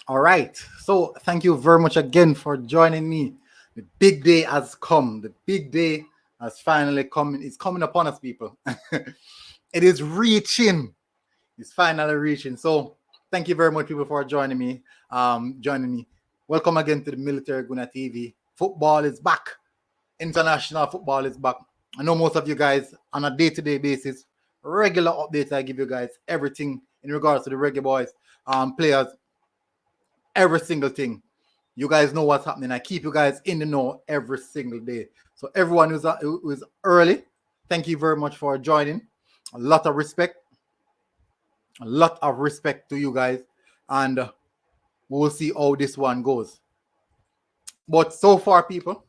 All right. So thank you very much again for joining me. The big day has come. The big day has finally come. It's coming upon us, people. It is reaching. It's finally reaching. So thank you very much, people, for joining me. Joining me. Welcome again to the Military Guna TV. Football is back. International football is back. I know most of you guys on a day-to-day basis, regular updates. I give you guys everything in regards to the Reggae Boyz players, every single thing. You guys know what's happening. I keep you guys in the know every single day. So everyone who's early, thank you very much for joining. A lot of respect. A lot of respect to you guys. And we'll see how this one goes. But so far, people,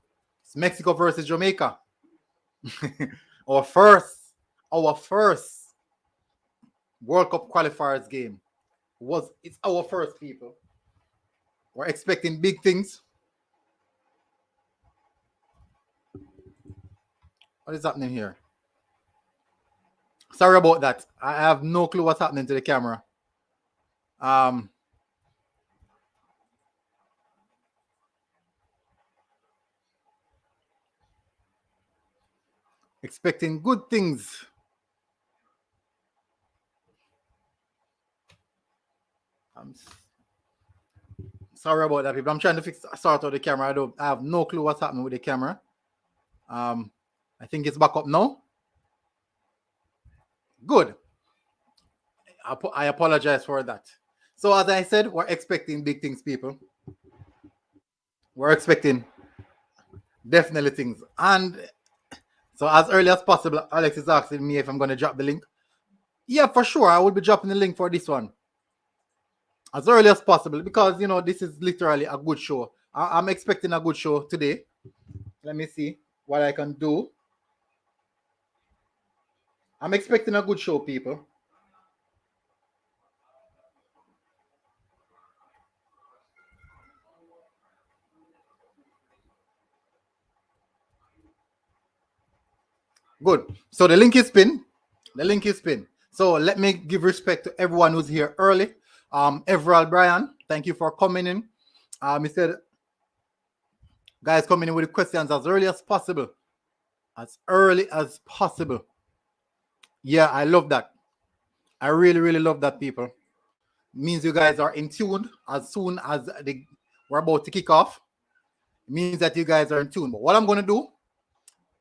it's Mexico versus Jamaica. our first World Cup qualifiers game. It's our first, people. We're expecting big things. What is happening here? Sorry about that. I have no clue what's happening to the camera. Expecting good things. I'm sorry about that, people. I'm trying to sort out the camera. I have no clue what's happening with the camera. I think it's back up now. Good. I apologize for that. So as I said, we're expecting big things, people. We're expecting definitely things. And so as early as possible, Alex is asking me if I'm going to drop the link. Yeah, for sure. I will be dropping the link for this one as early as possible because, you know, this is literally a good show. I'm expecting a good show today. Let me see what I can do. I'm expecting a good show, people. Good. So the link is pinned. The link is pinned. So let me give respect to everyone who's here early. Everald Brian, thank you for coming in. He said, guys, coming in with the questions as early as possible. As early as possible. Yeah, I love that. I really, really love that, people. It means you guys are in tune as soon as we're about to kick off. It means that you guys are in tune. But what I'm going to do,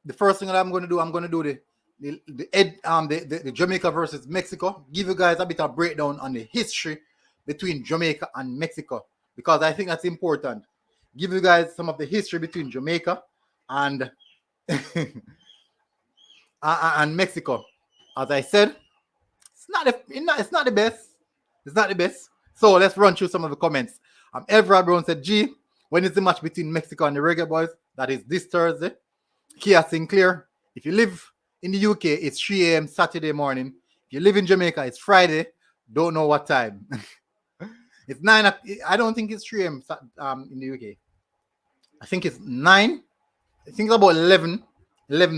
the first thing that I'm going to do the Jamaica versus Mexico. Give you guys a bit of breakdown on the history between Jamaica and Mexico because I think that's important. Give you guys some of the history between Jamaica and and Mexico. As I said, it's not the best. It's not the best. So let's run through some of the comments. Everard Brown said, G, when is the match between Mexico and the Reggae Boyz? That is this Thursday. Kia Sinclair, if you live in the UK, it's 3 a.m. Saturday morning. If you live in Jamaica, it's Friday. Don't know what time. It's 9. I don't think it's 3 a.m. In the UK. I think it's 9. I think it's about 11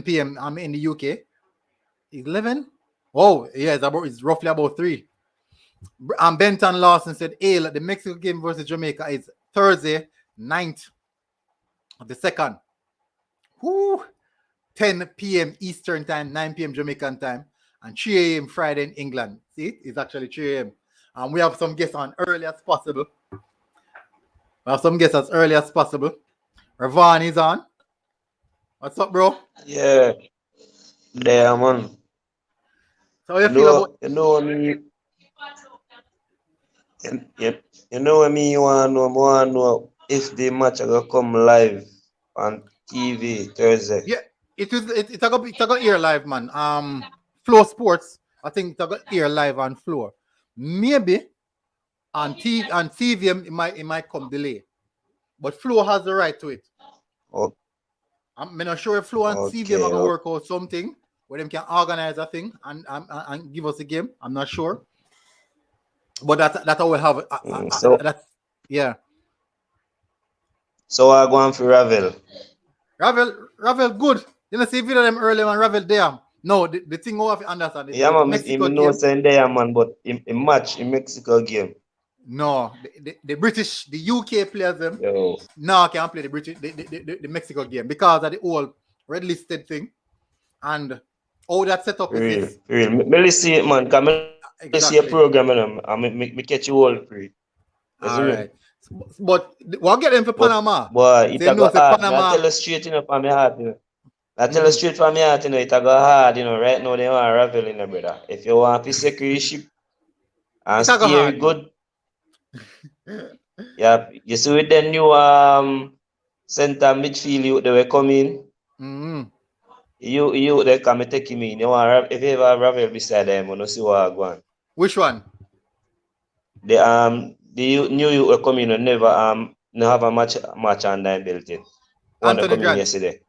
p.m. In the UK. 11? Oh, yeah, it's roughly about 3. Benton Lawson said, the Mexico game versus Jamaica is Thursday, 9th of the 2nd. 10 p.m. Eastern time, 9 p.m. Jamaican time, and 3 a.m. Friday in England. See, it's actually 3 a.m. We have some guests on early as possible. Ravon is on. What's up, bro? Yeah, there, man. So how you feel about? You know me. You know what me. You want to know if the match are gonna come live on TV Thursday. Yeah, it's a go air live, man. Flow Sports, I think it's a air live on Flow. Maybe on TVM it might come delay, but Flow has the right to it. Oh, I'm not sure if Flow and TVM are gonna work out something where them can organize a thing and give us a game. I'm not sure, but that's how we have. That's yeah. So I go on for Ravel. Ravel, good. You know, see video them early on Ravel there. No, the thing we have to understand is Yeah, man, Mexico know game. saying there, man, but in match in Mexico game. No, the British, the UK players them Yo, now can't play the British, the Mexico game because of the whole red listed thing and all that setup for is real, this. for real. Me listen it, man. Cause me see a Exactly. program and me catch you all for it. You see All me? right. But what get them for But Panama? boy, it They a know go say hard. Me I Panama. tell you straight, from my heart, I tell you Mm, straight from my heart, it a go hard, right now they want ravel brother. If you want to secure your ship and it's a go steer hard, it man. good, yeah, you see with the new center midfield you they were coming, Mm. you they come and take him in. You want if you ever ravel beside them, you know see what I go on. Which one? The new you were coming and never no have a match on them built in. One that Anthony come in Grant. yesterday.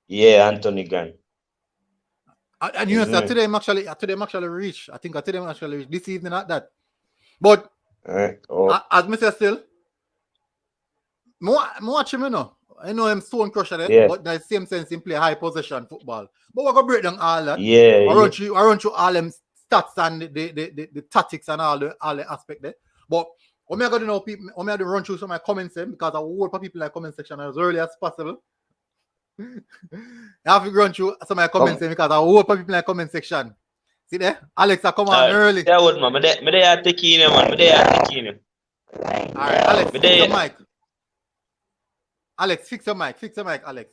Yeah, Anthony Grant. And you know, Isn't sir, it? today I'm actually reach. I think today I'm actually reach this evening at that. But Oh, as me say still, more watch him, you know. I know him stone crusher there, yeah. but the same sense in play high possession football. But we're gonna break down all that. Yeah, I yeah. run through all them stats and the tactics and all the aspect there. But what me I gonna know people, what me I to run through some of my comments there because I will work for people in the comment section as early as possible. I have to run through some of my comments Come. there because I will work for people in the comment section. See there? Alex, I come on early. That would man. Me there taking him, man. Me there taking him. All right, Alex, Me fix your there. mic. Alex, fix your mic. Fix your mic, Alex.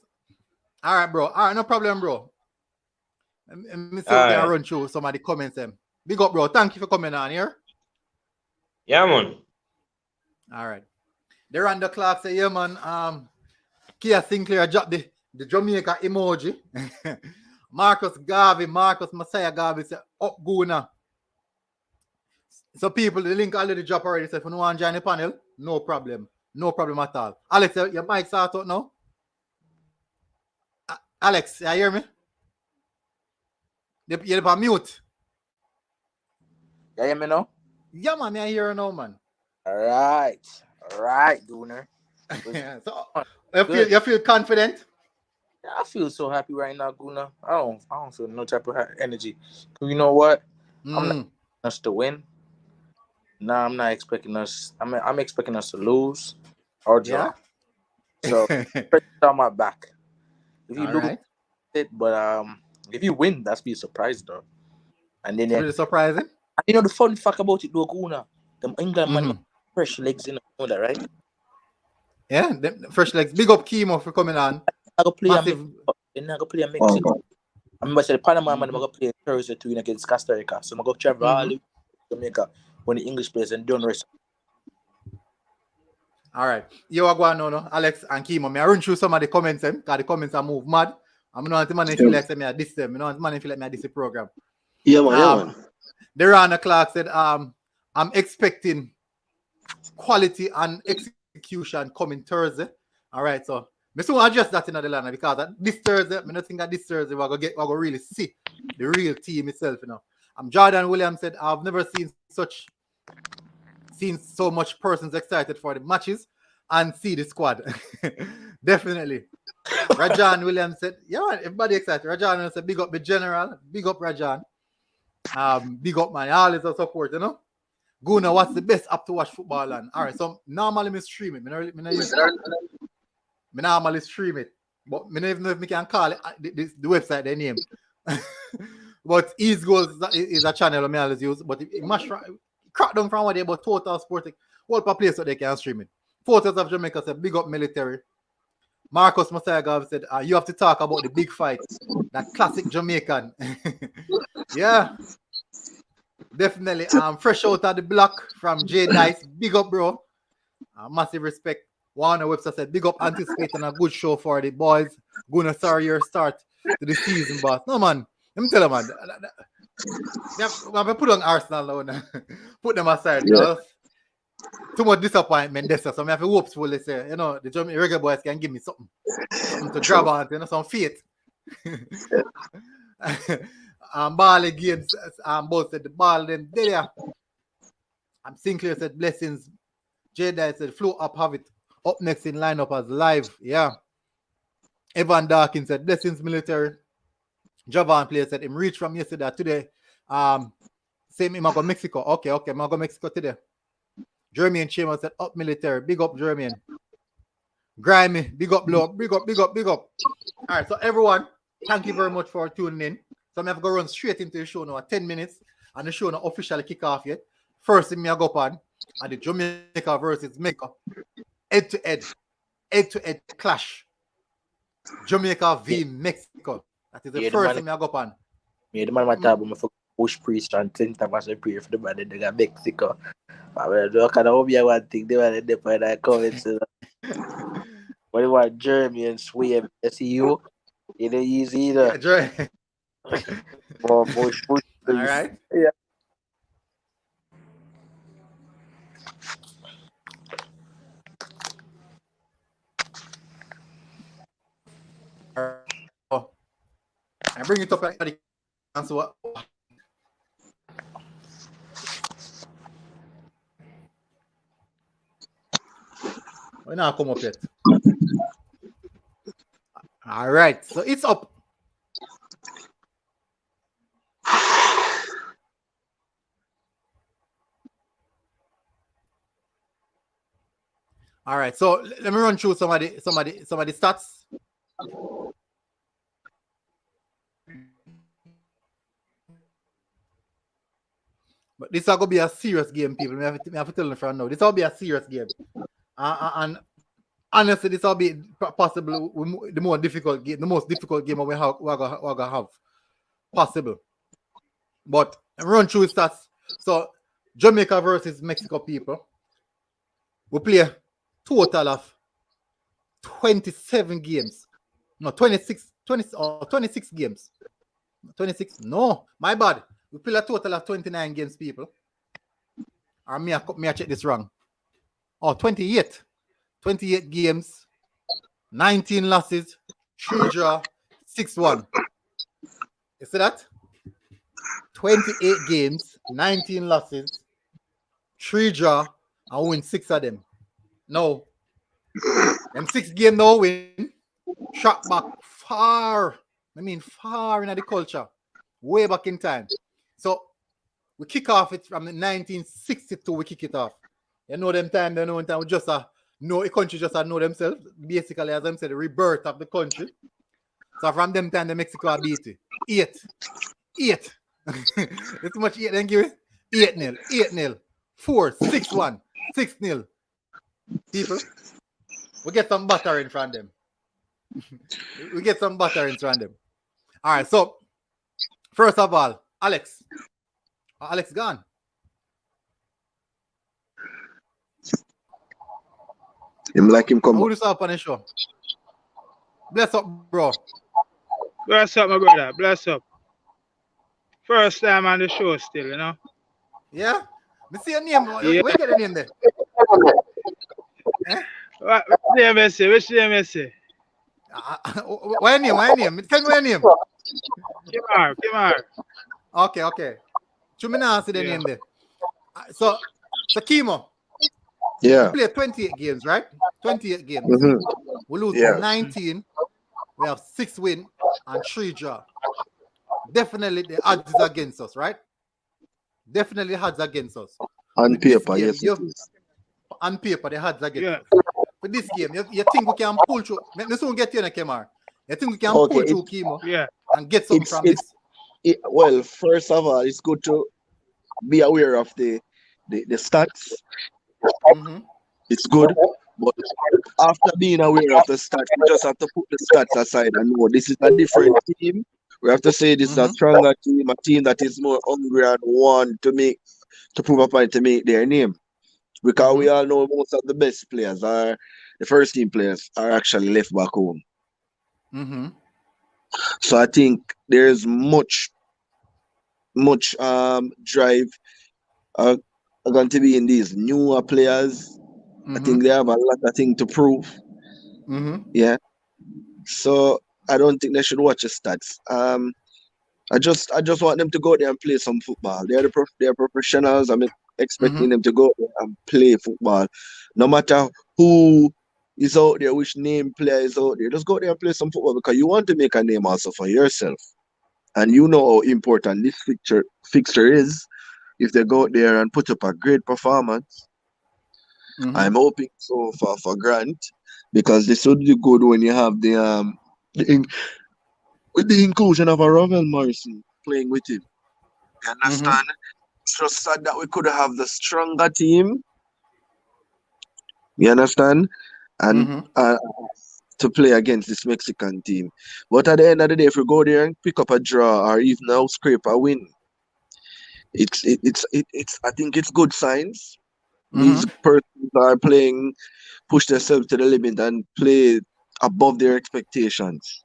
All right, bro. All right, no problem, bro. Let me see if we can Alright. run through some of the comments. Big up, bro. Thank you for coming on here. Yeah, man. All right. They're on the clock. Say, yeah, man. Kia Sinclair dropped the Jamaica emoji. Marcus Messiah Garvey said, up Guna. So people, the link already dropped already. So if you want to join the panel, no problem. No problem at all. Alex, your mic's out now. Alex, you hear me? You're on mute. You hear me now? Yeah, man, I hear you now, man. All right, Gooner. So Good. you feel confident? I feel so happy right now, Gooner. I don't feel no type of energy. 'Cause you know what? I'm not expecting us to win. No, I'm not expecting us. I'm expecting us to lose or draw. Yeah. So pressure on my back. If you All lose right. it, but if you win, that's be a surprise though. And then It's really surprising. you know the fun fact about it though, Gooner. Them England man Mhm. fresh legs in, you know that, right? Yeah, fresh legs. Big up Chemo for coming on. I go play Massive. I go play a Mexico. I remember I said Panama man, I'm Mhm. gonna play Thursday to win against Costa Rica. So I'm gonna go travel all the way to Jamaica when the English players and don't rest. All right. You are going on, no? Alex and Chemo. I run through some of the comments, because the comments are move mad. I'm not the man feel like me at this time. I'm not the man feel like me at this program. Yeah, man. Derana Clark said, I'm expecting quality and execution coming Thursday. All right, so I still adjust that in the line because this Thursday, I don't think that this Thursday we're gonna really see the real team itself, you know. Jordan Williams said, I've never seen so much persons excited for the matches and see the squad. Definitely. Rajan Williams said, yeah, everybody excited. Rajan Williams said, big up the general, big up Rajan. Big up man, all is a support, you know. Guna, what's the best app to watch football on? All right, so normally I stream it. I normally stream it, but I don't even know if I can call it the website their name. But East Goals is a channel I always use, but it must crack down from what they about Total Sporting. What a place so they can stream it. Photos of Jamaica said, big up military. Marcus Messiah said, you have to talk about the big fight, that classic Jamaican. Yeah, definitely. Fresh out of the block from J Dice. Big up, bro. Massive respect. Warner Webster said, big up, anticipating a good show for the boys. Gonna sorry your start to the season, boss. No, man. Let me tell you, man. I put on Arsenal now. Put them aside. Yeah. Too much disappointment there. So I have hopeful, they say, you know, the Reggae Boyz can give me something to grab on, you know, some faith. Ball against both said the ball then there. Sinclair said blessings. Jada said flow up, have it up next in lineup as live. Yeah. Evan Darkin said blessings military. Javan player said him reach from yesterday today. Same him I go Mexico. Okay, I'm go Mexico today. Jermaine Chambers said, up military. Big up, Jermaine. Grimy, big up, blow, big up, big up, big up. All right, so everyone, thank you very much for tuning in. So I'm going to go run straight into the show now at 10 minutes, and the show not officially kick off yet. First thing me I go on are the Jamaica versus Mexico. Head-to-head clash. Jamaica v Mexico. That is the first thing me I go on. Yeah, the man might talk about for push priest and think that was a prayer for the man that got Mexico. I mean, I kind of hope you want to think they were in the point that comments. What do you want, Jeremy and Sway? I see you. It ain't easy either. Yeah, More push priest. All right. Yeah. I bring it up at the answer what. We're not come up yet. All right, so it's up. All right, so let me run through some of the stats. But this is going to be a serious game, people. I have to tell them from now. This will be a serious game. And honestly, this will be possibly the most difficult game we're going to have. Possible. But run through stats. So, Jamaica versus Mexico, people. We play a total of 27 games. No, 26 games. 26? No, my bad. We play a total of 29 games, people. Or me I check this wrong. Oh, 28. 28 games, 19 losses, 3 draw, 6-1. You see that? 28 games, 19 losses, 3 draw, and win 6 of them. No. Them 6 games now win. Shot back far. I mean far in the culture. Way back in time. So we kick off it from 1962. We kick it off. You know them time. We just know a country just know themselves. Basically, as I said, the rebirth of the country. So from them time, the Mexico beat it. 8. It's much 8 then give it 8-0, 8-0, 4, 6-1, 6-0. People, we get some butter in front of them. All right, so first of all, Alex gone. Him like him come. Who this up on the show? Bless up, bro. Bless up, my brother. Bless up. First time on the show still, you know? Yeah? Me see your name. Yeah. Where you get the name there? Which name I say? Which name I say? What name? Tell me your name. Kimar. Okay. Should me now see the name there? So Kimo. Yeah. We play 28 games, right? 28 games. Mm-hmm. We lose 19. We have 6 wins and 3 draw. Definitely the odds is against us, right? Definitely the odds against us. On With this paper, game, yes. It is. On paper, the odds against us. With this game, you think we can pull through? Let me soon get you in a Kemar. You think we can pull through Kimo and get something from this? Well, first of all, it's good to be aware of the stats. Mm-hmm. It's good, but after being aware of the stats, we just have to put the stats aside and know this is a different team. We have to say this is a stronger team, a team that is more hungry and want to prove a point to make their name. Because we all know most of the best players the first team players are actually left back home. Mm-hmm. So I think there's much drive going to be in these newer players. I think they have a lot of things to prove. Mm-hmm. Yeah. So I don't think they should watch the stats. I just want them to go there and play some football. They're professionals. I'm expecting them to go there and play football. No matter who is out there, which name player is out there, just go there and play some football because you want to make a name also for yourself. And you know how important this fixture is. If they go out there and put up a great performance, I'm hoping so for Grant, because this would be good when you have with the inclusion of a Ravel Morrison playing with him. You understand? It's just sad that we could have the stronger team. You understand? And to play against this Mexican team. But at the end of the day, if we go there and pick up a draw or even now scrape a win, it's I think it's good signs. These persons are playing, push themselves to the limit and play above their expectations.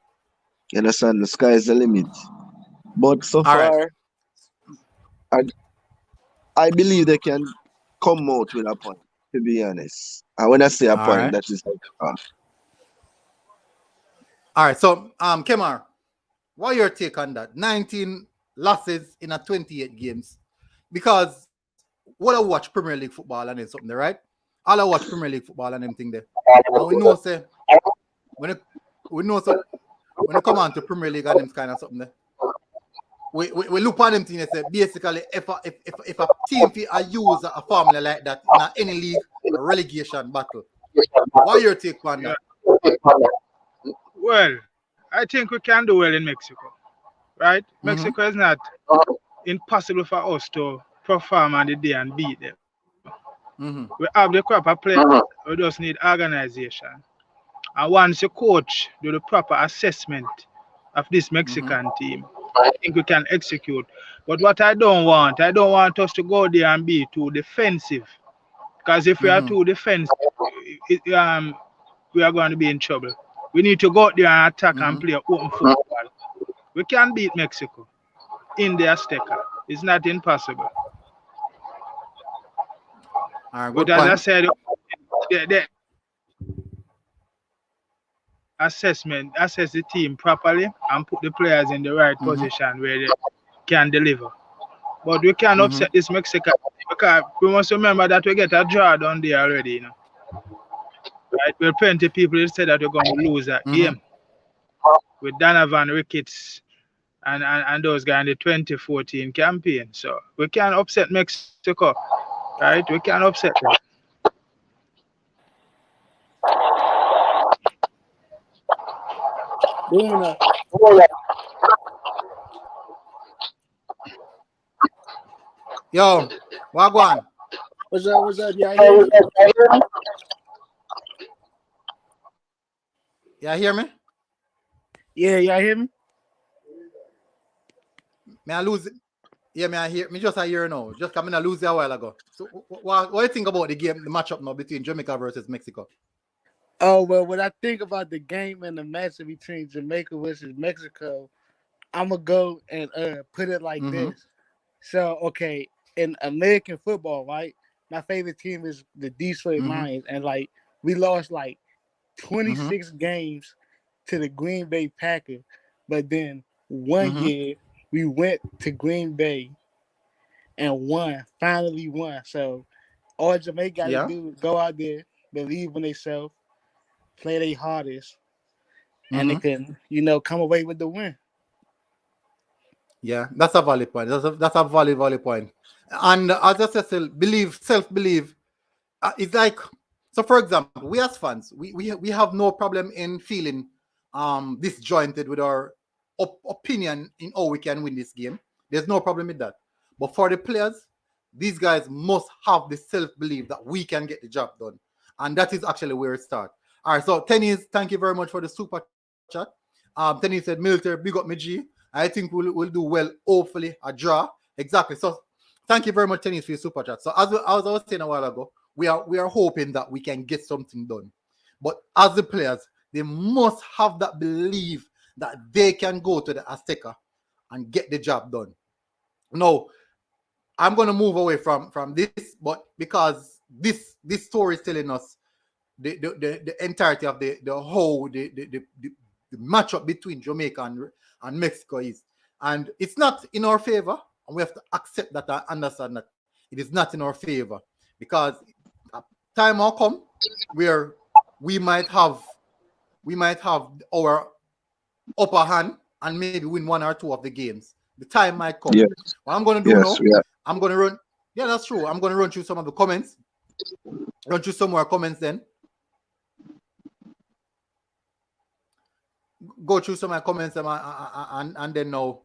You understand? The sky is the limit. But so far, I believe they can come out with a point, to be honest. And when I say a point, that is all right. So, Kemar, what your take on that? 19 losses in a 28 games. Because what I watch Premier League football and then something there, right? All I watch Premier League football and everything there. And we know, say, when it come on to Premier League and them kind of something there, we look at them thing and say, basically, if a team use a formula like that in any league, a relegation battle, what your take on that? Well, I think we can do well in Mexico, right? Mexico is not impossible for us to perform on the day and beat them. We have the proper players. We just need organization. And once the coach do the proper assessment of this Mexican team, I think we can execute. But what I don't want us to go there and be too defensive. Because if we are too defensive, we are going to be in trouble. We need to go out there and attack and play open football. We can beat Mexico in the Azteca. It's not impossible. But as I said, the assess the team properly and put the players in the right position where they can deliver. But we can't upset this Mexican, because we must remember that we get a draw down there already, you know. Right? Well, plenty of people said that we're going to lose that game with Donovan Ricketts and those guys in the 2014 campaign. So we can't upset Mexico, right? We can't upset them. Yo, Wagwan. What's up? Y'all hear me? Y'all hear me? Yeah, y'all hear me? May I lose it? Yeah, me just a hear now. Just coming to lose it a while ago. So what do you think about the game, the matchup now between Jamaica versus Mexico? Oh, well, when I think about the game and the matchup between Jamaica versus Mexico, I'm going to go and put it like this. So, okay, in American football, right, my favorite team is the Detroit Lions. And, like, we lost, like, 26 games to the Green Bay Packers. But then one year, we went to Green Bay and finally won. So, all Jamaica got to do is go out there, believe in themselves, play their hardest, and they can, come away with the win. Yeah, that's a valid point. That's a valid point. And as I said, self-belief, it's like, so for example, we as fans, we have no problem in feeling disjointed with our opinion in how we can win this game. There's no problem with that. But for the players, these guys must have the self-belief that we can get the job done. And that is actually where it starts. All right, so Tennis, thank you very much for the super chat. Tennis said, Milter, big up me G. I think we'll do well, hopefully, a draw. Exactly. So thank you very much, Tennis, for your super chat. So as I was saying a while ago, we are hoping that we can get something done. But as the players, they must have that belief that they can go to the Azteca and get the job done. Now, I'm going to move away from this, but because this story is telling us the entirety of the whole the matchup between Jamaica and Mexico is, and it's not in our favor, and we have to accept that and understand that it is not in our favor, because time will come where we might have our upper hand and maybe win one or two of the games. The time might come. Yes. What I'm going to do now, I'm going to run. Yeah, that's true. I'm going to run through some of the comments Run through some more comments then. Go through some of my comments and then now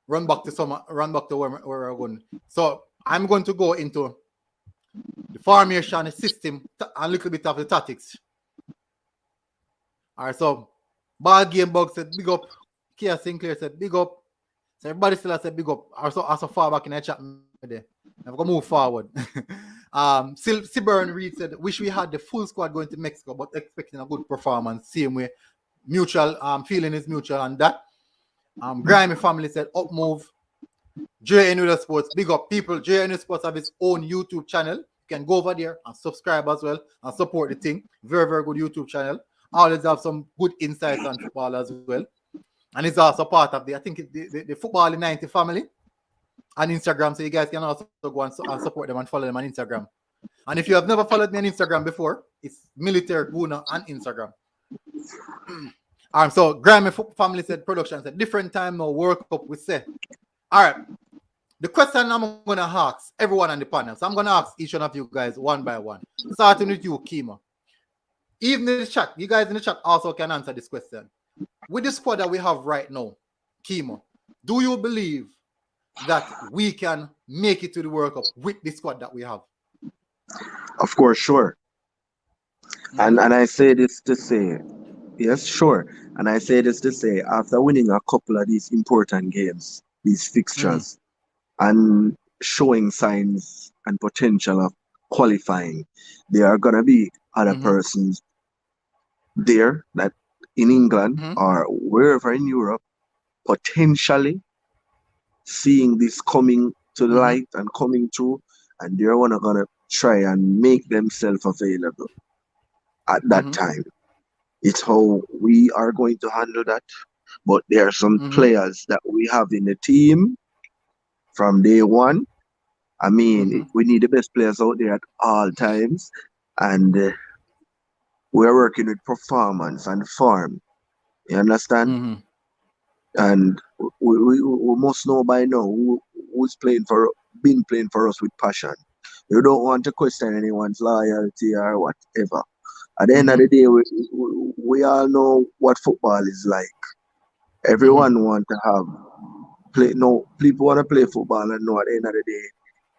run back to where we're going. So I'm going to go into the formation, the system, and a little bit of the tactics. All right, so Ball Game Bug said big up. Kia Sinclair said big up. So everybody still has said big up. Also far back in the chat there. I'm gonna move forward. Siburn Reed said, wish we had the full squad going to Mexico, but expecting a good performance. Same way. Mutual feeling is mutual, and that Grimy family said up move. JNU Sports, big up people. JNU Sports have its own YouTube channel. You can go over there and subscribe as well and support the thing. Very, very good YouTube channel. Always have some good insights on football as well. And it's also part of the Football in 90 family on Instagram. So you guys can also go and support them and follow them on Instagram. And if you have never followed me on Instagram before, it's Military Guna on Instagram. So Grammy family said production said different time now World Cup we say. All right. The question I'm gonna ask everyone on the panel. So I'm gonna ask each one of you guys one by one. Starting with you, Kima. Even in the chat, you guys in the chat also can answer this question. With the squad that we have right now, Kima, do you believe that we can make it to the World Cup with the squad that we have? Of course, sure. And I say this to say, yes, sure. And I say this to say, after winning a couple of these important games, these fixtures, and showing signs and potential of qualifying, there are gonna be other persons there that in England or wherever in Europe potentially seeing this coming to light and coming through, and they're gonna try and make themselves available at that time. It's how we are going to handle that. But there are some players that we have in the team from day one. I mean, we need the best players out there at all times, and we're working with performance and form. You understand? And we must know by now who's been playing for us with passion. You don't want to question anyone's loyalty or whatever. At the end of the day, we all know what football is like. Everyone want to people want to play football and know at the end of the day,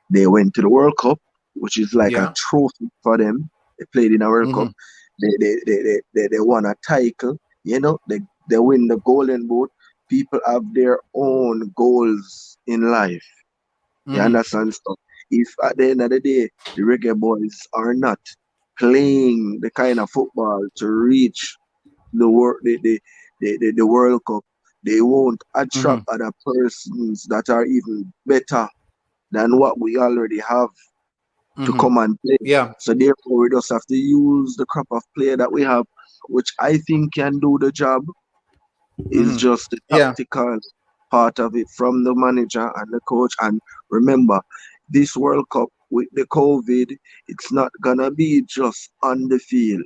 they went to the World Cup, which is like a trophy for them. They played in a World Cup. They won a title. You know, they win the Golden Boot. People have their own goals in life. You understand? So if at the end of the day, the Reggae Boyz are not playing the kind of football to reach the World Cup, they won't attract other persons that are even better than what we already have to come and play. So therefore, we just have to use the crop of player that we have, which I think can do the job. Is just the tactical part of it from the manager and the coach. And remember, this World Cup with the COVID, it's not gonna be just on the field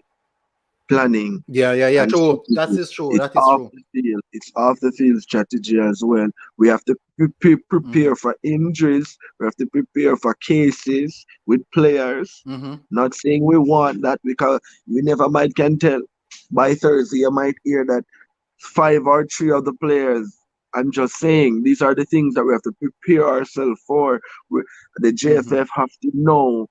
planning. True. That is true. It's off the field. It's off the field strategy as well. We have to prepare for injuries. We have to prepare for cases with players. Not saying we want that, because we never can tell. By Thursday, you might hear that 5 or 3 of the players. I'm just saying, these are the things that we have to prepare ourselves for. The JFF have to know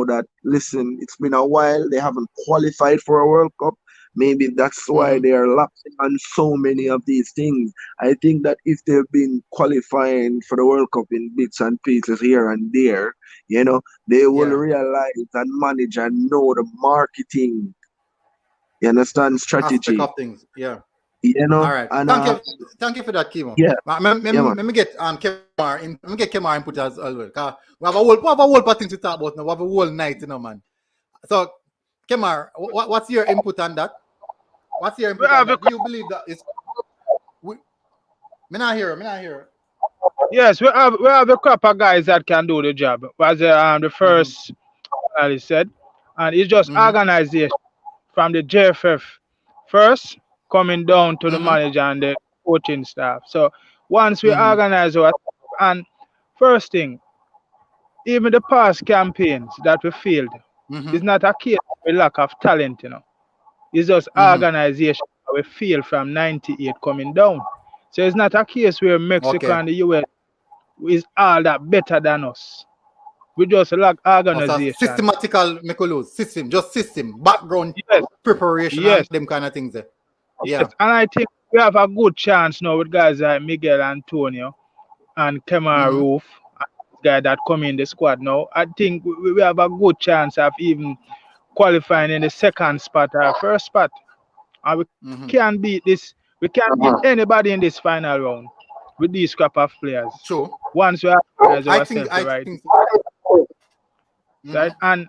that, listen, it's been a while, they haven't qualified for a World Cup. Maybe that's why they are lapsing on so many of these things. I think that if they've been qualifying for the World Cup in bits and pieces here and there, you know, they will realize and manage and know the marketing, you understand, strategy. Aspect of things, You know, all right. and thank you for that, Kimo. Let me get Kemar input as well. We have a whole thing to talk about now. We have a whole night, you know, man. So, Kemar, what's your input on that? What's your input on that? Do you believe that it's? Me not hear. Yes, we have a couple of guys that can do the job. As the first Ali said, and it's just organization from the JFF first, coming down to the manager and the coaching staff. So once we organize our, and first thing, even the past campaigns that we failed, It's not a case of a lack of talent, It's just organization we feel from 98 coming down. So it's not a case where Mexico and the US is all that better than us. We just lack organization. Systematical system, just system, background preparation, and them kind of things. Yes, and I think we have a good chance now with guys like Miguel Antonio and Kemar Roof, guy that come in the squad now. I think we have a good chance of even qualifying in the second spot or first spot. And we can't beat this. We can't beat anybody in this final round with these crop of players. True. Once we have ourselves right. Right? And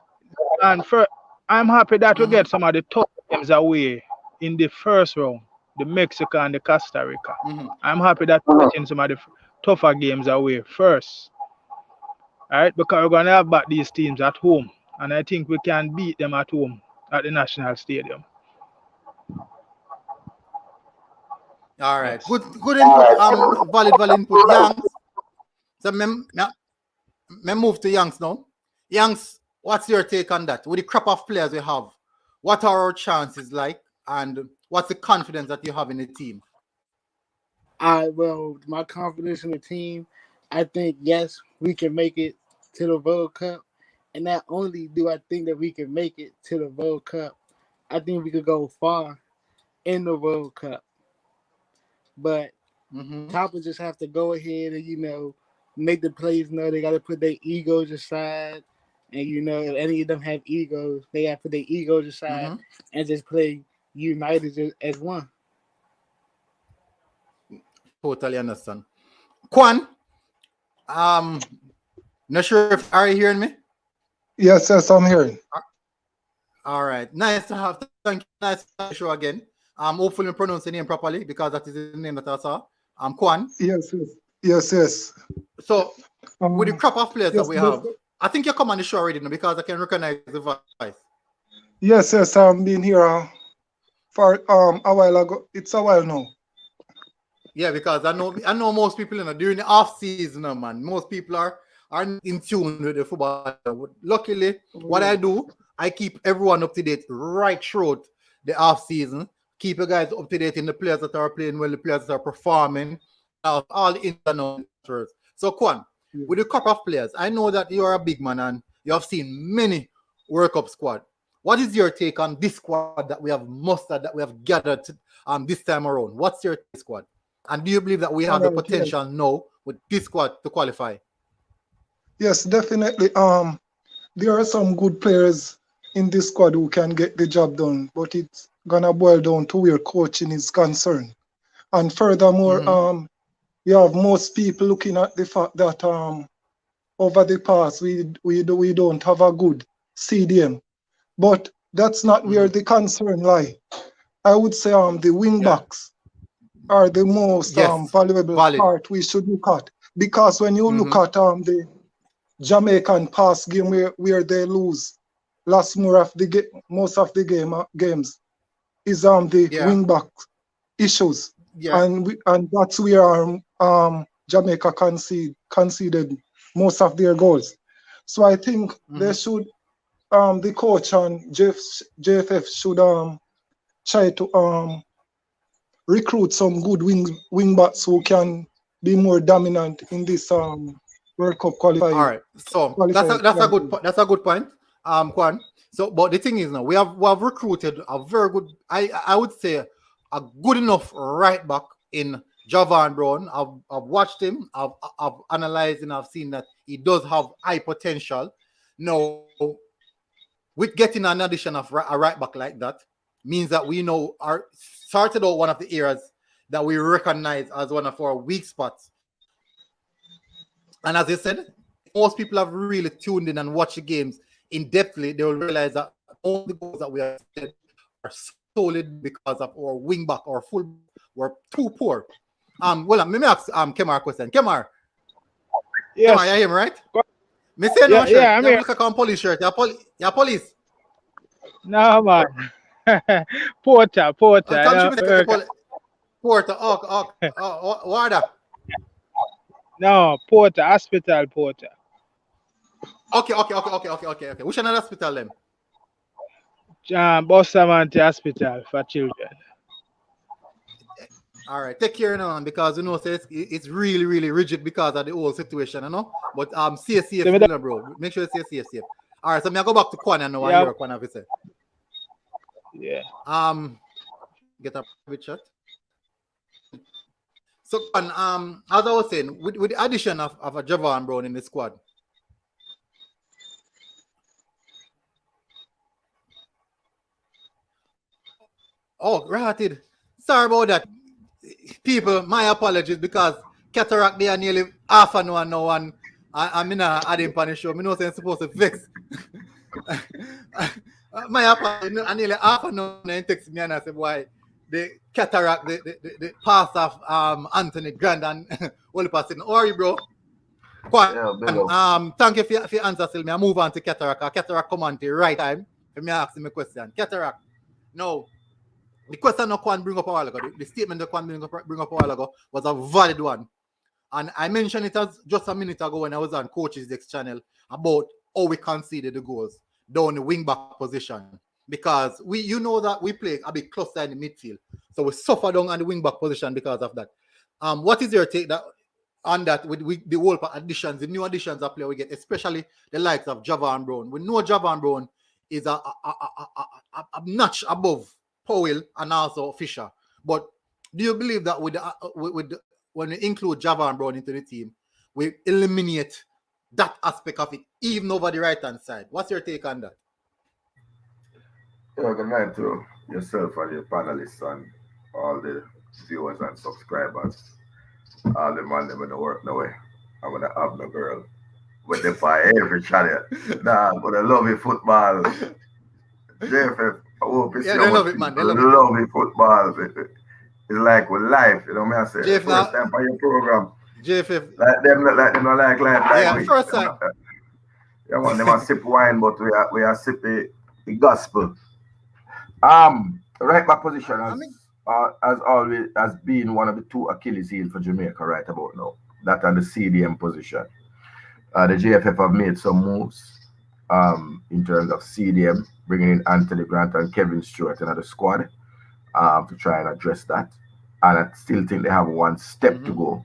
I'm happy that we get some of the tough games away in the first round, the Mexico and the Costa Rica. I'm happy that we're getting some of the tougher games away first. All right, because we're going to have back these teams at home. And I think we can beat them at home at the National Stadium. All right. Good input. Valid input. Yanks. So me move to Yanks now. Yanks, what's your take on that? With the crop of players we have, what are our chances like? And what's the confidence that you have in the team? Well, my confidence in the team, I think, yes, we can make it to the World Cup. And not only do I think that we can make it to the World Cup, I think we could go far in the World Cup. But Topper just have to go ahead and, make the players know they got to put their egos aside. And, if any of them have egos, they have to put their egos aside and just play united as one. Totally understand. Quan, not sure if are you hearing me? Yes, I'm hearing. All right. Nice to have. Thank you. Nice to have the show again. Hopefully I pronounce the name properly because that is the name that I saw. Quan. Yes. So with the crop of players that we have, I think you come on the show already now because I can recognize the voice. Yes, I've been here for a while ago. It's a while now. Yeah, because I know most people during the off season, man. Most people are in tune with the football. Luckily, what I do, I keep everyone up to date right throughout the off season. Keep you guys up to date in the players that are playing well, the players that are performing, all the internal. So, Quan, with the crop of players, I know that you are a big man and you have seen many World Cup squad. What is your take on this squad that we have mustered, that we have gathered this time around? What's your take, squad? And do you believe that we have the potential now with this squad to qualify? Yes, definitely. There are some good players in this squad who can get the job done, but it's gonna boil down to where coaching is concerned. And furthermore, you have most people looking at the fact that over the past we don't have a good CDM, but that's not where the concern lie. I would say the wing backs are the most valuable part we should look at, because when you look at the Jamaican past game where they lose most of the games is the wing back issues, and that's where Jamaica conceded most of their goals. So I think they should the coach and JFF should try to recruit some good wing backs who can be more dominant in this World Cup qualifier. All right, so that's a good point, Quan. So, but the thing is now we have recruited a very good, I would say a good enough right back in Javan Brown. I've watched him, I've analyzed, and I've seen that he does have high potential. Now, with getting an addition of a right back like that, means that we know are started out one of the areas that we recognize as one of our weak spots. And as I said, most people have really tuned in and watched the games in depthly. They will realize that all the goals that we have said are solid because of our wing back or full were too poor. Well, let me ask Kemar a question. Kemar, yes. Kemar, you hear me right? Me say no shirt. Yeah, I'm look like a police shirt. You're police. No, man. Porter. Porter. Warder. No, Porter. Hospital Porter. Okay. Which another hospital then? Bosamanti Hospital for children. All right, take care now, because you know, so it's really, really rigid because of the whole situation, you know. But stay safe, So, you know, bro. Make sure you stay safe. All right, so I go back to Kwana now and yeah, hear Kwana say. yeah. Get a private chat. So, as I was saying, with the addition of a Javon Brown in the squad, oh, granted, sorry about that, people. My apologies, because Cataract they are nearly half an hour now, and I'm in a adding on the show. I know I'm supposed to fix. My apologies, I nearly half an hour and text me and I said, why the Cataract, the pass of Anthony Grand and all the passing. How are you, bro? Thank you for your answer, Still, I move on to Cataract. Cataract come on to the right time for me asking me a question. Cataract, no. The question that Kwan bring up a while ago, the statement that Kwan bring up a while ago was a valid one. And I mentioned it as just a minute ago when I was on Coach's Dex channel about how we conceded the goals down the wing back position. Because you know that we play a bit closer in the midfield. So we suffer down on the wing back position because of that. What is your take on that with the whole additions, the new additions that player we get, especially the likes of Javon Brown? We know Javon Brown is a notch above Powell and also Fisher. But do you believe that when we include Javon Brown into the team, we eliminate that aspect of it, even over the right-hand side? What's your take on that? Good night to yourself and your panelists and all the viewers and subscribers. All the man them in the work no way. I'm gonna have no girl. But they buy every channel. Nah, but I love it football. JFF, I hope you see they love it, man. They love it football. It's like with life, you know what I say? JFF, first time on your program. JFF. Like them like life. Yeah, we. First time. Yeah, man, them a sip wine, but we are sip the gospel. Right back position as always has been one of the two Achilles heels for Jamaica right about now. That and the CDM position. The JFF have made some moves in terms of CDM, bringing in Anthony Grant and Kevin Stewart into the squad to try and address that. And I still think they have one step to go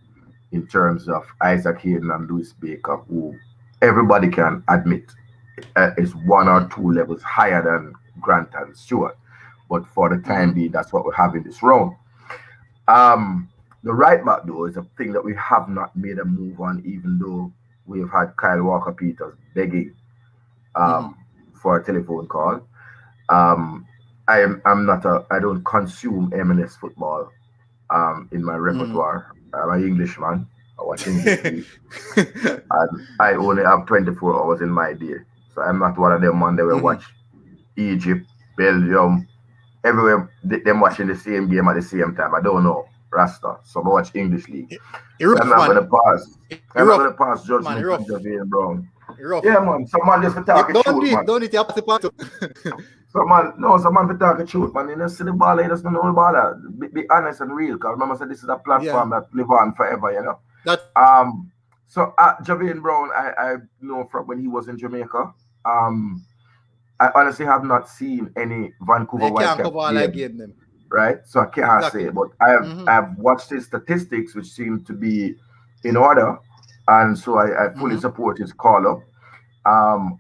in terms of Isaac Hayden and Lewis Baker, who everybody can admit is one or two levels higher than Grant and Stewart. But for the time being, that's what we have in this round. The right back, though, is a thing that we have not made a move on, even though we have had Kyle Walker-Peters begging for a telephone call. I don't consume MLS football in my repertoire. I'm an Englishman. I watch English league. And I only have 24 hours in my day. So I'm not one of them man that will watch Egypt, Belgium, everywhere them watching the same game at the same time. I don't know. Rasta. So I watch English league. So I'm not gonna pass. I'm not gonna pass judgment on Javon Brown. Yeah, man. Some man just for talking truth, man. Don't need to pass it. Some man for talking truth, man. You don't see the ball, you just don't know the ball. Be honest and real. Because remember, I said this is a platform that live on forever, you know. So Javon Brown, I know from when he was in Jamaica. I honestly have not seen any Vancouver Whitecaps game, right? So I can't say, but I've watched his statistics, which seem to be in order, and so I fully support his call up,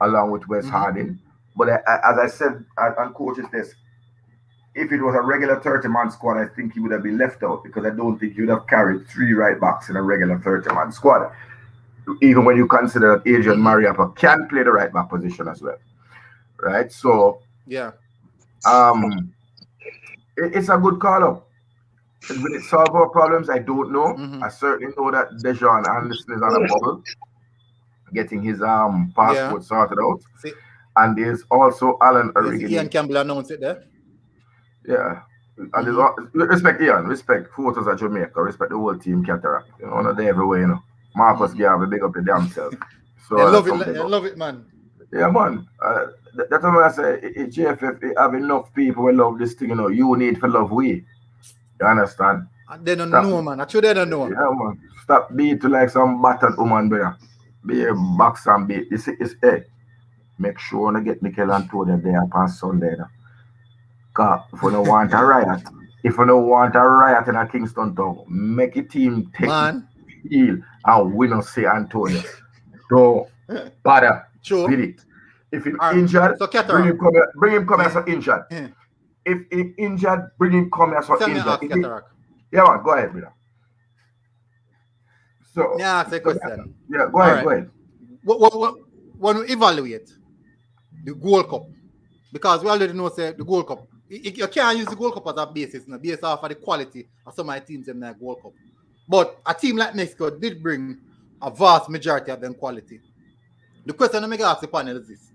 along with Wes Harding. But as I said on Coach's Desk, if it was a regular 30-man squad, I think he would have been left out, because I don't think he would have carried 3 right backs in a regular 30-man squad. Even when you consider that Adrian Mariappa can play the right back position as well. Right, so it's a good call up. Will it solve our problems? I don't know. I certainly know that Dejon Anderson is on a bubble, getting his passport sorted out. And there's also Alan Origin. Ian Campbell announced it there. Yeah, and there's respect Ian, respect Photos of Jamaica, respect the whole team Cataract. You know, they're everywhere. You know, Marcus Garvey, big up the damn self. So I love it, man. Yeah, man. That's what I say. JFF have enough people who love this thing. You know, you need for love we. You understand? They don't know, man. Actually, they don't know. Yeah, man. Stop being to like some battered woman, brother. Be a box and beat. It's hey. Make sure to get Mikel and Tony there upon Sunday. Cause if you don't want a riot, if you don't want a riot in a Kingston town, make a team take Man. the heel and win us say Antonio. Don't bother True. with it. If he's All right. injured, So bring him come here so injured. If he's injured, bring him come here so Tell me injured. ask Cataract. Yeah, man, go ahead, brother. So Yeah, ask a question. Yeah, go ahead, go ahead. When we evaluate the Gold Cup, because we already know say the Gold Cup, you can't use the Gold Cup as a basis, based off of the quality of some of the teams in the Gold Cup. But a team like Mexico did bring a vast majority of them quality. The question I'm going to ask the panel is this.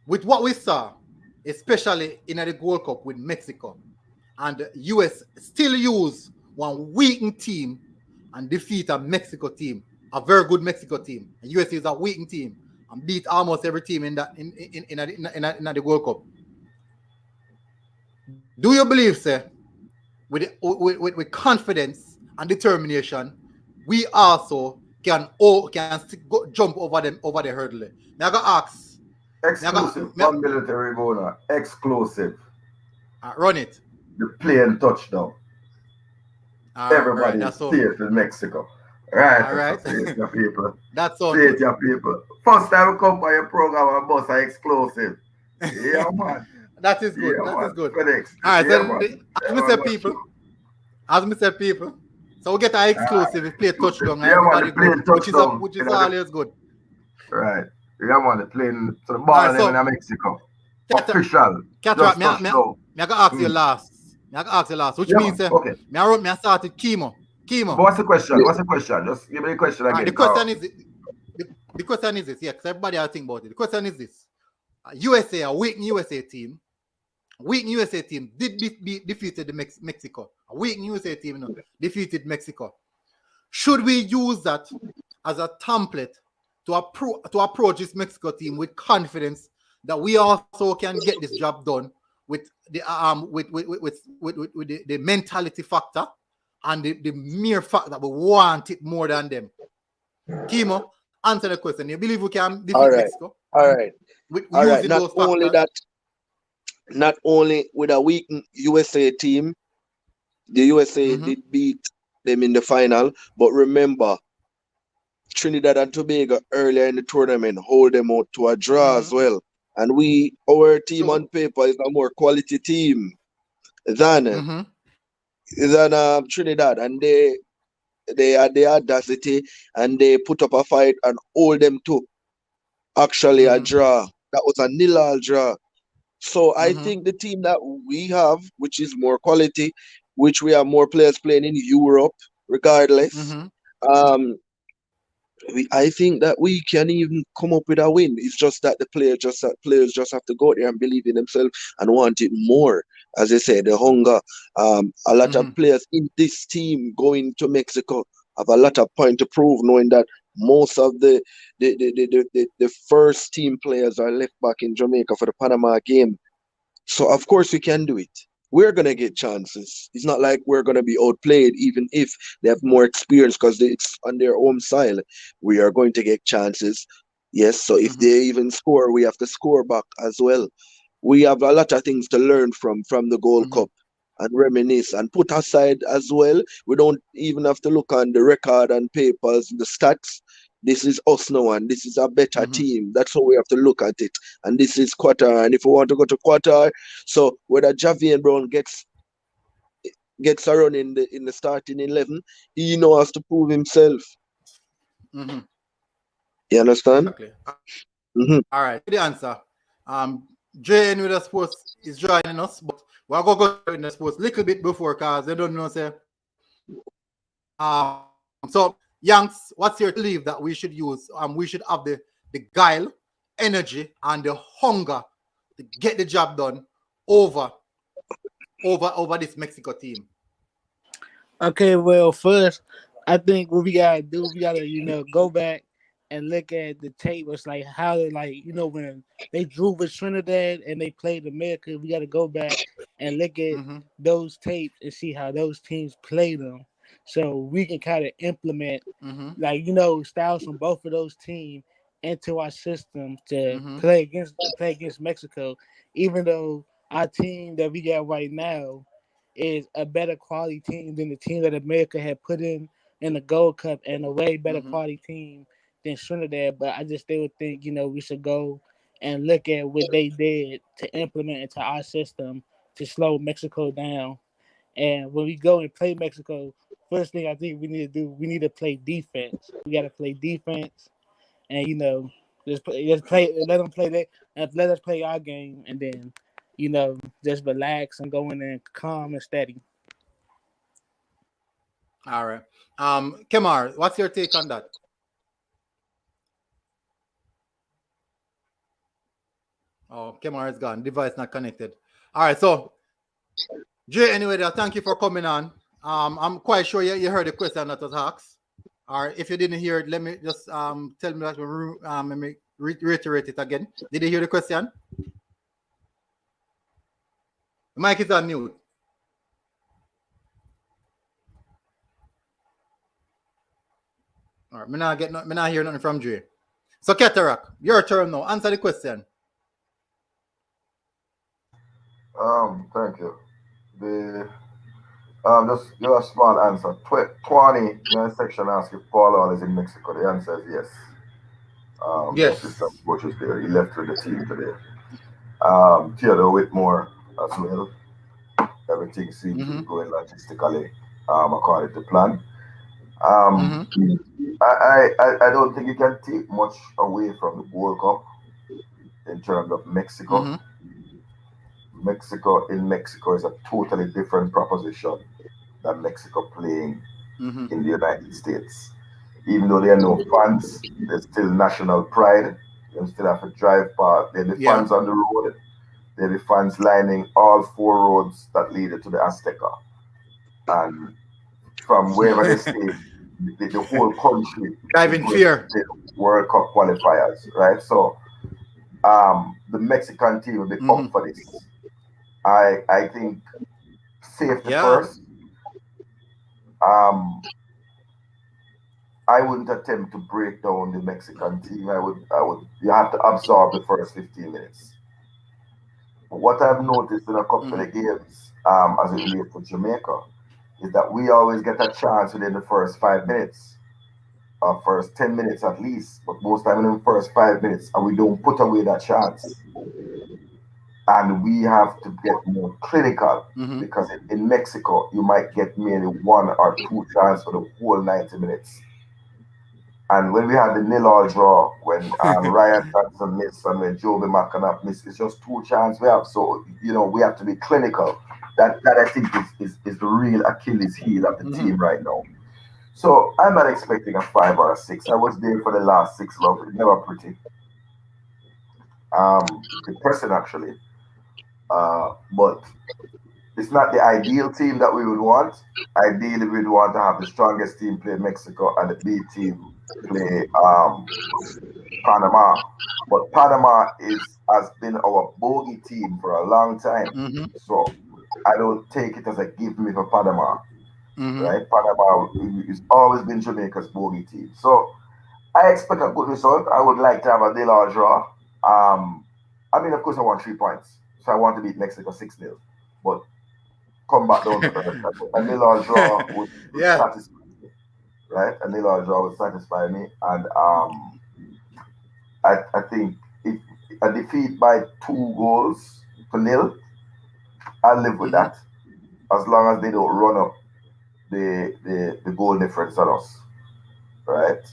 With what we saw, especially in the Gold Cup with Mexico, and the US still use one weakened team and defeat a Mexico team, a very good Mexico team. The US is a weakened team and beat almost every team in the Gold Cup. Do you believe, sir, with confidence and determination, we also can jump over the hurdle? Now I got ask. Exclusive from military owner. Exclusive. Run it. The plane touchdown. Everybody safe in Mexico. Right. All right. Say it, your people. That's all. Say it, your people. First time we come by your program and boss are exclusive. Yeah, man. That is good. Yeah, that is good. FedEx. All right. Yeah, as we said, people. So we get our exclusive. We play touchdown. Yeah, man, which is always good. Right. Yeah, man, the plane to the ball in Mexico. Official. Cataract, me I got ask you last. Which means me I started chemo. But what's the question? What's the question? Just give me the question again. The question is the question is this. Yeah, because everybody has to think about it. The question is this. USA, a weakened USA team. Weakened USA team did defeated the Mexico. A weakened USA team defeated Mexico. Should we use that as a template to approach this Mexico team with confidence that we also can get this job done with the the mentality factor and the mere fact that we want it more than them? Kimo, answer the question. You believe we can defeat Mexico? All right. Not only with a weak USA team, the USA did beat them in the final, but remember, Trinidad and Tobago earlier in the tournament hold them out to a draw as well. And our team on paper is a more quality team than Trinidad, and they had the audacity and they put up a fight and hold them to actually a draw. That was a 0-0 draw. So I think the team that we have, which is more quality, which we have more players playing in Europe, regardless, I think that we can even come up with a win. It's just that the players just have to go there and believe in themselves and want it more. As I said, the hunger. A lot of players in this team going to Mexico have a lot of point to prove, knowing that most of the first team players are left back in Jamaica for the Panama game. So of course we can do it. We're gonna get chances. It's not like we're gonna be outplayed, even if they have more experience, because it's on their own side. We are going to get chances. Yes, so if they even score, we have to score back as well. We have a lot of things to learn from the Gold Cup and reminisce and put aside as well. We don't even have to look on the record and papers, the stats. This is us now, and this is a better team. That's how we have to look at it. And this is Qatar. And if we want to go to Qatar, so whether Javier Brown gets a run in the starting 11, he knows to prove himself. You understand? Exactly. All right. The answer. JN with the sports is joining us, but we're going to go in the sports a little bit before, because they don't know, say. So, Yanks, what's your belief that we should use? We should have the guile, energy, and the hunger to get the job done over this Mexico team. Okay, well, first, I think what we gotta do, we gotta, go back and look at the tape. It's like how they when they drew with Trinidad and they played America, we gotta go back and look at those tapes and see how those teams played them. So we can kind of implement, styles from both of those teams into our system to play against Mexico. Even though our team that we got right now is a better quality team than the team that America had put in the Gold Cup, and a way better quality team than Trinidad. But I just still think, we should go and look at what they did to implement into our system to slow Mexico down. And when we go and play Mexico, first thing I think we need to do, we need to play defense. We got to play defense, and just play. Let them play that. Let us play our game, and then just relax and go in there calm and steady. All right. Kemar, what's your take on that? Oh, Kemar is gone. Device not connected. All right. So, Jay, anyway, thank you for coming on. I'm quite sure you heard the question that was asked. Or if you didn't hear it, let me just tell me that. Let me reiterate it again. Did you hear the question? The mic is on mute. All right, me not hear nothing from Jay. So Cataract, your turn now. Answer the question. Thank you. Just a small answer. 20 in the section asked if Paul Hall is in Mexico. The answer is yes. Yes. Assistant coach is there. He left with the team today. Theodore Whitmore as well. Everything seems to be going logistically according to plan. I don't think you can take much away from the World Cup in terms of Mexico. Mexico is a totally different proposition than Mexico playing in the United States. Even though there are no fans, there's still national pride. You still have to drive past. There'll be fans on the road. There'll be fans lining all 4 roads that lead to the Azteca. And from wherever they stay, the whole country driving fear. World Cup qualifiers, right? So the Mexican team will be up for this. I think safety first. I wouldn't attempt to break down the Mexican team. You have to absorb the first 15 minutes. But what I've noticed in a couple of games, as it relates to Jamaica, is that we always get a chance within the first 5 minutes, or first 10 minutes at least, but most time in the first 5 minutes, and we don't put away that chance. And we have to get more clinical because in Mexico, you might get merely 1 or 2 chances for the whole 90 minutes. And when we had the 0-0 draw, when Ryan Johnson missed and when Joby McAnuff missed, it's just 2 chances we have. So, we have to be clinical. That I think is the real Achilles heel of the team right now. So I'm not expecting a 5 or a 6. I was there for the last 6 love. It's never pretty. Depressing actually. But it's not the ideal team that we would want. Ideally, we'd want to have the strongest team play Mexico and the B team play Panama. But Panama has been our bogey team for a long time. So I don't take it as a give me for Panama. Right? Panama has always been Jamaica's bogey team. So I expect a good result. I would like to have a 0-0 draw. Of course, I want 3 points. So I want to beat Mexico 6-0. But come back down to earth. A 0-0 draw would satisfy me. Right? A 0-0 draw would satisfy me. And I think if a defeat by 2-0, I'll live with that. As long as they don't run up the goal difference on us. Right?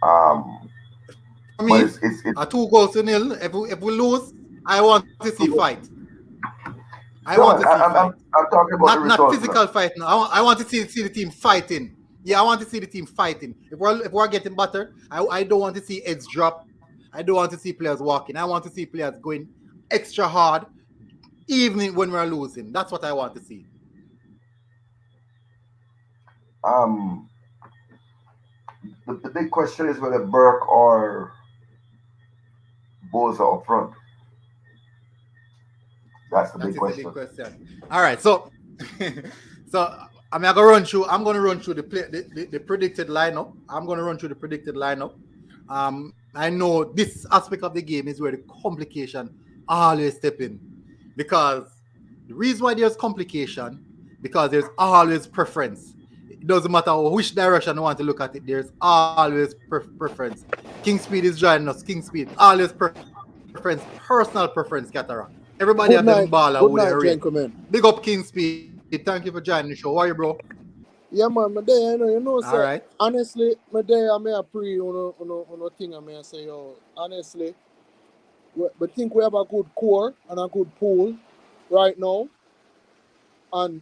I mean, it's a 2-0. If we lose, I want to see fight. I want to see fight. I'm talking about not physical fight now. I want to see the team fighting. Yeah, I want to see the team fighting. If we're getting battered, I don't want to see heads drop. I don't want to see players walking. I want to see players going extra hard, even when we're losing. That's what I want to see. The big question is whether Burke or Boyz are up front. That's the big question. All right, so I'm going to run through the predicted lineup. I'm going to run through the predicted lineup. I know this aspect of the game is where the complication always step in, because The reason why there's complication, because there's always preference. It doesn't matter which direction you want to look at it, there's always preference. King Speed is joining us. King Speed, always preference, personal preference, Cataract. Everybody have them baller who they Good rate. night, gentlemen. Big up King Speed. Thank you for joining the show. How are you, bro? Yeah, man, my day, you know, All say, right. honestly, my day, I may a pre on thing, I may say, yo, honestly, we think we have a good core and a good pool right now, and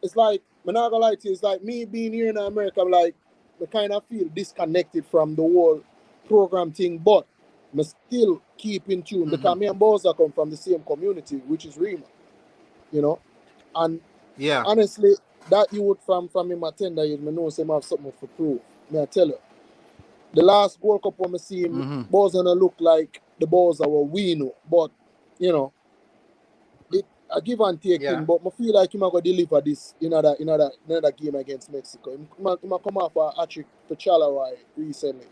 it's like, I'm not gonna lie to you, it's like me being here in America, like, I kind of feel disconnected from the whole program thing, but I still keep in tune because me and Bowser come from the same community, which is Rima, you know, and Yeah. honestly, that youth from him at tender years, I know him have something to prove. May I tell you, the last World Cup when I see him, Bowser don't look like the Bowser we know, but you know, it a give and take him, but I feel like him going to deliver this in another game against Mexico. He might come off a hat-trick to Chalawai recently.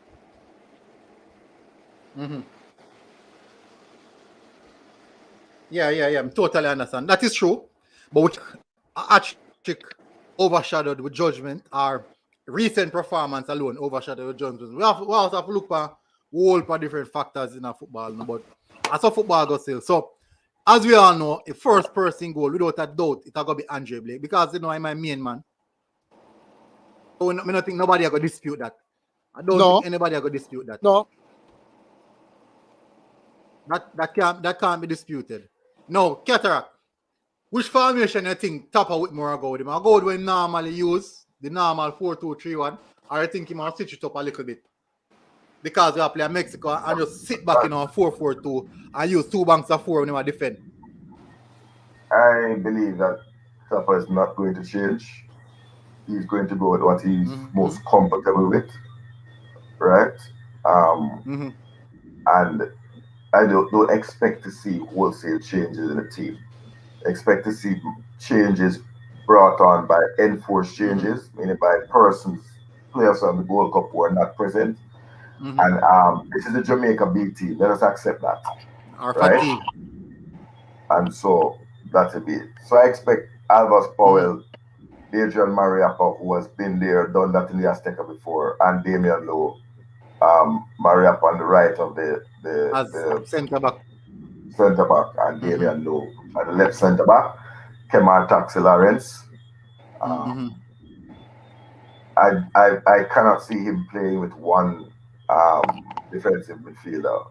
Yeah. I totally understand. That is true. But which hat-trick overshadowed with judgment, or recent performance alone overshadowed with judgment. We also have to look for whole for different factors in our football, but as a football goes still. So as we all know, a first person goal, without a doubt, it's going to be Andre Blake, because you know I'm my main man. So I don't think nobody are going to dispute that. I don't think anybody are going to dispute that. No. That can't be disputed. No, Cataract. Which formation you think Tapa Whitmore go with him? I go with him normally use the normal 4-2-3-1, or I think he must switch it up a little bit, because we are playing Mexico and just sit back in our 4-4-2 and use two banks of four when we defend. I believe that Tapa is not going to change. He's going to go with what he's most comfortable with, right? And I don't expect to see wholesale changes in the team. Expect to see changes brought on by enforced changes, meaning by players on the Gold Cup who are not present. And this is a Jamaica B team. Let us accept that. Our right? fatigue. And so that's a bit. So I expect Alvas Powell, Adrian Mariappa, who has been there, done that in the Azteca before, and Damian Lowe. Mariappa on the right of the centre back. Centre back, and Damian Lowe at the left centre back. Kemar Taxi Lawrence. I cannot see him playing with one defensive midfielder,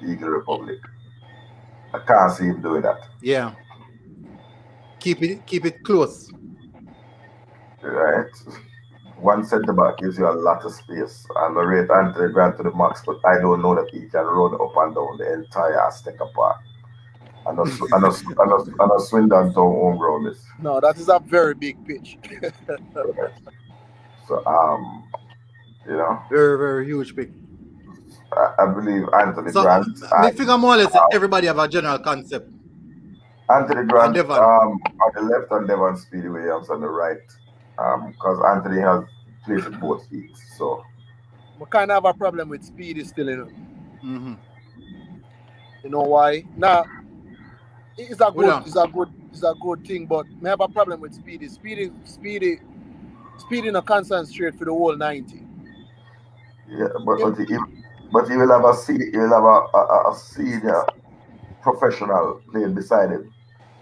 Eagle Republic. I can't see him doing that. Yeah. Keep it close. Right. One centre back gives you a lot of space. And I rate Anthony Grant to the max, but I don't know that he can run up and down the entire Azteca Park. And a Swindon Town home ground is. No, that is a very big pitch. Right. So you know. Very, very huge pick. I believe Anthony Grant. I figure more or less everybody have a general concept. Anthony Grant on the left and Devon Speedy Williams on the right. Because Anthony has played with both feet. So we kind of have a problem with Speedy still, you know. You know why? Now it's a good thing, but we have a problem with Speedy. Speedy no concentrate for the whole 90. Yeah, but he will have a senior professional playing beside him.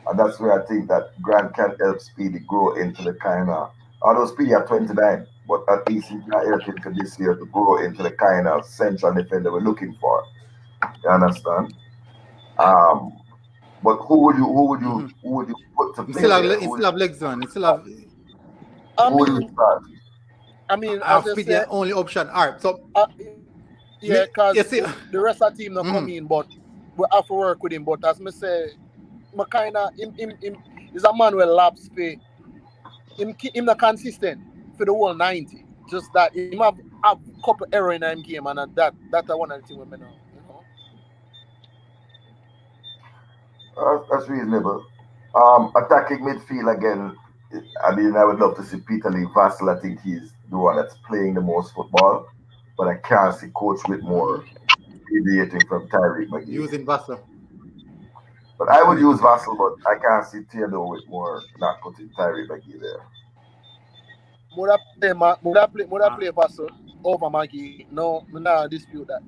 And that's where I think that Grant can help Speedy grow into the kind of, although Speedy at 29, but at least he can help him for this year to grow into the kind of central defender we're looking for. You understand? But who would you put to play? He still have legs on. He still have. I mean, as I said, the only option. All right, so yeah, because the rest of the team not come in, but we have to work with him. But as me say, my kind of him is a man with laps for him not consistent for the whole 90. Just that him have a couple error in him game, and that's one of the things we know. That's reasonable. Attacking midfield again. I mean, I would love to see Peter Lee Vassell. I think he's the one that's playing the most football, but I can't see Coach Whitmore deviating from Tyreek McGee. Using Vassell. But I would use Vassal, but I can't see Theodore with more not putting Tyree McGee there. Would I play Vassal over Maggie? No, me not dispute that.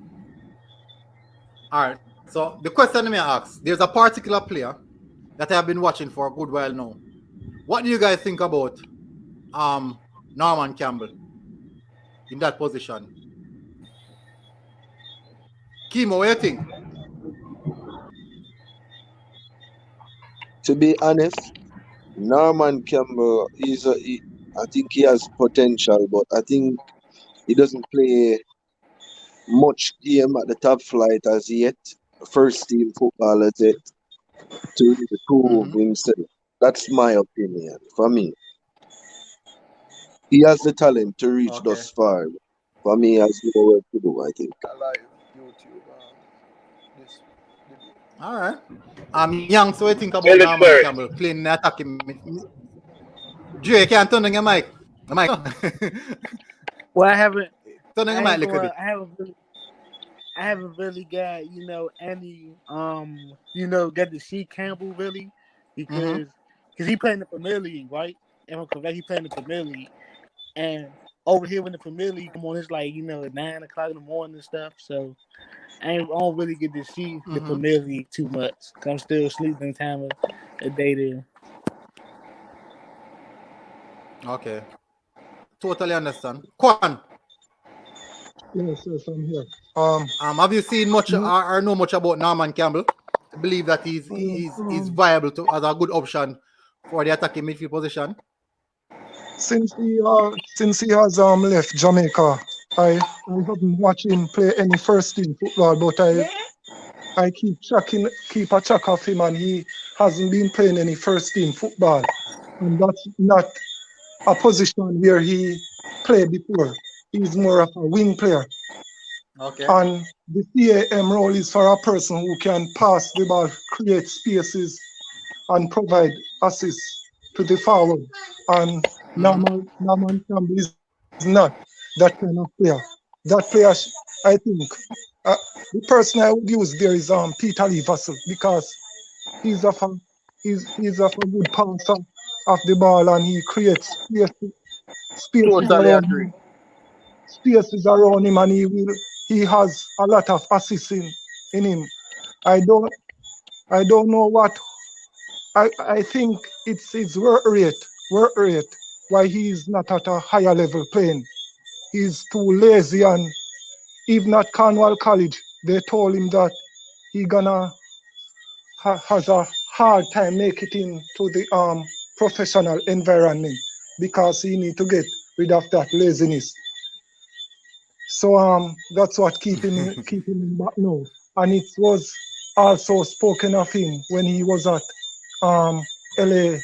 All right. So the question I may ask: there's a particular player that I have been watching for a good while now. What do you guys think about Norman Campbell in that position? Kimo, what do you think? To be honest, Norman Campbell I think he has potential, but I think he doesn't play much game at the top flight as yet. First team football as yet to really prove himself. That's my opinion. For me, he has the talent to reach thus far. For me, he has more work to do, I think. I like YouTube. This. All right. Young, so what do you think about Norman Campbell playing the attacking midfield? Jay, you can't turn on your mic. The mic. Well, I haven't. Turn on your mic a little bit. I haven't really got any got to see Campbell really because he playing the Premier League, right? Am I correct? He playing the Premier League, and over here when the Premier League come on, it's like at 9 o'clock in the morning and stuff. So I don't really get to see the Premier League too much. I'm still sleeping time of the day there. Okay. Totally understand. Kwan. Yes, I'm here. Have you seen much or know much about Norman Campbell? I believe that he's viable as a good option for the attacking midfield position. Since he has left Jamaica, I haven't watched him play any first team football, but I keep a track of him, and he hasn't been playing any first team football, and that's not a position where he played before. He's more of a wing player. Okay. And the CAM role is for a person who can pass the ball, create spaces, and provide assists to the forward. And Norman Campbell is not that kind of player. That player, I think, the person I would use there is Peter Lee Vassell, because he's of a good passer of the ball, and he creates spaces around him, and he has a lot of assists in him. I don't know what I think it's work rate why he is not at a higher level playing. He's too lazy, and even at Cornwall College they told him that he gonna has a hard time make it into the professional environment because he need to get rid of that laziness. So that's what keeping him back now. And it was also spoken of him when he was at LA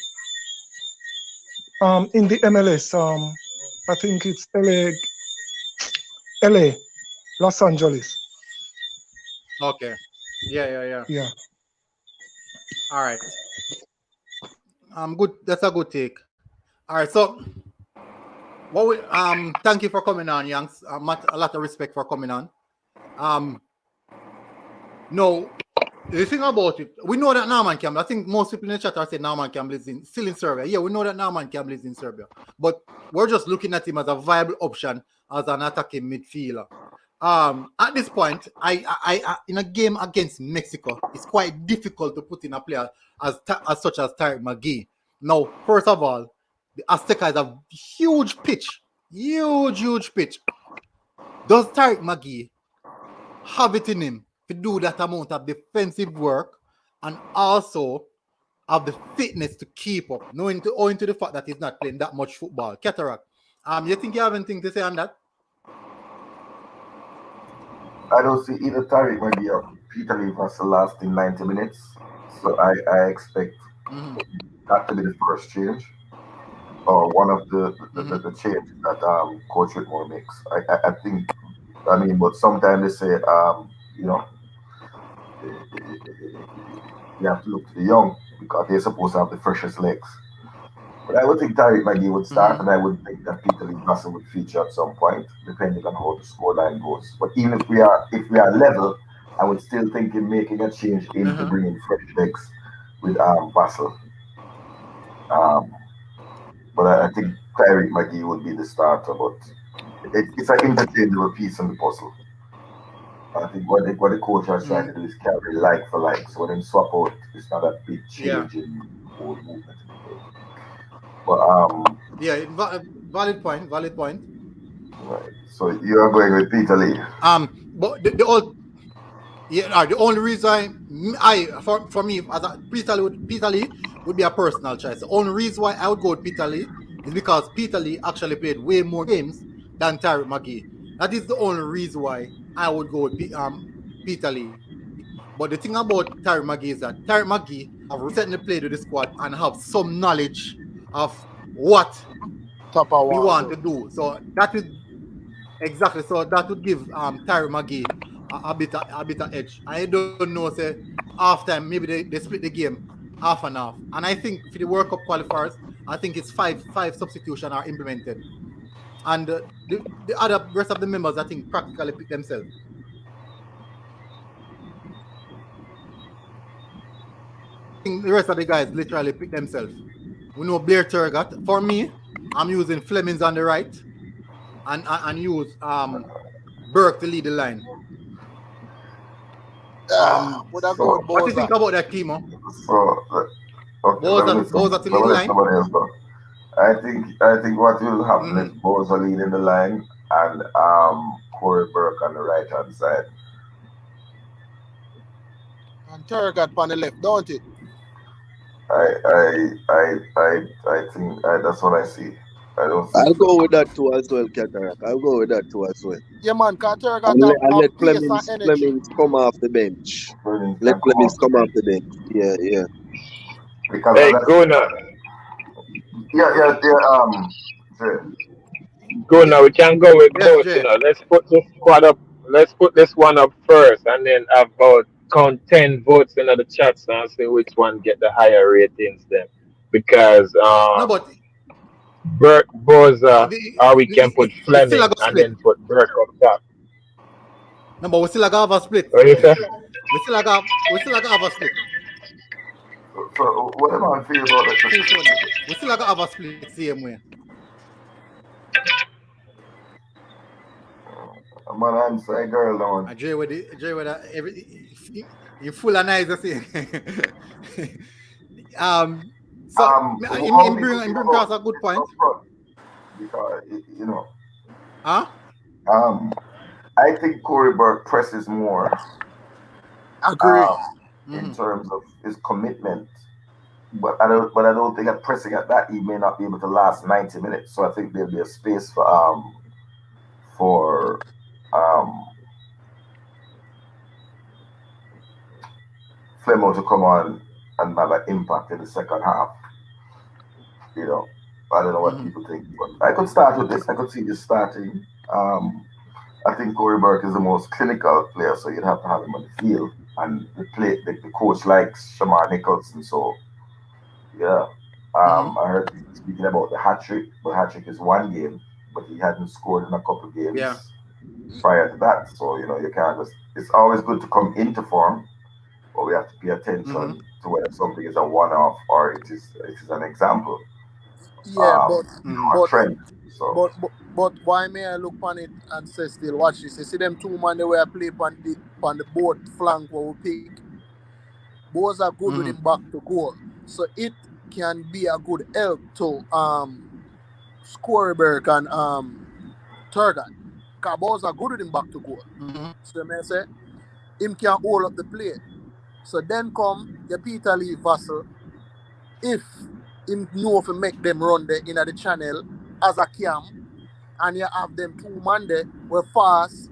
in the MLS. I think it's LA, Los Angeles. Okay. Yeah. All right. Good. That's a good take. All right. So, thank you for coming on, Yanks. A lot of respect for coming on. No, the thing about it, we know that Norman Campbell, I think most people in the chat are saying Norman Campbell is still in Serbia. Yeah, we know that Norman Campbell is in Serbia, but we're just looking at him as a viable option as an attacking midfielder. At this point, I in a game against Mexico, it's quite difficult to put in a player as such as Tariq McGee. Now, first of all, the Azteca is a huge pitch. Does Tariq McGee have it in him to do that amount of defensive work and also have the fitness to keep up, owing to the fact that he's not playing that much football? Cataract, you think you have anything to say on that? I don't see either Tariq McGee or Peter Lee Vassell lasting 90 minutes. So I expect that to be the first change, or one of the changes that Coach Whitmore makes. I think, but sometimes they say, you have to look to the young because they're supposed to have the freshest legs. But I would think Tariq McGee would start, and I would think that Peter Lee Vassell would feature at some point, depending on how the scoreline goes. But even if we are level, I would still think in making a change into bringing fresh legs with Vassell. Um, but I think Tyreek McGee would be the starter, but it's an interchangeable piece in the puzzle. I think what the coach was trying to do is carry like for like. So when they swap out, it's not a big change in whole movement in the game. But yeah, valid point. right. So you are going with Peter Lee. But the only reason for me as a Peter Lee would be a personal choice. The only reason why I would go with Peter Lee is because Peter Lee actually played way more games than Tyreek McGee. That is the only reason why I would go with Peter Lee. But the thing about Tyreek McGee is that Tyreek McGee have recently played with the squad and have some knowledge of what we want to do. So that would exactly. So that would give Tyreek McGee a bit of edge. I don't know. Say half time, maybe they split the game half and half. And I think for the World Cup qualifiers, I think it's five substitutions are implemented, and the other rest of the members I think practically pick themselves. I think the rest of the guys literally pick themselves. We know Blair Turgot. For me, I'm using Flemings on the right, and use Burke to lead the line. Would I go with What do you think about that, Kimo? So okay, Boza to lead the line. I think what will happen is Boza leading the line and Corey Burke on the right hand side. And Turgot on the left, don't it? I think that's what I see. I don't see. I'll go with that too as well, Cataract. I'll go with that too as well. Yeah, man, because Turgot And let pace and energy. Flemings come off the bench. Let Flemings come off the bench. Yeah. Because hey, Guna. Yeah. Guna, we can go with both. You know, let's put this squad up. Let's put this one up first, and then have about count 10 votes in the chat and see which one get the higher ratings then. Because no, but Burke, Boza, or we can put Fleming and then put Burke up top. No, but we still have a split. What do you say? We still have a split. So what am I feeling about it? We still have a split same way. I'm an answer girl down. Jay with every you full of nice thing. So bring across a good point. Because you know. Huh? I think Corey Burke presses more. Agree. In terms of his commitment. But I don't think at pressing at that he may not be able to last 90 minutes. So I think there'll be a space for Flemo to come on and have an impact in the second half. You know, I don't know what people think, but I could start with this. I could see this starting. I think Corey Burke is the most clinical player, so you'd have to have him on the field. And the coach likes Shamar Nicholson, so yeah. I heard speaking about the hat trick, but hat trick is one game, but he hadn't scored in a couple of games prior to that. So you know you can't just. It's always good to come into form, but we have to pay attention to whether something is a one-off or it is an example. Yeah, but trend. So. But why may I look on it and say still watch this? You see them two man they were play on the both flank where we pick. Both are good with him back to goal. So it can be a good help to Scoreberg and Turgot. Because both are good with him back to goal. So I say him can hold up the play. So then come the Peter Lee Vassell. If him know if make them run there in the channel as a cam. And you have them two man there were fast,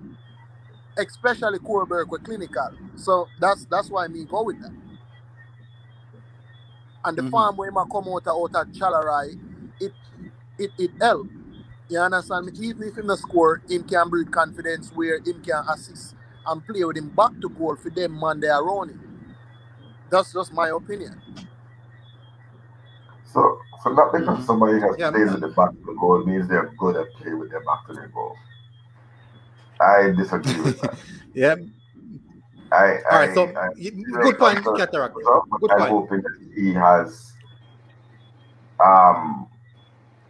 especially Corberg were clinical. So that's why me go with that. And the farm where I come out of Chalarai, it help. You understand me? Even if him not score, him can build confidence where him can assist and play with him back to goal for them man they are running. That's just my opinion. So not because somebody has played with the back to the goal means they're good at playing with their back to the goal. I disagree with that. All right, so good point, Cataract. Good I'm point. hoping that he has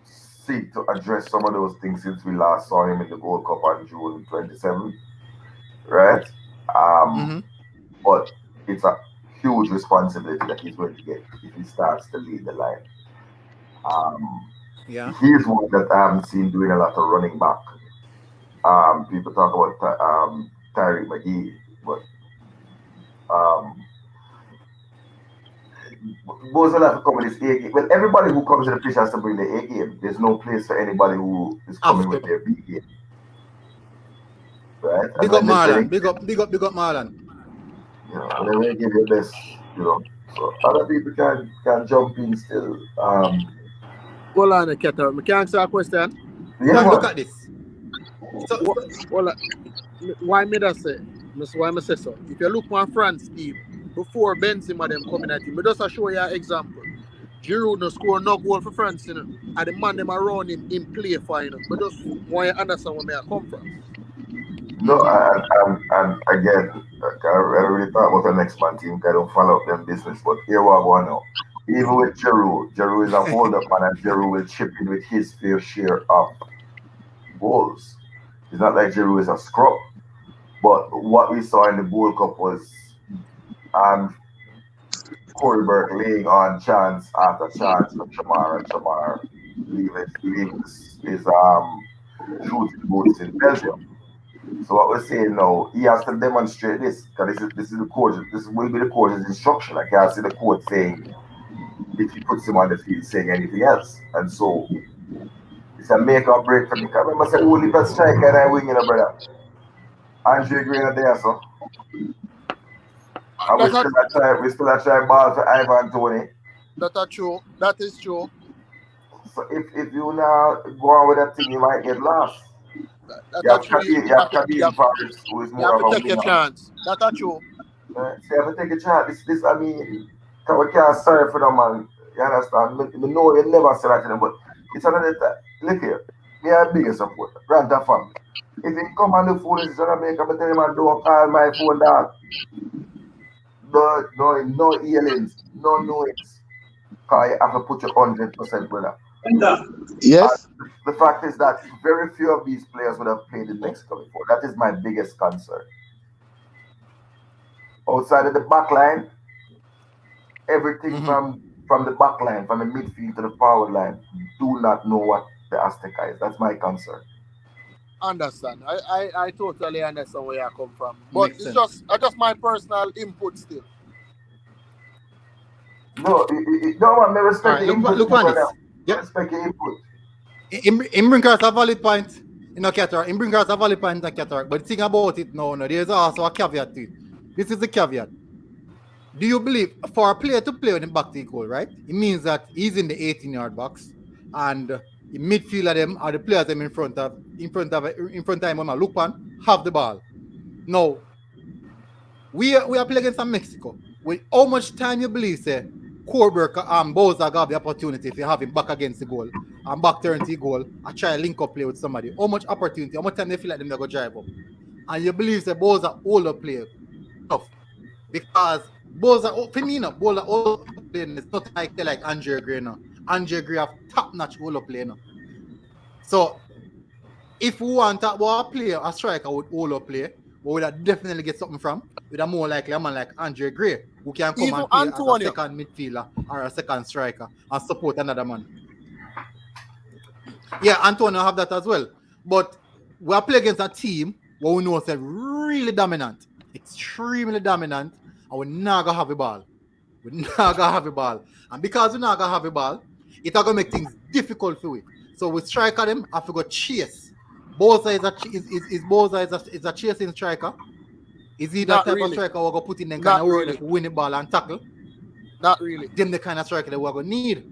seek to address some of those things since we last saw him in the Gold Cup on June 27th, right? But it's a huge responsibility that he's going to get if he starts to lead the line. He's one that I haven't seen doing a lot of running back. People talk about Tyreek McGee, but Boys will have to come with his A game. Well, everybody who comes to the pitch has to bring the A game. There's no place for anybody who is coming with their B game. Right? Big up Marlon. Big up Marlon. You know, whenever you give your best, you know. So other people can jump in still. Hold on, Keter. I can answer a question. Yeah, look at this. So, why me that say? Why me say so? If you look on France team, before Benzema them coming at him, but just to show you an example. Giroud no score no goal for France, you know. And the man them around him play for, you know. But just want you understand where I come from. No, and again, I really thought about the next man team. I don't follow up them business, but here we go now. Even with Giroud is a hold up man, and Giroud will chip in with his fair share of goals. It's not like Giroud is a scrub. But what we saw in the World Cup was Corey Burke laying on chance after chance for Chamar leaving his shooting boots in Belgium. So what we're saying now, he has to demonstrate this, because this is the coach. This will be the coach's instruction. I can't see the coach saying, if he puts him on the field, saying anything else. And so it's a make or break for me. I remember saying, only that striker and I wing, you know, brother. Andre Green there, so. And we still try ball for Ivan Toney. That's true. That is true. So if you now go on with that thing, you might get lost. You have Khabib Paris, who is more of a take your chance. That's true. So you have to take a chance. This I mean, we can't sorry for them, man. You understand? We know you never say that to them, but it's another time. Look here, me are biggest support. Grant a family. If he come on the phone, he's gonna make up and tell him, man, don't call my phone, dog. No aliens, no noise. Because you have to put your 100%, brother. Yes. And the fact is that very few of these players would have played in Mexico before. That is my biggest concern. Outside of the back line, everything from the back line, from the midfield to the forward line, do not know what the Azteca is. That's my concern. Understand. I totally understand where you come from. But it's just my personal input still. No, man, I respect the input. Look on this. Yeah. Respect the input. In bring us a valid point, Cataract. In bring us a valid point, Cataract. But the thing about it now, there's also a caveat to it. This is the caveat. Do you believe for a player to play with him back to the goal, right? It means that he's in the 18-yard box, and the midfield of them are the players them in front of him when I look on have the ball. Now we are playing against Mexico. With how much time you believe say Corberk and Bowser have the opportunity if you have him back against the goal and back turn to the goal and try link up play with somebody? How much opportunity? How much time they feel like them they go drive up? And you believe that Bowser older player tough because Bowser for me now Bowser older player is not like Andre Gray now. Andre Gray have top-notch older player now. So if we want to talk about a striker with older player, we would definitely get something from. With a more likely a man like Andre Gray, who can come and play as a second midfielder or a second striker and support another man. Yeah, Antonio have that as well. But we are playing against a team where we know they're really dominant, extremely dominant, and we're not going to have a ball. We're not going to have a ball. And because we're not going to have a ball, it's going to make things difficult for we. So we strike at them, have to go chase. Bowser is a chasing striker. Is he that type of striker we're going to put in them kind of work to win the ball and tackle? Not really. Them the kind of striker that we're going to need.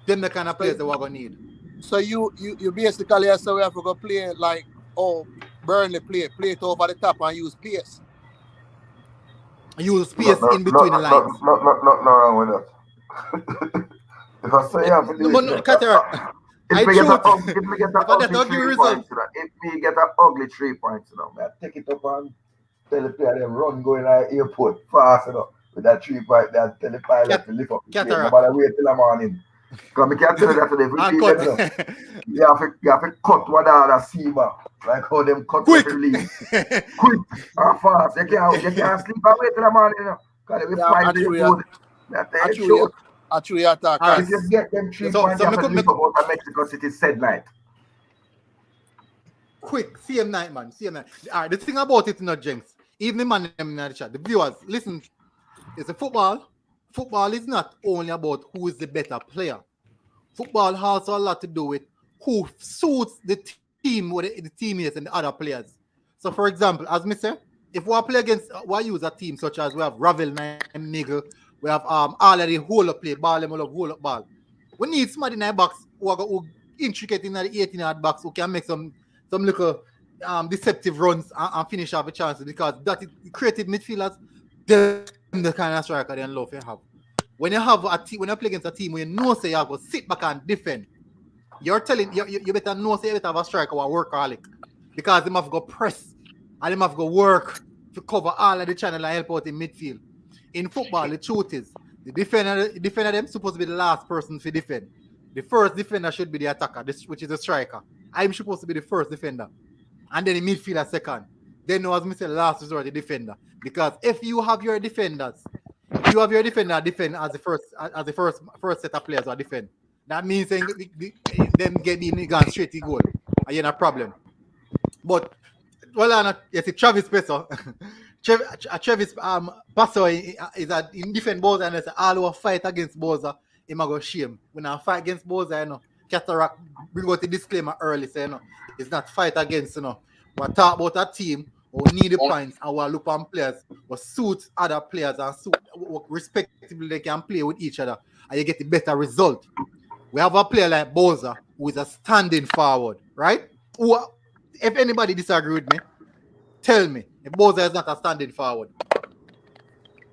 Them the kind of players that we're going to need. So you basically say we have to go play like Burnley play it over the top and use pace. Use space in between the lines. No wrong with that. If I say you have to do if we get an ugly 3 points, I take it up and Tell the player them run going to the airport fast enough with that 3-point there. Tell the pilot to lift up the plane. Nobody wait till the morning. Because I can't tell you that today. You have to cut one out of Seamer. Like how them cut quick. Quick and fast. You can't sleep and wait till the morning. Because they will fly to your food. Actually attack. Right. If you get them 3 points, you have to live about Mexico City said night. Quick, same night, man. Same night. All right, the thing about it, not Jenks. Even the man in the chat, the viewers, listen. It's a football. Football is not only about who is the better player. Football has also a lot to do with who suits the team or the teammates and the other players. So, for example, as me say, if we play against, we use a team such as we have Ravel, Nigel, we have already hold up play, ball, them all up, hold up ball. We need somebody in the box who intricate in the 18-yard box who can make some little deceptive runs and finish off a chance, because that is creative midfielders, them the kind of striker they love you have. When you have a team, when you play against a team where you know say you have to sit back and defend, you're telling you better know say you better have a striker or a workaholic, because they have to go press and they have to go work to cover all of the channel and help out in midfield. In football, the truth is the defender them supposed to be the last person to defend. The first defender should be the attacker, which is the striker. I'm supposed to be the first defender, and then the midfielder second. Then, as I said, last resort the defender. Because if you have your defenders, defend as the first set of players or defend, that means them get in gone straight to goal, and you're not a problem. But yes, Travis Peso, Travis Paso is in defend Boza, and it's all over fight against Boza. He might go shame. When I fight against Boza, you know, Cataract bring out the disclaimer early, say, you know, it's not fight against, you know. We talk about a team who need the points and we look on players who suit other players and suit respectively they can play with each other and you get the better result. We have a player like Boza who is a standing forward, right? Who, if anybody disagree with me, tell me if Boza is not a standing forward.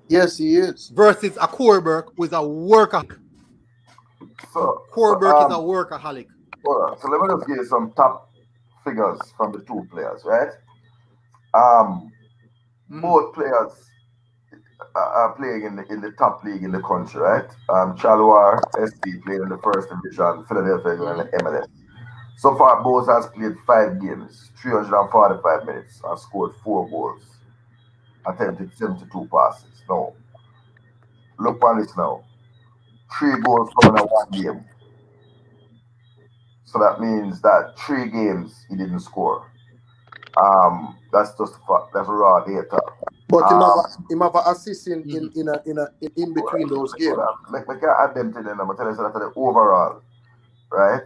Yes, he is. Versus a Korberg who is a workaholic. So Korberg is a workaholic. So let me just give you some top figures from the two players, right? Both players are playing in the top league in the country, right? Chalwar SC playing in the first division, Philadelphia in the MLS. So far, Boza has played 5 games, 345 minutes, and scored 4 goals, attempted 72 passes. Now, look on this now. 3 goals coming in 1 game. So that means that 3 games he didn't score. That's just that's raw data. But him have an assist in between those games. I can add them to them. I'm telling you that the overall, right?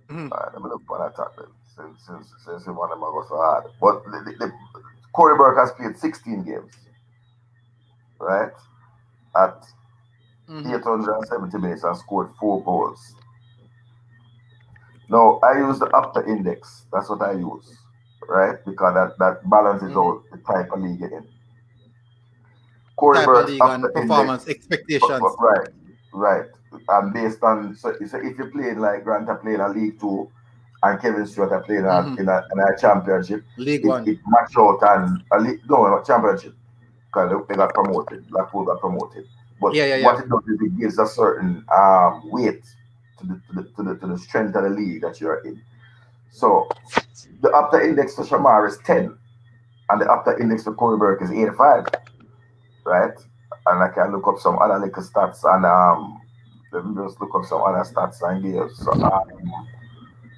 Let me look for that attack since one of them go so hard. But the Corey Burke has played 16 games, right? At 870 minutes and scored 4 goals. No, I use the upper index. That's what I use, right? Because that balances out the type of league you're in. Corey Burke's upper performance index, expectations. Right. And based on so if you're playing like Grant are playing a League 2 and Kevin Stewart are playing in a championship, League 1. It match out and not championship because they got promoted. Blackpool got promoted. But what it does is it gives a certain weight to the strength of the league that you're in. So the upper index to Shamar is 10 and the upper index to Corey Burke is 85, right? And I can look up some other little stats and let me just look up some other stats and give so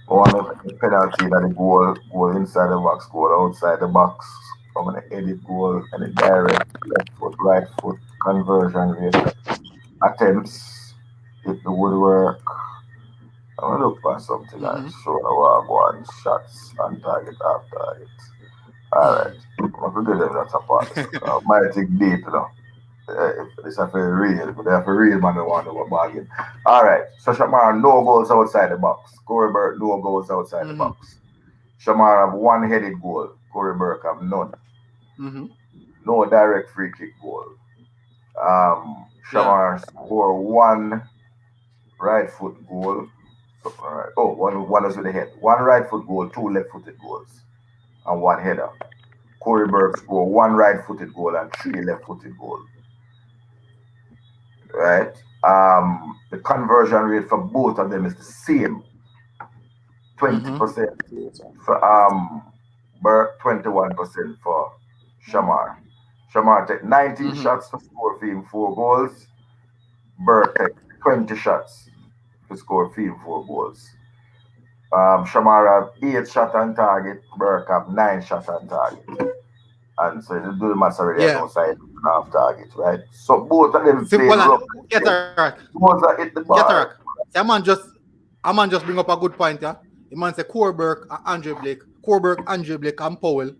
one of the penalty that the goal inside the box, goal outside the box, I'm gonna edit goal and the direct left foot, right foot conversion rate, attempts, hit the woodwork. I'm gonna look for something like show one shots on target off target. Alright. I'm gonna do them that's a part. Might take deep, you know. If it's a for real, but they're for real man, they want to bargain. Alright, so Shamar no goals outside the box. Corey Burke no goals outside the box. Shamar have 1 headed goal. Corey Burke have none. No direct free kick goal. Shamar score 1 right foot goal. So, one is with the head. 1 right foot goal, 2 left footed goals, and 1 header. Corey Burke scored 1 right-footed goal and 3 left-footed goals. Right? The conversion rate for both of them is the same. 20% for Burke, 21% for Shamar. Shamar take 19 shots to score for him 4 goals. Burke take 20 shots to score for him 4 goals. Shamar have 8 shots on target. Burke have 9 shots on target. And so they do the mass already outside half target, right? So both of them play rough. Get her. Both are hit the ball. Get her. A man just bring up a good point, yeah. The man say Corey Burke and Andre Blake. Corey Burke, Andre Blake, and Powell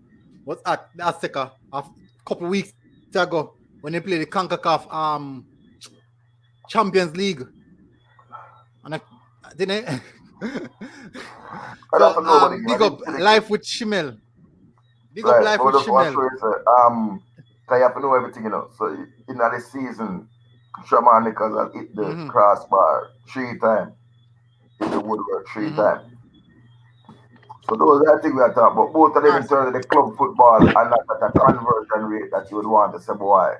was at the Azteca a couple of weeks ago when they played the CONCACAF Champions League. And I didn't. So, big up Life with Shimel. Big up Life with Shimel. You have to know everything, you know. So in the season, Shaman Nichols have hit the crossbar 3 times. Hit the woodwork 3 times. So those are the things we are talking about. Both of them in terms of the club football and not at a conversion rate that you would want to say, boy,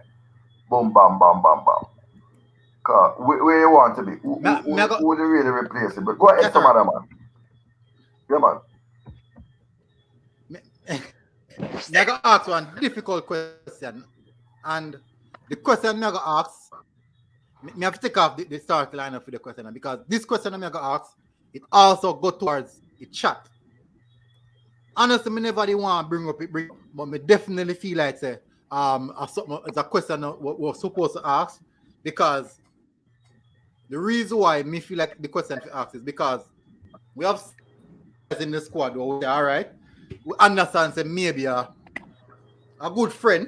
boom, bam, bam, bam, bam. Where you want to be? Who would you really replace it? But go ahead, some other man. Yeah, man. I'm going to ask one difficult question. And the question I'm going to ask, I have to take off the start lineup for the question because this question I'm going to ask, it also goes towards the chat. Honestly, I never want to bring up, but I definitely feel like it's a question we're supposed to ask because the reason why me feel like the question to ask is because we have in the squad, all right? We understand say maybe a good friend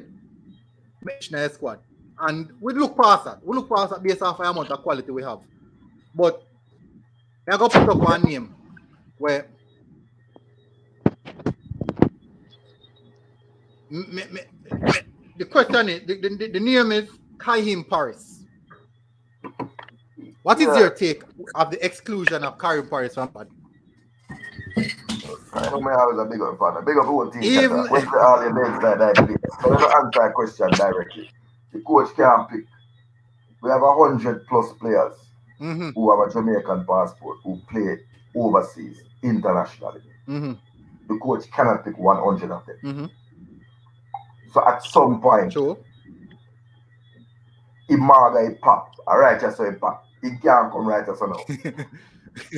in the squad. And we look past that. We look past that based off the amount of quality we have. But I'm going to put up one name where the question is, the name is Karim Paris. What is your take of the exclusion of Karim Paris from Pad? I know me always a big up fan. Big up whole team. What's the all your names that so let me answer that question directly. The coach can't pick. We have 100+ players who have a Jamaican passport who play overseas, internationally. The coach cannot pick 100 of them. So at some point, he marga pop. Alright, just so he pop. He can't come right as now.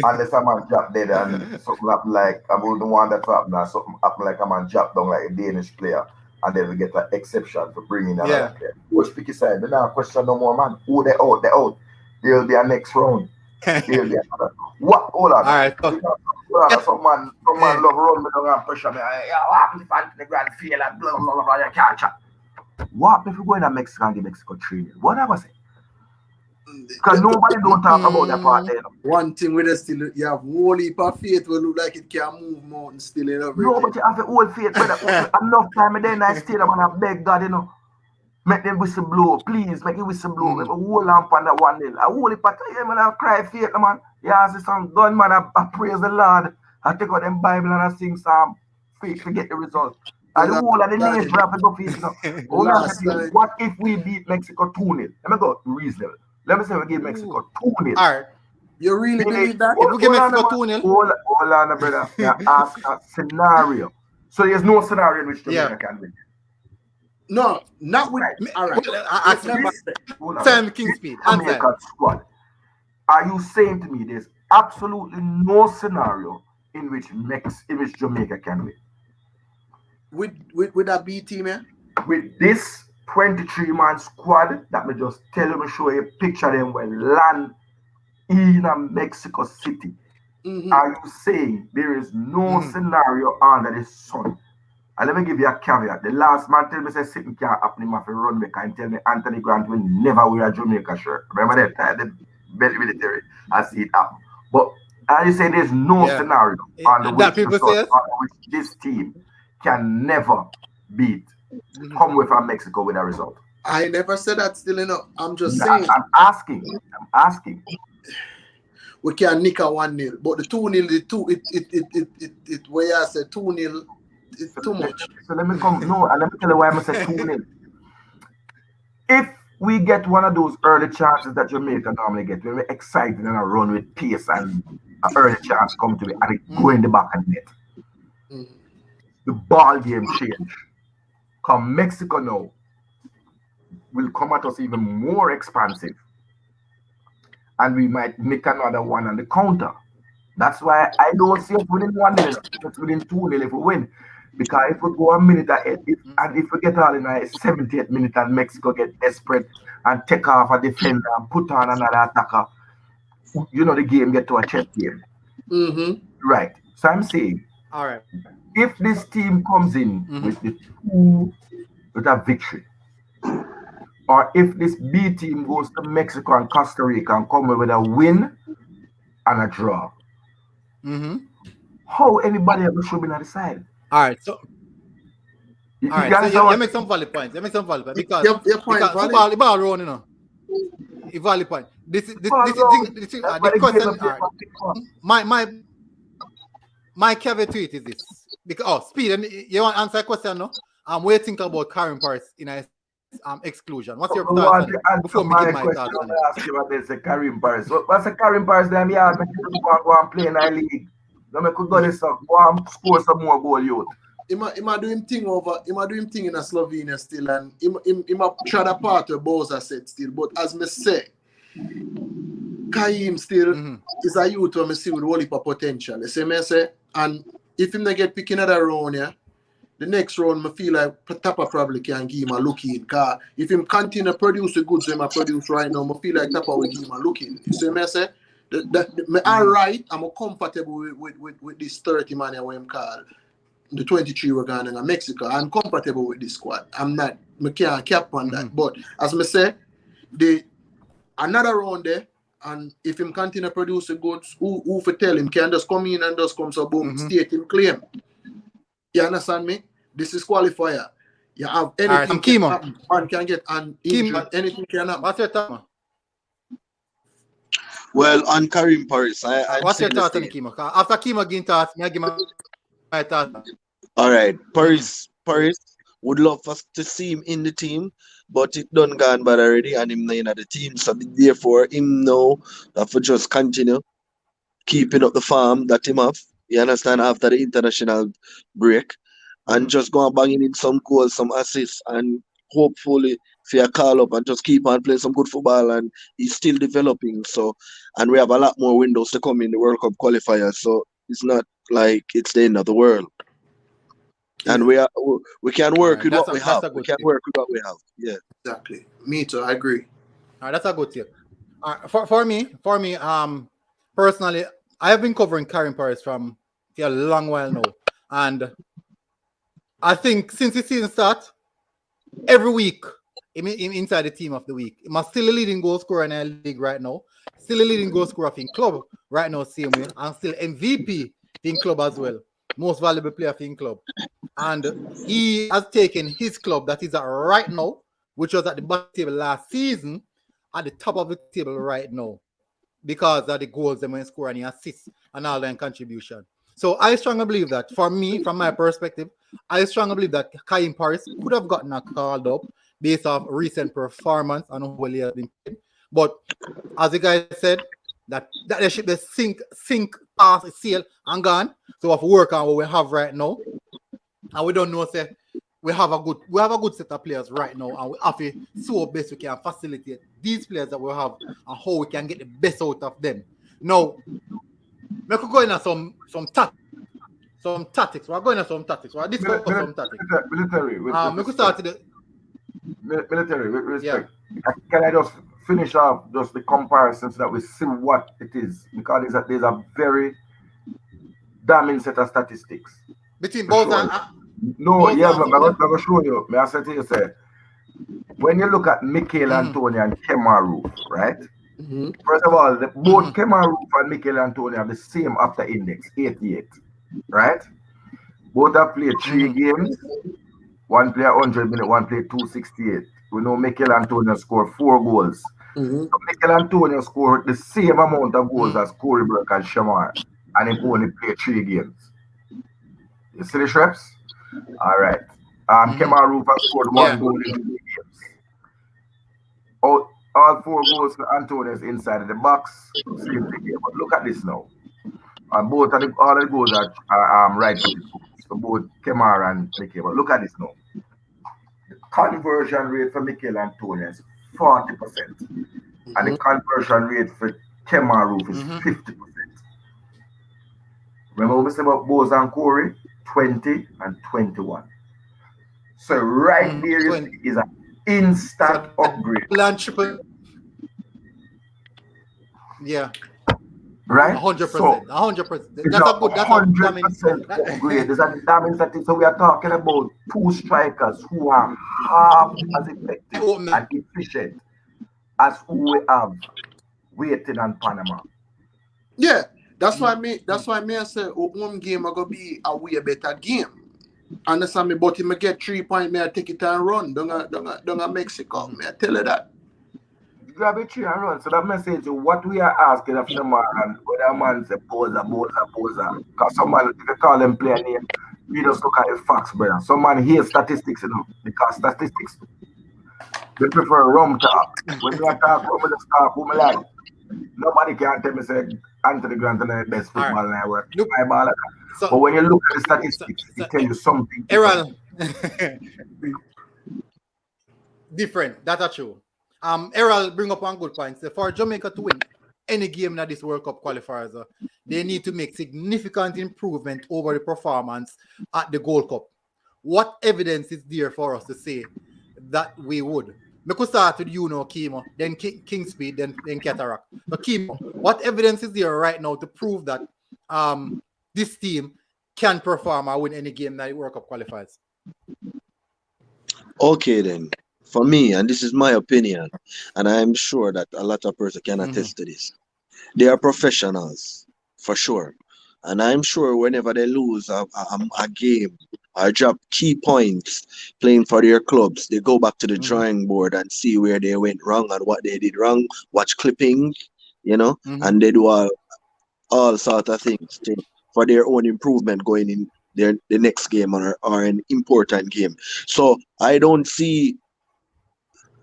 Unless a man drop dead and something happen like I wouldn't want that to happen or something happen like a man drop down like a Danish player and then we get an exception for bringing another player. Coach pick his side, but now question no more man. Who they out, they out. There will be a next round. There will be another. What? Hold on. Alright. Some man love run me down and pressure me. What happened if Anthony Grant fail and blah blah blah you can't chat. What if we go in Mexico and give Mexico 3-0? What have I say? Because nobody don't talk about that part there. One thing with us still, you have whole heap of faith will look like it can move mountains still in everything. No, but you have the old faith, brother. Enough time then I stay there and I beg God, you know. Make them whistle blow, please. Make it whistle blow. Make a whole lamp on that 1-0. I hold it back to him and I cry faith, man. Yeah, I see some gun, man. I praise the Lord. I take out them Bible and I sing some faith to get the result. And the whole of the nation have to go faith, you know. What if we beat Mexico 2-0? Let me go reasonable. Let me say we give Mexico 2-0. All right. You really believe that? If we give Mexico 2-0? Hold on, brother. Now ask a scenario. So there's no scenario in which Jamaica can win. No, not with. All right. Sam Kingspeed. Jamaica squad. Are you saying to me there's absolutely no scenario in which Jamaica can win? With that B team, man? With this 23-man squad that me just tell you, show you a picture of them when land in a Mexico City. Are you saying there is no scenario under the sun? And let me give you a caveat. The last man tell me say something can't happen, him have to run back and tell me Anthony Grant will never wear a Jamaica shirt. Remember that? The military. I see it happen. But are you saying there's no scenario under which this team can never beat come with from Mexico with a result? I never said that still enough. I'm just saying. I'm asking. We can nick a 1-0. But the 2-0, it where I said 2-0 It's too much. So let me come. No, and let me tell you why I'm saying 2-0. If we get one of those early chances that Jamaica normally get, when we're excited and I run with pace and an early chance come to me and it go in the back of the net, the ball game change. Come Mexico now will come at us even more expansive, and we might make another one on the counter. That's why I don't see us winning 1-0, just winning 2-0 if we win. Because if we go a minute ahead, and if we get all in a 78th minute and Mexico get desperate and take off a defender and put on another attacker, you know the game get to a chess game. Right. So I'm saying, all right, if this team comes in with a victory, or if this B team goes to Mexico and Costa Rica and come with a win and a draw, how anybody ever should be on the side? All right, so you make some valid points. You make some valid points because football run, you know. A valid point. This question. My caveat to it is this: because speed. And you want to answer a question? No, I'm waiting about Karim Paris in a exclusion. What's your thoughts before me give my thoughts on it? Ask you about this Karim Paris. What's a Karim Paris? Them yeah, make you go and play in a league. Then could go this up, go and score some more goal, youth. He might do him thing in a Slovenia still, and he might try the part where Boza said still. But as me say, Kaim still is a youth who I see with a whole heap of potential. You see me say, and if him not get picked another round, yeah, the next round I feel like Tapa probably can give him a look in. Cause if him continue to produce the goods him produce right now, I feel like Tapa will give him a look in. You see me say? All right, I'm comfortable with this 30 man what I'm called the 23 we're going in Mexico. I'm comfortable with this squad. I can't cap on that. But as I say, another round there, and if him continue to produce the goods, who for tell him can just come in and just come so boom, state him claim. You understand me? This is qualifier. You have anything can happen. Man can get an injury, anything can happen. What's your thought? Well, on Karim Paris, what's your thought on Kimo? After Kimo getting thoughts, I give my thoughts. All right, Paris would love us to see him in the team, but it done gone bad already, and him not in the team. So therefore, him know that for just continue keeping up the farm that him have. You understand, after the international break, and just go and banging in some goals, some assists, and hopefully if you call up and just keep on playing some good football, and he's still developing. So, and we have a lot more windows to come in the World Cup qualifiers. So it's not like it's the end of the world. And we can work with what we have. We can work with what we have. Yeah, exactly. Me too. I agree. All right, that's a good tip. For me, personally, I have been covering Karim Paris from a long while now, and I think since the season start, every week, inside the team of the week, he's still a leading goal scorer in the league right now. Still a leading goal scorer in club right now, same way, and still MVP in club as well. Most valuable player in club. And he has taken his club that is at right now, which was at the bottom table last season, at the top of the table right now, because of the goals they went score and the assists and all their contribution. So I strongly believe that, for me, from my perspective, I strongly believe that Karim Paris could have gotten a called up based off recent performance and how well he has been playing. But as the guy said, that the ship is sink past sail and gone. So we have to work on what we have right now. And we don't know, say, we have a good set of players right now, and we have to so best we can facilitate these players that we have and how we can get the best out of them. Now, we could go into some tactics. We're going into some tactics. We're discussing some tactics. Military. We could start with military, with respect. Yeah. Can I just finish off just the comparison so that we see what it is? Because there's a very damning set of statistics. Between both and I'm going to show you. May I say to you, when you look at Mikel Antonio and Kemaru, right? First of all, both Kemaru and Mikel Antonio have the same after index, 88, right? Both have played 3 games. One player 100 minutes, one player 268. We know Mikel Antonio scored 4 goals. So Mikel Antonio scored the same amount of goals as Corey Burke and Shamar, and he only played 3 games. You see the Shreps? All right. Kemar Roof has scored one goal in 2 games. All 4 goals for Antonio is inside of the box. Same thing here. But look at this now. All the goals are right-footed goals for both Kemar and Mikel. But look at this now. The conversion rate for Mikel Antonio is 40%. And the conversion rate for Kemar Roof is 50%. Remember what we said about Boz and Corey? 20 and 21. So right there is an instant upgrade. Yeah. Right? 100%. 100%. That's a good 100% upgrade. That means that so we are talking about 2 strikers who are half as effective and efficient as who we have waiting on Panama. Yeah, that's why I say home game are gonna be a way better game. Understand me? But if I get 3 points, may I take it and run. Don't Mexico. May I tell you that? Grab it 3 and run. So that message, what we are asking of the man, and whether man say poser. Because some man, if you call them player name, we just look at the facts, brother. Some man hears statistics, because statistics, they prefer rum talk. When we talk, we just talk, we like. Nobody can tell me say Anthony Grant is the best football in the world. But when you look at the statistics, it tells you something. Errol. Different. That's true. Errol bring up one good point. So for Jamaica to win any game in this World Cup qualifiers, they need to make significant improvement over the performance at the Gold Cup. What evidence is there for us to say that we would? We could start with Kimo, then King Speed, then Cataract. But Kimo, what evidence is there right now to prove that this team can perform or win any game that the World Cup qualifiers? Okay, then. For me, and this is my opinion, and I'm sure that a lot of persons can attest to this. They are professionals, for sure. And I'm sure whenever they lose a game or drop key points playing for their clubs, they go back to the drawing board and see where they went wrong and what they did wrong, watch clippings, and they do all sort of things for their own improvement going in the next game or an important game. So I don't see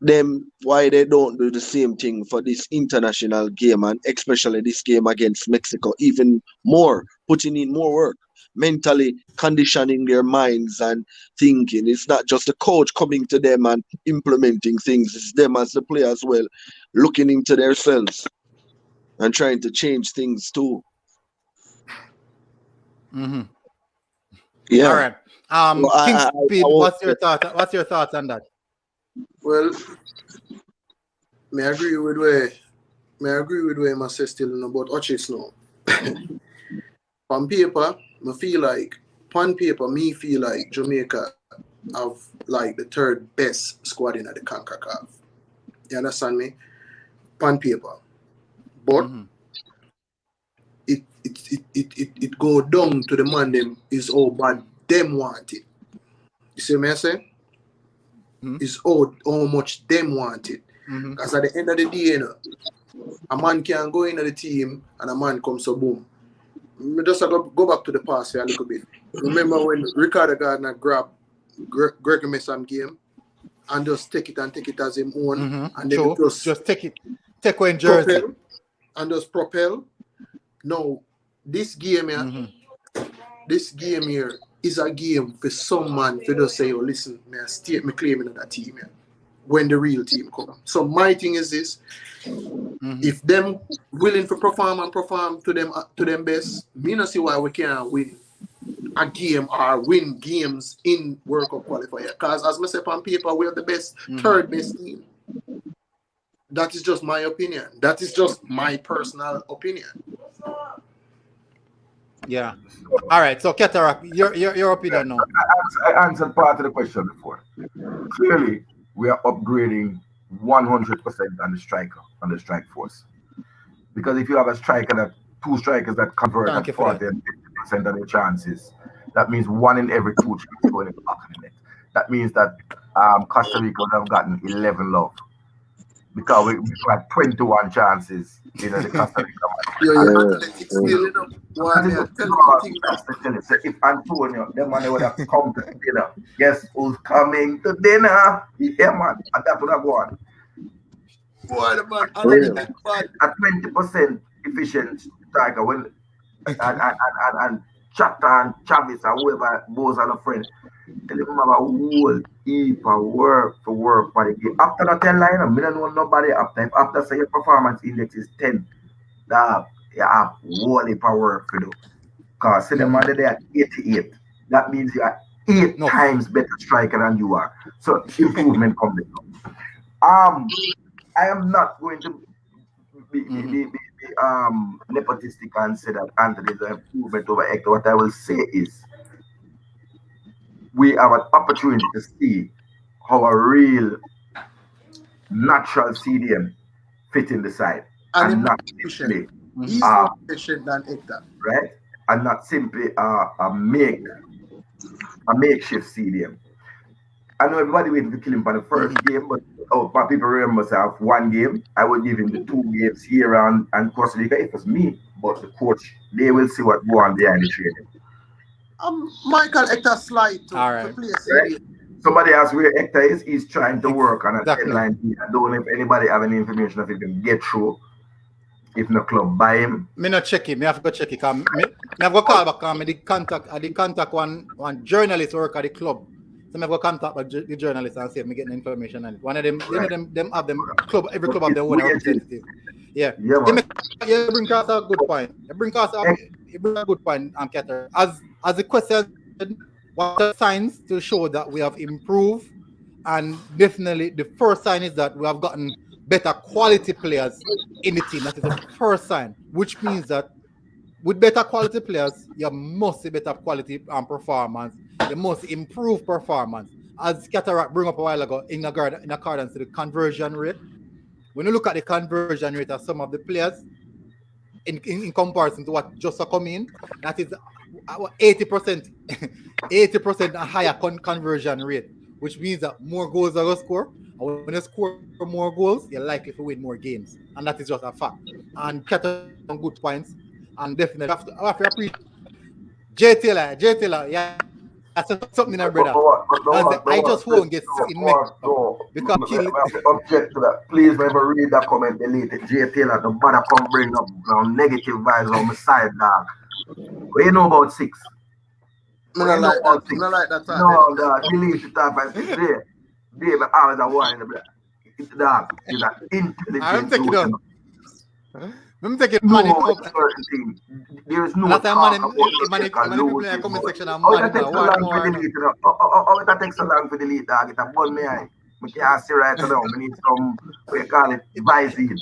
them why they don't do the same thing for this international game, and especially this game against Mexico, even more, putting in more work, mentally conditioning their minds and thinking. It's not just the coach coming to them and implementing things, it's them as the player as well, looking into themselves and trying to change things too. Yeah. All right. King Speed, what's your thoughts on that? Well, may I agree with where my sister still about Ochis now. On paper, me feel like Jamaica have like the 3rd best squad in the CONCACAF. You understand me? On paper. But it go down to the man them is how bad them want it. You see what I say? Is how much them want it. Because at the end of the day, a man can go into the team and a man comes so boom. Just go back to the past here a little bit. Remember when Ricardo Gardner grabbed Gregory Mason game and just take it as his own, and then just take away jersey and just propel. No, this game here is a game for some man to just say, oh, listen, I state my claim in that team here when the real team come. So my thing is this: if them willing to perform to them best, me not see why we can't win a game or win games in World Cup qualifier. Because as I said on paper, we are the best, 3rd best team. That is just my opinion. That is just my personal opinion. Yeah. All right. So Cataract, your opinion now. I answered part of the question before. Clearly, we are upgrading 100% on the strike force. Because if you have a striker that 2 strikers that convert at 40 and 50% of their chances, that means 1 in every 2 chances going in the back of the net. That means that Costa Rica would have gotten 11 love. because we had 21 chances in the Costa Rica match. Yo, athletic skill, you know. One That is tell the you thing. that's the thing. So if Antonio, the man would have come to dinner, guess who's coming to dinner? Yeah, man. And that would have gone. Boy, the man, When athletic, man. a 20% efficient striker, when and Chata and Chavis and whoever Boz and a friend, tell them have a whole heap of work for the game. After the 10 line, I don't know nobody after say your performance index is 10. That you have whole heap of work to do. Because see them are there at 88. That means you are 8 times better striker than you are. So improvement comes in. I am not going to be nepotistic and say that Anthony is an improvement over Hector. What I will say is we have an opportunity to see how a real natural CDM fit in the side and not simply he's more efficient than Hector, right? And not simply a makeshift CDM. I know everybody waiting to kill him for the first game, but people remember myself one game. I would give him the 2 games here and Costa Rica. It was me, but the coach, they will see what go on behind the training. Michael Hector slide to play CDM. Right? Somebody asked where Hector is. He's trying to work on a deadline. I don't know if anybody have any information if he can get through. If no club buy him. Me not check it. Me have to go check it. Me have to call back. Me the contact one journalist work at the club. So I go contact the journalist and see if I get the information on it. One of them, them have them club. Every club have their own representative. Yeah. You bring across a good point. You bring a good point, Keter. As the question, what are signs to show that we have improved? And definitely, the first sign is that we have gotten better quality players in the team. That is the first sign, which means that with better quality players, you must see better quality and performance. You must improve performance. As Cataract brought up a while ago, in accordance to the conversion rate, when you look at the conversion rate of some of the players, in comparison to what just come in, that is 80%, 80% higher conversion rate, which means that more goals are going to score. And when you score more goals, you're likely to win more games. And that is just a fact. And Cataract on good points. And definitely after appreciate J Taylor, yeah, that's something there, brother. I just won't get in Mexico because I have to object to that. Please never read that comment deleted. J Taylor, the bother come bring up negative vibes on my side, dog. What you know about 6? I don't like that. No, dog, delete the top and say, baby, I was a one in the black. Dog, is an intelligent. I'm taking it. I'm taking money. There is no talk about comment section. Oh, it takes so long for delete. Oh, it takes so long for delete, dog. It's a bun me eye. I can't see right now. We need some, what you call it, Visine.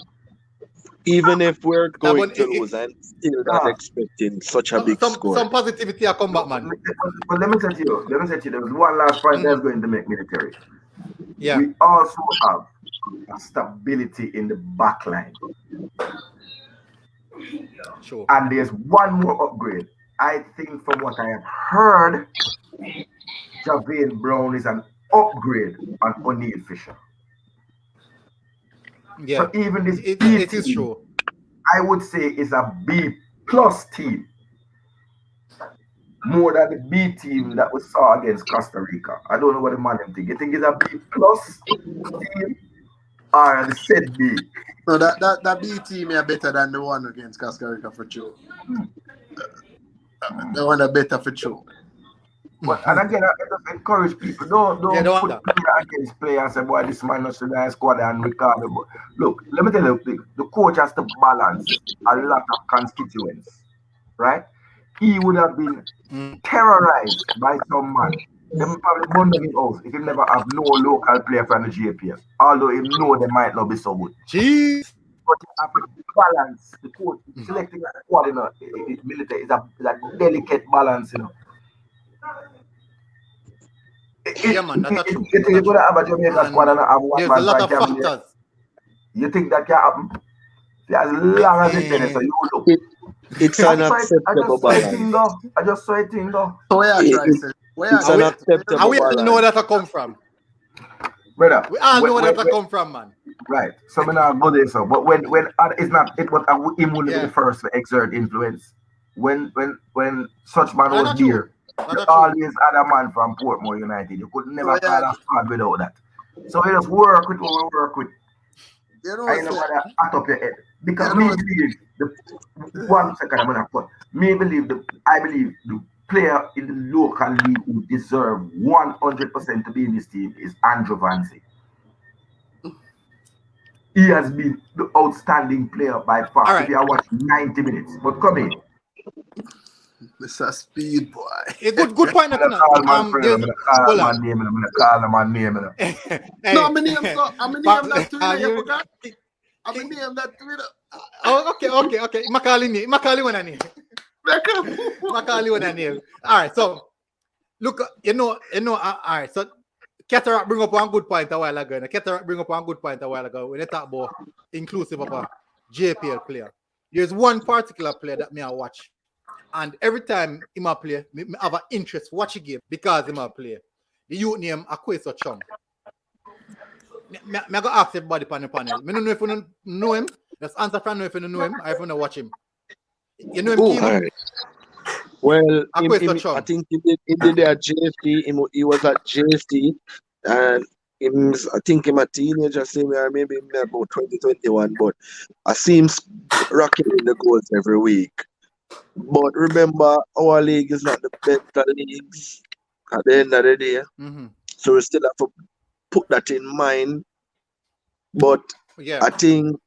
Even if we're going to lose and still not expecting such a big score. Some positivity will come back, man. But let me say to you, there was one last point that's going to make military. Yeah. We also have a stability in the back line. Sure. And there's one more upgrade. I think from what I have heard, Javane Brown is an upgrade on O'Neal Fisher. Yeah. So even this it is true. I would say is a B+ team. More than the B team that we saw against Costa Rica. I don't know what the man think. You think it's a B+ team or the said B? So that B team is better than the one against Costa Rica for sure. The one that better for sure. But and again, I just encourage people, don't put player against player and say, boy, this man not should have squad and Ricardo. But look, let me tell you, the coach has to balance a lot of constituents, right? He would have been terrorized by some man. Them probably bundle him out if he never have no local player from the JPS. Although he know they might not be so good. Jeez. But you have to balance the coach. Selecting a squad, you know, military is a delicate balance, you know. Yeah, man, that's true. You think you're going to have a Jamaica squad and have one there's man a lot of factors. You think that can happen? As long as it's there, so you look. It's an acceptable balance. I just saw it in though. So where it's an acceptable balance. We know where that come from. Brother, we all know where that come from, man. Right. So I'm not go there. So, but when it's not it, but him will be the first to exert influence. When such man was there, you always had a man from Portmore United. You could never call a squad without that. So you just work with what we work with. You know, I never add up your head because me believe the 1 second I'm gonna put. I believe the player in the local league who deserve 100% to be in this team is Andrew Vanzi. He has been the outstanding player by far. All right. If you watch 90 minutes, but come in. Mr. Speed Boy. A good point. I'm gonna call my name. No, I'm name that Twitter. You forgot? I'm name that Twitter. Oh, okay. Makali one name. Makali one name. All right. So look, you know. All right. So Cataract bring up one good point a while ago. When they talk about inclusive of a JPL player. There's one particular player that me I watch. And every time he might play, I have an interest watching game because he might play. The youth name Akweso Chong. I go ask everybody on the panel. I don't know if you know him. Just answer from know if you know him or if you don't watch him. You know him, right. Well, I think he did at JFT. He was at JFT, and I think him a teenager, same year, maybe about 2021. But I see him rocking in the goals every week. But remember, our league is not the best leagues at the end of the day. Mm-hmm. So we still have to put that in mind. But I think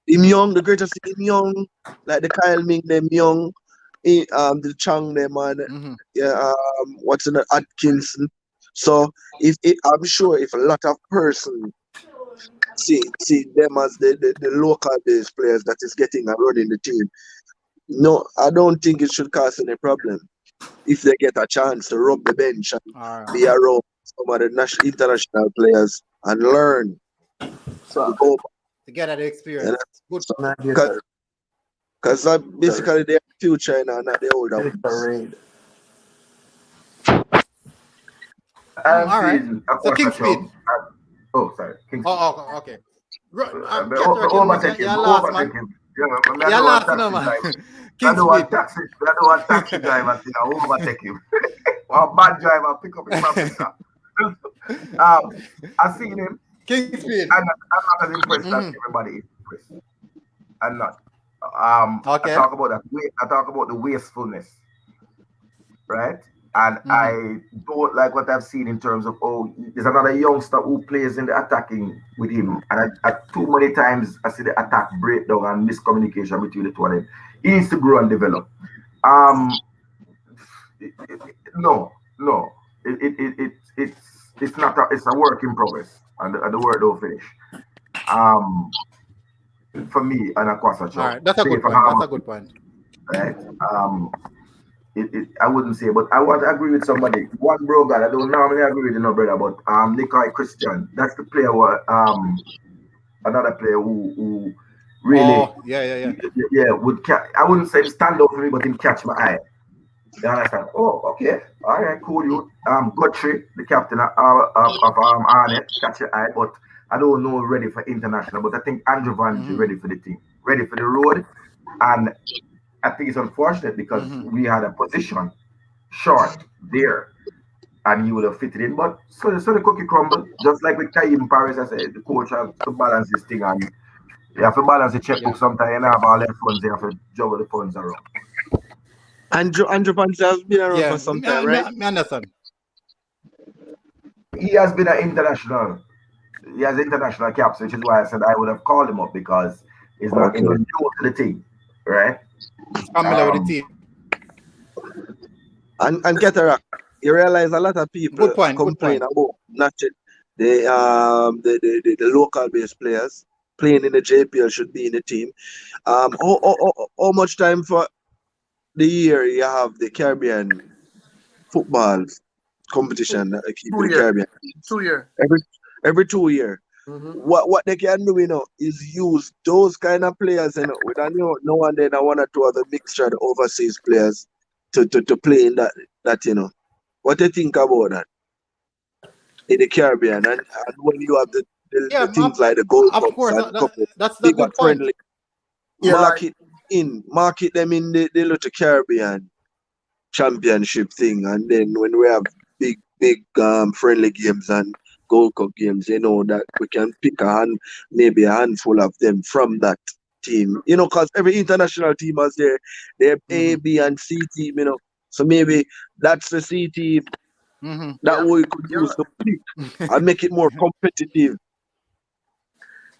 him young, the greatest him young, like the Kyle Ming, them young, the Chang, them man, what's in the Atkinson. So I'm sure if a lot of person see them as the local based players that is getting and running the team. No, I don't think it should cause any problem if they get a chance to rub the bench and be around some of the international players and learn. So to get that experience. Good. Because basically they're the future and not the older ones. All right. So King Speed. Sorry. King Speed. Oh, okay. Overtake him. Yeah, last no man. I don't want taxi driver to overtake him. Or bad driver pick up his pickup. I seen him. King Speed. I'm not as impressed as everybody is impressed. I'm not. Okay. I talk about the wastefulness, right? And I don't like what I've seen in terms of there's another youngster who plays in the attacking with him, and I too many times I see the attack breakdown and miscommunication between the two of them. He needs to grow and develop. No, it's not. It's a work in progress, and the work don't finish. For me, and Akwasacho. All right, that's a good point. Right. I wouldn't say, but I want to agree with somebody. One bro, God, I don't normally agree with no brother, but Nikai Christian, that's the player another player who really would I wouldn't say stand out for me, but him catch my eye. You understand? Oh, okay, all right, cool. You Guthrie, the captain of Arnett, catch your eye, but I don't know ready for international, but I think Andrew Van is ready for the team, ready for the road, and I think it's unfortunate because we had a position short there and he would have fitted in. But so the cookie crumbled, just like with Kaim Paris, I said, the coach has to balance this thing and you have to balance the checkbook sometimes and have all the funds, you have to juggle the funds around. Andrew Vance has been around for some time, right? I understand. He has been an international. He has international caps, which is why I said I would have called him up because he's not new to the team, right? Familiar with the team. And Cataract, you realize a lot of people complain about not the local based players playing in the JPL should be in the team. How much time for the year you have the Caribbean football competition? 2 years. 2 years. Every 2 years. What they can do, is use those kind of players, with no and then one or two other mixture overseas players to play in that. What do you think about that in the Caribbean? And when you have the things like the Gold of Cups course, and couple that's the bigger good point. friendly. Yeah, Market them in the little Caribbean championship thing, and then when we have big friendly games and Gold Cup games, you know that we can pick maybe a handful of them from that team. You know, because every international team has their A, B, and C team. You know, so maybe that's the C team that we could use to pick and make it more competitive.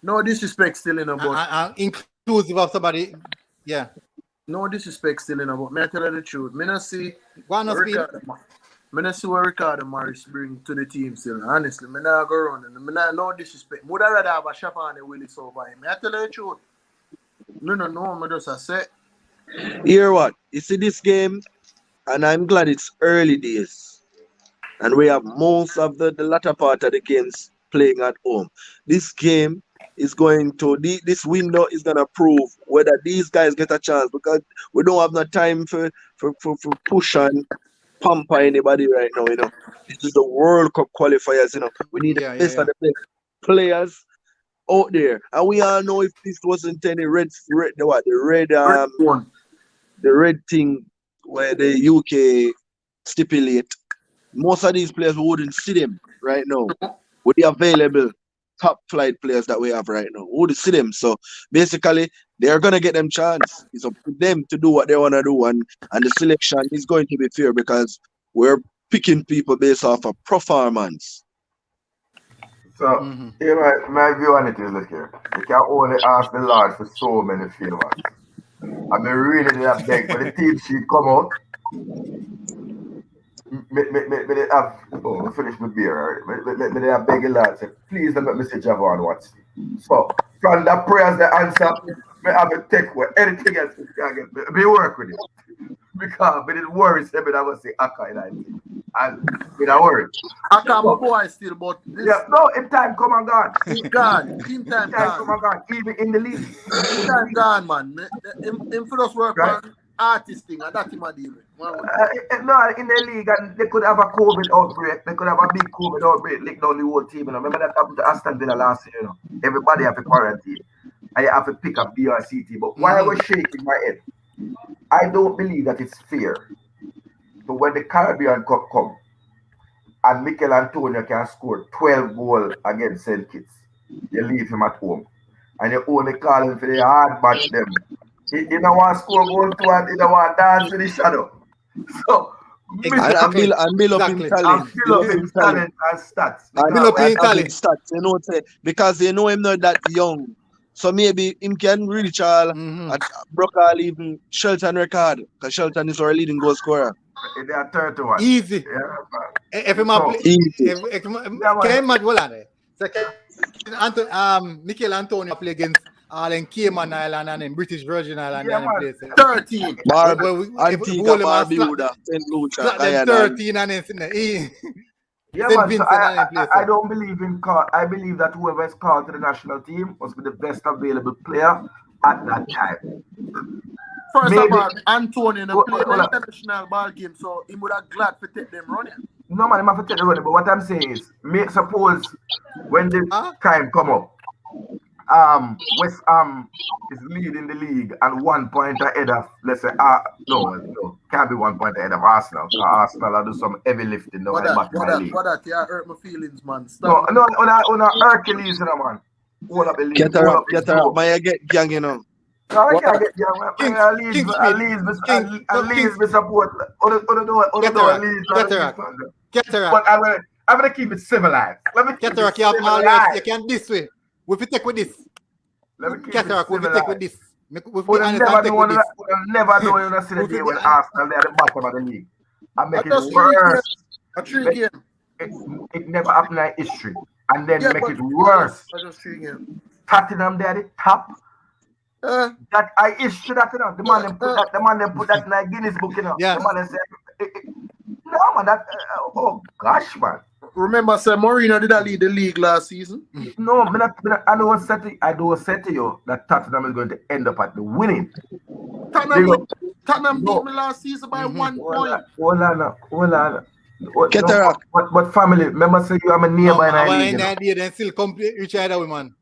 No disrespect still in about inclusive of somebody. Yeah. No disrespect still in about. May I tell you the truth? Me not see what Ricardo Morris bring to the team still. Honestly, me not go around and me not no disrespect. Would I rather have a Shafani Willis over him? May I tell you the truth? No, me just a say. Hear what? You see this game, and I'm glad it's early days. And we have most of the latter part of the games playing at home. This game is going to, this window is going to prove whether these guys get a chance, because we don't have no time for push and pamper anybody right now, you know. This is the World Cup qualifiers, you know. We need the best of the best players out there. And we all know if this wasn't any red thing where the UK stipulate, most of these players we wouldn't see them right now with the available top flight players that we have right now. We wouldn't see them. So basically, they're gonna get them chance. It's up to them to do what they wanna do, and the selection is going to be fair because we're picking people based off of performance. So, my view on it is, look here. You can only ask the Lord for so many favors. I mean, really, they beg for the team sheet come out. Me have finish my beer already. Me have beg the Lord say, please don't let me see Javon watch. So, from the prayers the answer, me have a take with anything else we can get. Me work with it. Because me didn't worry, say me never say Aka in that thing. And me not worry. Aka my boy still, but this... Yeah, no, if time come and gone. Team time gone. Come and gone. Even in the league. Team time gone, man. Him for us work on artist thing, and that's him a deal with. No, in the league, and they could have a COVID outbreak. They could have a big COVID outbreak, lick down the whole team. You know, remember that happened to Aston Villa last year. You know, everybody have a quarantine, and you have to pick up B or C team. But why I was shaking my head, I don't believe that it's fair. So when the Caribbean Cup come, and Mikel Antonio can score 12 goals against St. Kitts, you leave him at home, and you only call him for the hard match them. He don't want to score goal too, and he don't want to dance in the shadow. So, and build up in talent. Build up in talent and stats. Build up in talent. Stats, you know, because they know him not that young. So maybe him can reach all at Brockall even Shelton record, because Shelton is our leading goal scorer. They are 31. Easy. Yeah, if him Mikel Antonio play against and Cayman Island and then British Virgin Island and place 13. Antigua, Barbuda, St. Lucia, 13 and then yeah, man, so I don't believe in call. I believe that whoever is called to the national team must be the best available player at that time. First of all, Antonio played an international ball game, so he would have glad to take them running. No, man, he have to take them running. But what I'm saying is, suppose when the time come up, West Ham is leading the league and 1 point ahead of, let's say, no, can't be 1 point ahead of Arsenal. Arsenal will do some heavy lifting now. What that? You hurt my feelings, man. Stop. No, on Hercules, you know, man. Hold up the league. Get her up. Man, get gang, you know. No, I can't get young. At least we support. Get her. But I'm going to keep it civilized. Let me get her. You can this way. We take with this. Let me keep it civilized. We take with this. We'll never know you're not seeing the day when Arsenal they're at the bottom of the league. I make it worse. It never happened in history. And then make it worse. Tottenham there at the top. That I issue that, you know. The man them put that in a Guinness book, you know. Yeah. The man said, no man, that oh gosh, man. Remember, Sir Mourinho did lead the league last season? No, I don't say to you that Tottenham is going to end up at the winning. Tottenham beat me last season by 1 point. Hold on. Cataract. But family, remember say you are my neighbor in our league. In that day, then still complete each other, man.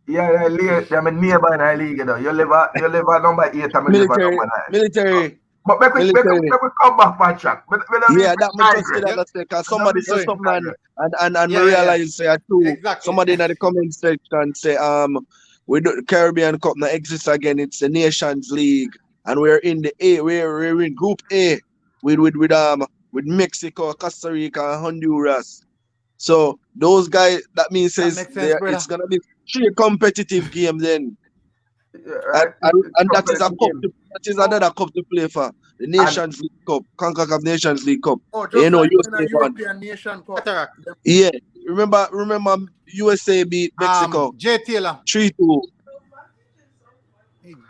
Yeah, I'm a neighbor in our league, you know. You live a number 8 and Military. Military. But make we come back on track. Yeah, that much just said that because somebody said something and realize say too. Exactly. Somebody in the comment section say we do Caribbean Cup now exists again. It's the Nations League and we're in the A. We're in Group A with Mexico, Costa Rica, and Honduras. So those guys, that means it's gonna be 3 competitive game then. Right. And that is a cup. That is another cup to play for. The Nations League Cup, CONCACAF Nations League Cup. Oh, just like in a European Nation Cup. Yeah. Remember USA beat Mexico. J Taylor. 3-2.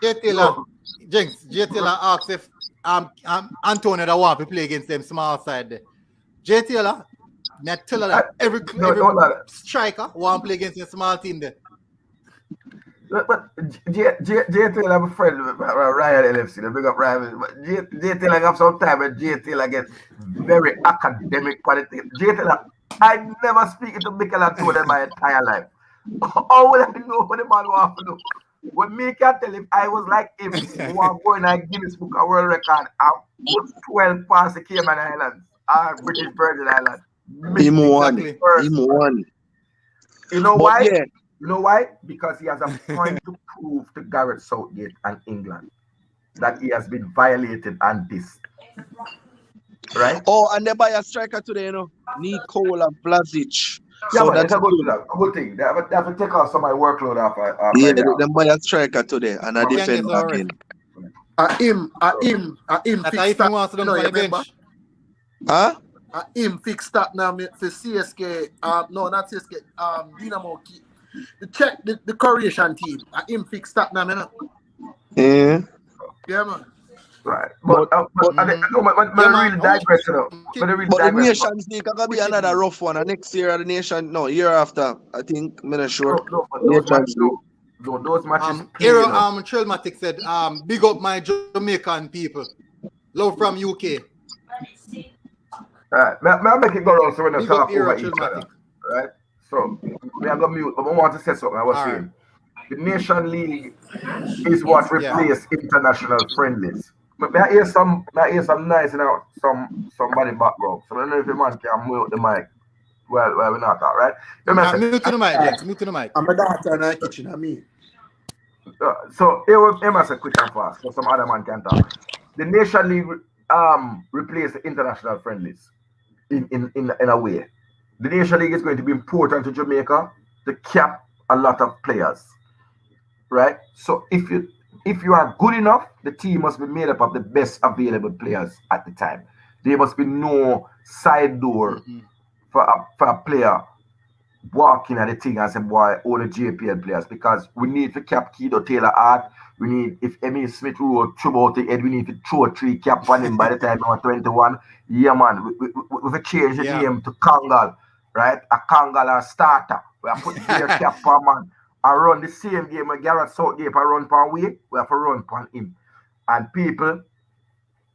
J Taylor. Jinx. J Taylor asks if Antonio that want to play against them small side there. J Taylor, not tell her that every striker want to play against a small team there. But J Taylor have a friend, Ryan LFC, the big up Ryan. But J Taylor have some time when J Taylor gets very academic politics. J Taylor, I never speak to Mikel Antonio in my entire life. How will I know what the man wants to do? When me can tell him I was like him, who are going to Guinness Book of World Record, I put 12 past the Cayman Islands, British Virgin Islands. Him one. You know why? Yeah. You know why? Because he has a point to prove to Gareth Southgate and England that he has been violated and this. Right? Oh, and they buy a striker today, you know. Nikola Vlasic. Yeah, so that's a good thing. They have to take off some of my workload off. Yeah, they buy a striker today and I defend again. Him fix that. No, you remember? Huh? Him fix that now for CSK. No, not CSK. Dynamo. The Croatian team. Him fix that now, man. Yeah. Yeah, man. Right. But really digress, you know. But the Nations League gonna be another rough one. And next year, year after, I think, I'm not sure. Those matches. Trailmatic said, big up my Jamaican people. Love from UK. Alright, may I make it go around so we're not talking over each other. Right? So, we are going to mute, but I want to say something. I was saying, the Nation League is what replaced international friendlies. May I hear some nice, you know, somebody background. So I don't know if the man can mute the mic. Well, we're not that, right? Mute to the mic, yes. Mute to the mic. I'm a doctor in the kitchen, I mean. So here must say quick and fast, so some other man can talk. The Nation League replaced the international friendlies in a way. The Nation League is going to be important to Jamaica to cap a lot of players, right? So if you are good enough, the team must be made up of the best available players at the time. There must be no side door for a player walking at the thing and say, boy, all the JPL players, because we need to cap Kido Taylor Hart. We need, if Emil Smith Rowe throw out the head, we need to throw 3 cap on him by the time we're 21. Yeah, man, we change the name to Kangal, right? A Kangal or starter. We have put their cap per man and run the same game with Gareth Southgate and run per way. We have to run per him. And people,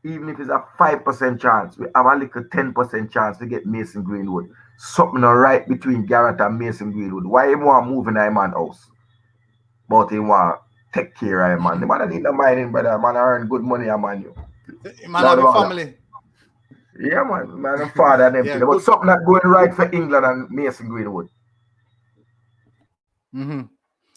even if it's a 5% chance, we have a little 10% chance to get Mason Greenwood. Something right between Gareth and Mason Greenwood. Why he want to move in a man house? But he want to take care of him, man. The man need no mind, brother. Man earn good money, man. Man have a family. Yeah, man and father and everything. But something not going right for England and Mason Greenwood.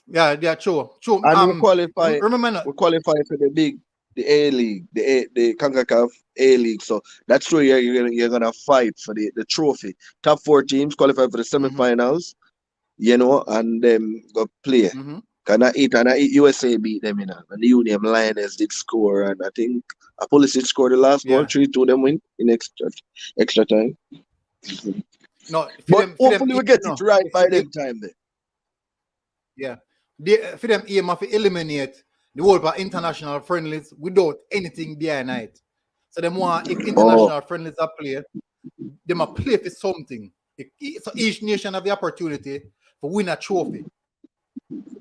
Yeah, true. And we qualify. Remember, we qualify for the A League, the CONCACAF A League. So that's true. You're gonna fight for the trophy. Top 4 teams qualify for the semifinals, you know, and go play. Can I eat USA beat them, you know, and the Union Lioness did score, and I think Police did score the last goal. 3-2 them win in extra time. No, but hopefully we get it right by them time then. Yeah, for them aim to eliminate the whole of international friendlies without anything behind it. So them want if international friendlies are played, they must play for something. So each nation have the opportunity to win a trophy.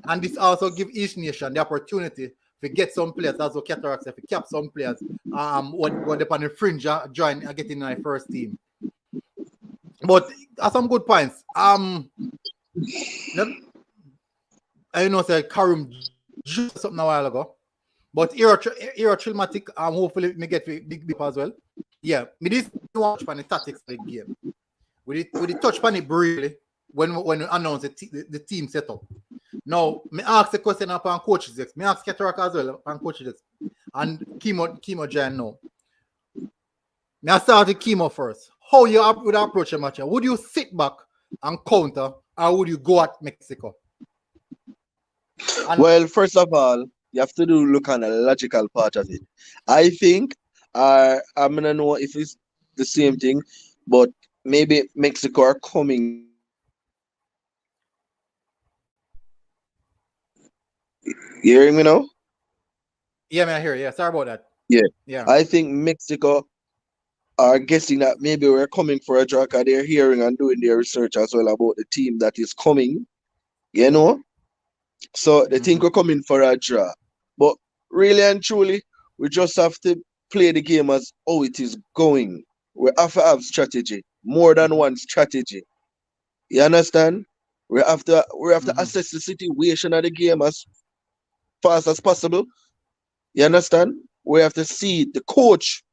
And this also give each nation the opportunity to get some players, as well Cataracts, to cap some players when they're on the fringe join and get in my first team. But some good points. I know say Karim just something a while ago. But Era Trillmatic, hopefully me get big as well. Yeah, me this watch on the tactics of the game. We touch on it briefly when we announce the team setup. Now, me ask the question upon coaches X. Me ask Ketarak as well upon coaches X. And Chemo Jan now. Me I start with Chemo first. How you would approach a match? Would you sit back and counter, or would you go at Mexico? Well, first of all, you have to look on the logical part of it. I think I'm gonna know if it's the same thing, but maybe Mexico are coming. You hearing me now? Yeah, man, I hear you. Yeah, sorry about that. Yeah. I think Mexico are guessing that maybe we're coming for a draw because they're hearing and doing their research as well about the team that is coming. You know? So they think we're coming for a draw. But really and truly, we just have to play the game as how it is going. We have to have strategy, more than one strategy. You understand? We have to assess the situation of the game as fast as possible. You understand? We have to see it. The coach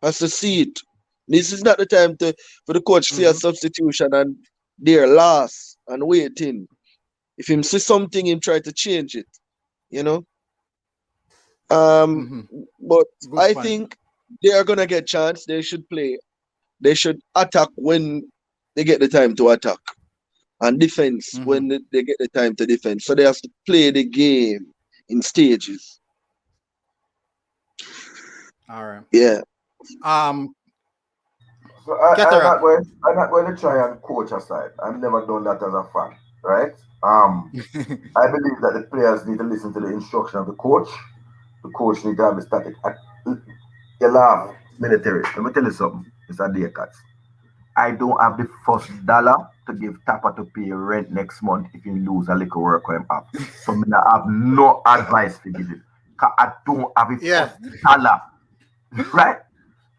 has to see it. This is not the time for the coach to see a substitution and they're lost and waiting. If him see something, him try to change it. You know? But Good I point. think they are gonna get chance. They should play. They should attack when they get the time to attack, and defense when they get the time to defend. So they have to play the game in stages. All right. Yeah. So I'm not going to try and coach aside. I've never done that as a fan, right? I believe that the players need to listen to the instruction of the coach. The coach needs to have the static. You laugh, military. Let me tell you something. It's a day cuts. I don't have the first dollar to give Tapper to pay rent next month if he lose a little work with him up. So I have no advice to give him. Cause I don't have the first dollar. Right?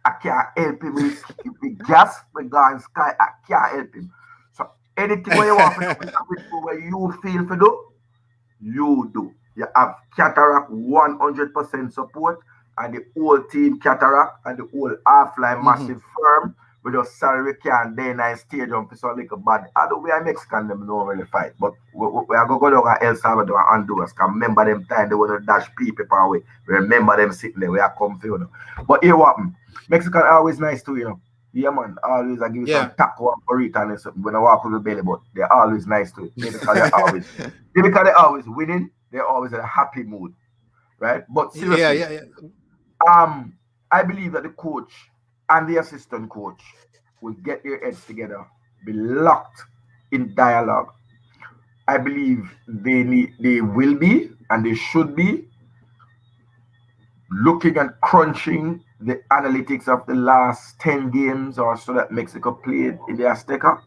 I can't help him with the gas, the gun sky. I can't help him. So anything where you want to do, where you feel for do, you do. You have Cataract 100% support, and the whole team Cataract and the whole half-line massive firm with your salary can then I stadium for so little bad. Although we are Mexican, them don't really fight, but we are going to go down to El Salvador and Honduras. Can remember them time they want to dash people away. Remember them sitting there. We are comfy, you know. But here what happened? Mexican are always nice too, you know. Yeah, man. Always I give you some taco and burrito and something when I walk with the belly, but they're always nice too. Because they're always winning. They're always in a happy mood, right? But seriously, I believe that the coach and the assistant coach will get their heads together, be locked in dialogue. I believe they will be and they should be looking and crunching the analytics of the last 10 games or so that Mexico played in the Azteca.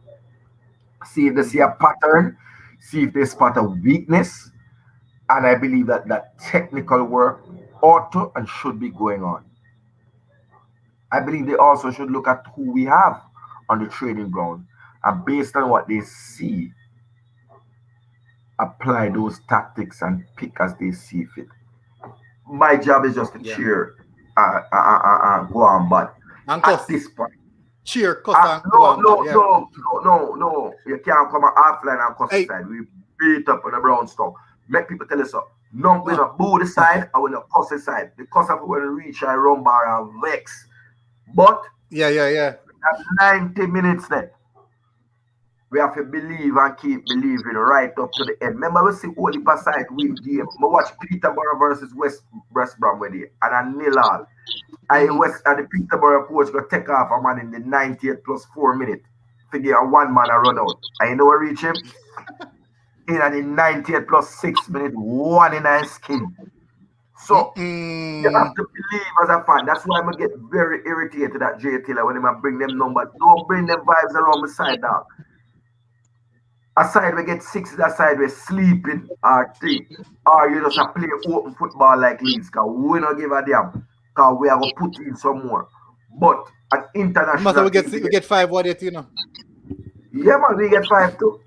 See if they see a pattern, see if they spot a weakness. And I believe that technical work ought to and should be going on. I believe they also should look at who we have on the training ground and based on what they see, apply those tactics and pick as they see fit. My job is just to cheer go on, but at this point, cheer, cuss no. You can't come offline and cuss side. We beat up on the brown stuff. Make people tell us so. No, we don't boo the side, I will not cuss the side. The cuss up will reach and run bar and vex. But we have 90 minutes left. We have to believe and keep believing right up to the end. Remember, we see only side win game. I watch Peterborough versus West Brom with it, and I nil all. The Peterborough coach got take off a man in the 90th plus 4 minutes. Figure one man a run out. I know I reach him. In the 90th plus 6 minutes, one in his skin. So you have to believe as a fan. That's why I'm gonna get very irritated at Jay Taylor when I bring them numbers. Don't bring them vibes around the side, dog. Aside we get 6, aside we're sleeping or 3. Or you just play open football like Leeds, because we don't give a damn. Because we are going to put in some more. But at international we get 5 what it, you know. Yeah, man, we get 5 too.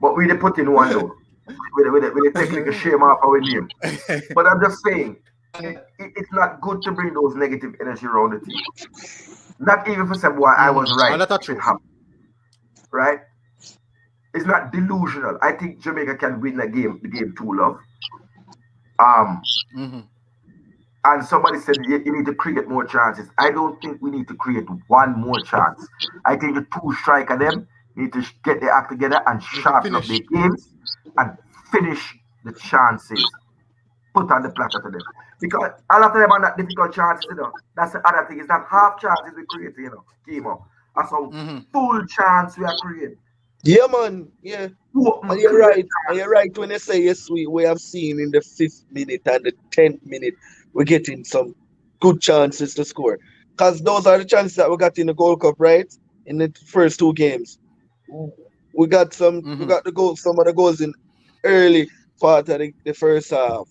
But we put in one though. With the technical shame off our name. But I'm just saying, it's not good to bring those negative energy around the team. Not even for some why I was right. That's true. Right? It's not delusional. I think Jamaica can win the game 2-love. And somebody said you need to create more chances. I don't think we need to create one more chance. I think the 2 striker them need to get their act together and sharpen up their games and finish the chances. Put on the platter to them. Because a lot of them are not difficult chances, you know. That's the other thing. It's not half chances we create, you know, Kimo. That's a full chance we are creating. Yeah, man. Yeah. And you're right. And you're right when you say yes, we have seen in the 5th minute and the 10th minute we're getting some good chances to score. Because those are the chances that we got in the Gold Cup, right? In the first 2 games. We got some we got the goals, some of the goals in early part of the first half.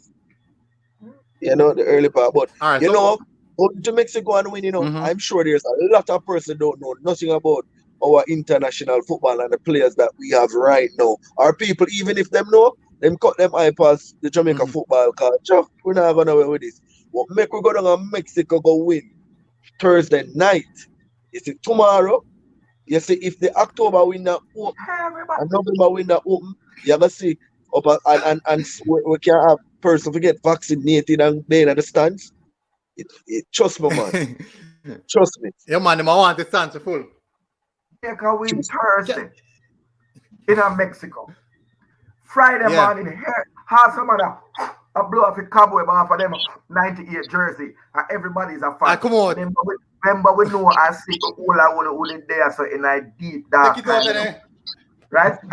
You know, the early part. But right, you know, going to Mexico and win, you know, I'm sure there's a lot of person don't know nothing about our international football and the players that we have right now. Our people, even if them know, them cut them eye past the Jamaica football culture. We're not going away with this. What make we go down to Mexico go win Thursday night? You see, tomorrow, you see, if the October win that open and November win that open, you're going to see up and we can have person to get vaccinated and being at the stands. Trust me, man. Trust me. Yeah, man, I want the stands full. Jamaica win Thursday in Mexico. Friday morning, here, have somebody a blow off a cowboy off of them 98 jersey, and everybody's a fan. Come on. Remember, we know I see all I want to there, so in a deep dark kind, right? You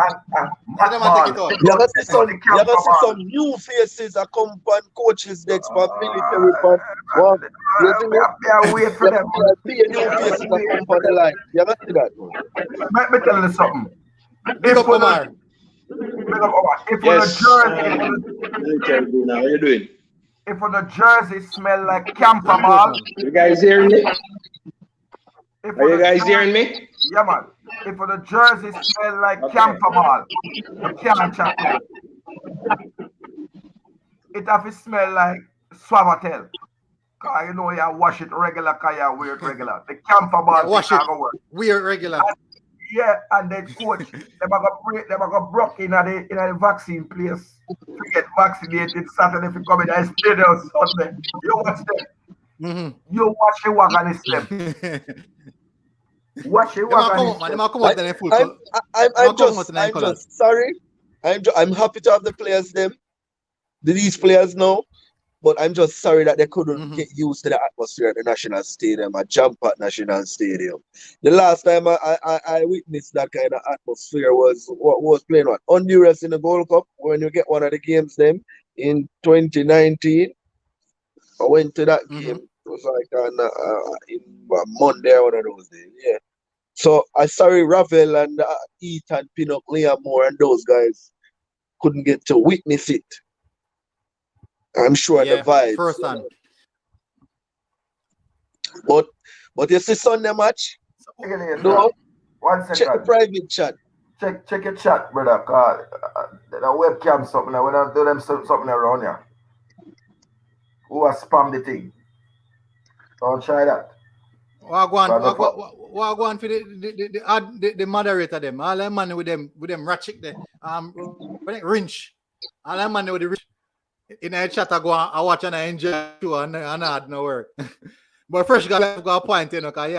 ever see some new faces that come on coaches next for military fund? Wait for them. New faces that come on the line. You ever see that? Let me tell you something. Big up, Omar. If the jersey smell like camper ball, you guys hearing me? Are you guys hearing me? Yeah, man. If the jersey smell like camper ball, you can't chat. It have to smell like Swavatel. Cause you know you wash it regular, cause you wear it regular. The camper ball wash it. Work. Wear it regular. Yeah, and then coach, they are gonna broke in the vaccine place to get vaccinated Saturday if you come in the stadium Sunday. You watch them. You watch the wagon is them. Watch the wagon. I'm just sorry. I'm happy to have the players them. These players know. But I'm just sorry that they couldn't get used to the atmosphere at the National Stadium, at Jampat National Stadium. The last time I witnessed that kind of atmosphere was playing Honduras in the Gold Cup, when you get one of the games them in 2019. I went to that game. It was like in Monday, one of those days. Yeah. So I'm sorry Ravel and Ethan Pinnock, Liam Moore and those guys couldn't get to witness it. I'm sure the vibes. First hand. But you see Sunday match? No. 1 second. Check the private chat. Check your chat, brother. Cause the webcam something. We don't do them something around here. Who has spammed the thing? Don't try that. What go on for the moderator them? All them man with them ratchet there. Rinch. All them man with the rich. In a chat, I go and I watch and I enjoy too, and I had no work. But fresh guy have got a point, you know, because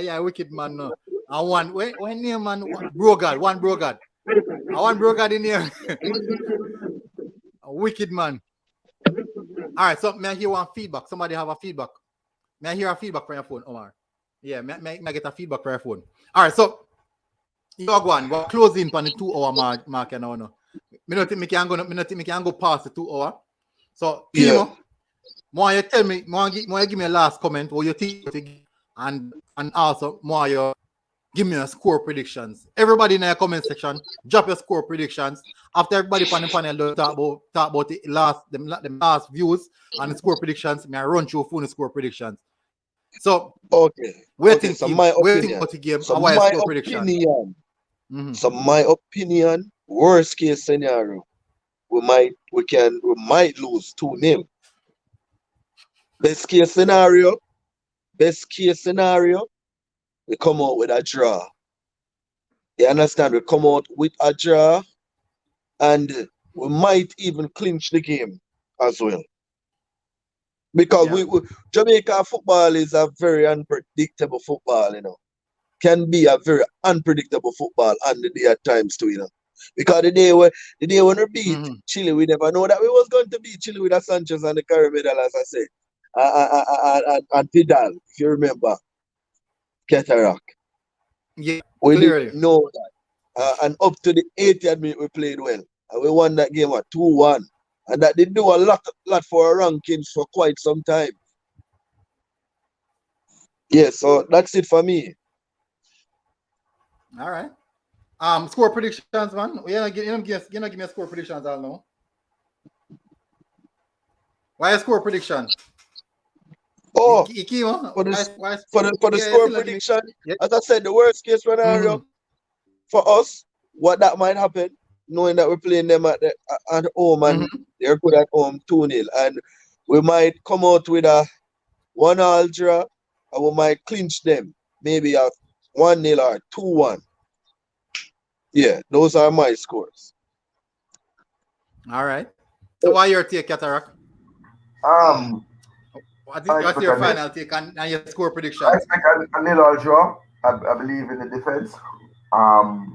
yeah, wicked man. No. And one name man, one Brogard. One Brogard in here. A wicked man. All right, so may I hear one feedback? Somebody have a feedback? May I hear a feedback from your phone, Omar? Yeah, may I get a feedback from your phone? All right, so you go on. We're closing on the 2 hour mark now. No. Me not think me can go past the 2 hour. So, Kimo, more you tell me, more you give me a last comment, what you think, and also more you give me a score predictions. Everybody in the comment section, drop your score predictions. After everybody on the panel talk about the last views and the score predictions, me I run through phone score predictions. So, okay. Waiting for the game. So my score predictions. opinion, So my opinion, worst case scenario, we might lose 2-0. Best case scenario, we come out with a draw. You understand? We come out with a draw, and we might even clinch the game as well. Because Jamaica football is a very unpredictable football, Can be a very unpredictable football on the day at times too, Because the day when we beat Chile, we never know that we was going to beat Chile with a Sanchez and the Caribbean medal, as I said. And Vidal, if you remember, Cataract. Yeah, we clearly. didn't know that. And up to the 80th minute, we played well. And we won that game at 2-1. And that did do a lot for our rankings for quite some time. Yeah, so that's it for me. All right. Score predictions, man. You know, give me a score predictions, I'll know. Why a score prediction? Oh, for the score prediction, as I said, the worst case scenario for us, what that might happen, knowing that we're playing them at home and they're good at home 2-0, and we might come out with a 1-1 draw, and we might clinch them, maybe a 1-0 or 2-1. Yeah, those are my scores. All right. So why your take, Cataract? What's your final take and your score prediction? I expect a 0-0 draw. I believe in the defense. And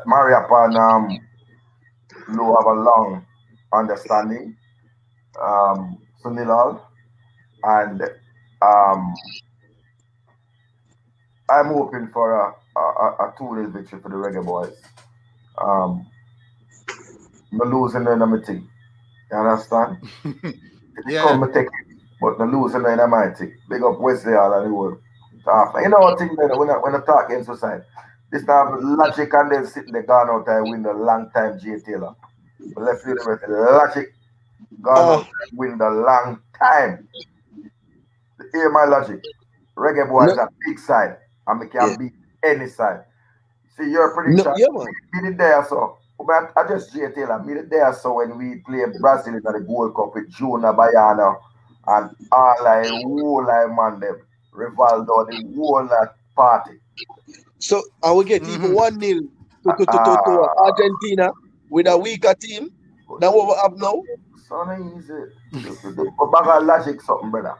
Mariappa and Lou have a long understanding. So 0-0. And I'm hoping for a 2-0 victory for the Reggae Boyz. No losing in my team. You understand? Come take it, but no losing in my team. Big up Wesley all and the world. You know what thing that when I talk against society, this time logic and then sitting there gone out and win the long time J Taylor. But let's do the rest. Logic gone out and win the long time. Hear my logic. Reggae Boyz is a big side and we can beat any side. See your prediction. Me the there so. I just J Taylor. Me the there so when we play Brazil in the Gold Cup with Juna Baiano and all I whole man them. Rivaldo, the whole party. So I will get even 1-0 to Argentina with a weaker team than what we have now. So easy. The bag of logic something, brother.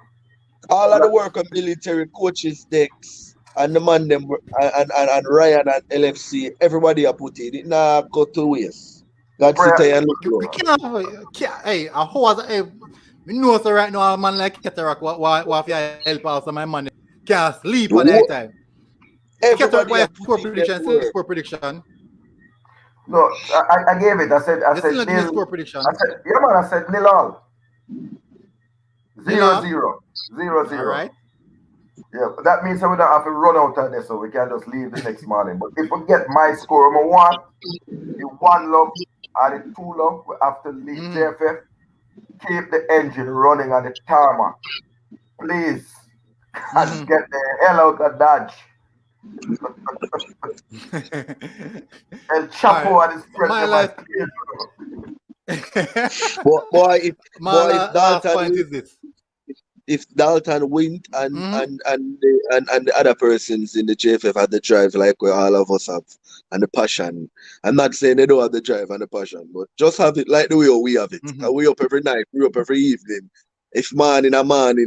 All of the work on military coaches, decks, and the man them and Ryan and LFC, everybody are put in. It now go to waste. God sit there and look. Hey, how was it? We know so right now a man like Cataract what help out my money can't sleep on that time. Everybody score prediction. No, I gave it. I said nil score prediction. I said, yeah man, I said 0-0. 0-0. 0-0. All right. Yeah, but that means that we don't have to run out of this, so we can just leave the next morning. But if we get my score, I'm 1, the 1 love and the 2 love, we have to leave JFF. Keep the engine running on the tarmac, please, and get the hell out of Dodge. El Chapo and his friends. My last point is this. If Dalton wins and the other persons in the JFF have the drive like we all of us have and the passion. I'm not saying they don't have the drive and the passion, but just have it like the way we have it. And we up every night, we up every evening. If morning,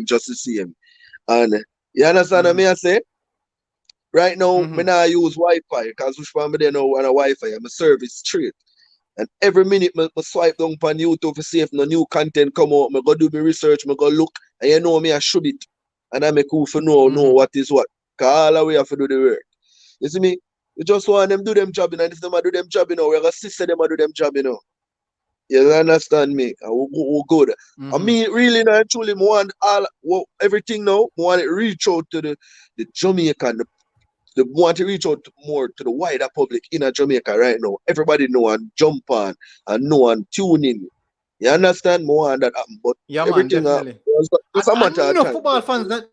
just to see him. And you understand what I say? Right now, I now use Wi-Fi because which one there now on a Wi-Fi, I'm a service straight. And every minute I swipe down on YouTube to see if no new content come out. I go do my research, I go look, and you know me, I should it. And I make cool for know what is what. Because all the way have to do the work. You see me? We just want them do them job, and if them do them job, we're going to assist them do them job, You understand me? We're good. I mean, really, and truly, I want everything now. I want to reach out to the Jamaican, they want to reach out more to the wider public in Jamaica right now. Everybody know and jump on and know and tune in. You understand more and that happen, but yeah, everything man, definitely. it's a matter of time. Football fans that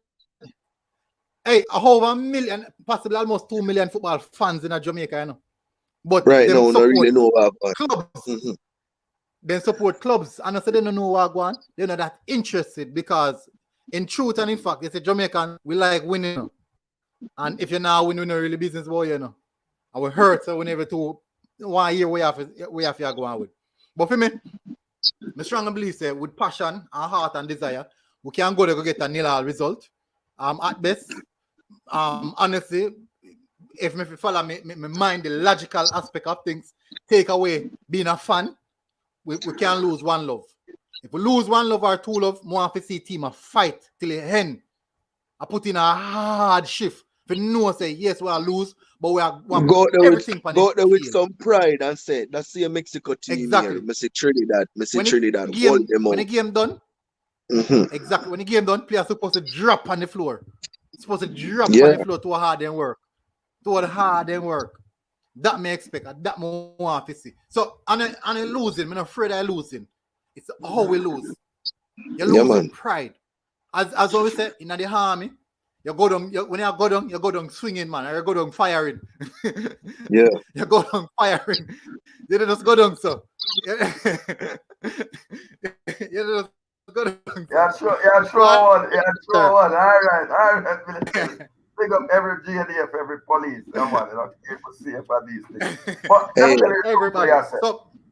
Hey, over 1 million, possibly almost 2 million football fans in Jamaica, you know. But Right them now, no really know support what clubs. mm-hmm. They support clubs. And I said they don't know what going. They're not that interested because in truth and in fact, they say Jamaican, we like winning. And if you're now winning, a really business boy, you know. I will hurt so whenever to 1 year we have to go on with. But for me, I strongly believe that with passion and heart and desire, we can go there to get a 0-0 result. At best, honestly, if me follow me mind the logical aspect of things, take away being a fan, we can lose 1 love. If we lose 1 love or 2 love, more have to see team a fight till the end. I put in a hard shift. If you know, say yes, we'll lose, but we are go there everything with some pride and say that's the Mexico team exactly. here. Mr. Trinidad, When hold them when the out. game done, exactly. When the game done, players supposed to drop on the floor. Supposed to drop on the floor to a hard and work. To a hard and work. That may expect. That more want to see. So and losing. I'm not afraid of losing. It's how we lose. You're losing pride. As always say in the army, you go down. When you go down swinging, man. Or you go down firing. Yeah. You go down firing. You don't just go down so. You just go down. Yeah, throw one. All right. Pick up every GDF, every police. Come on, you know, keep us safe for these things. But let me tell you the truth what you said.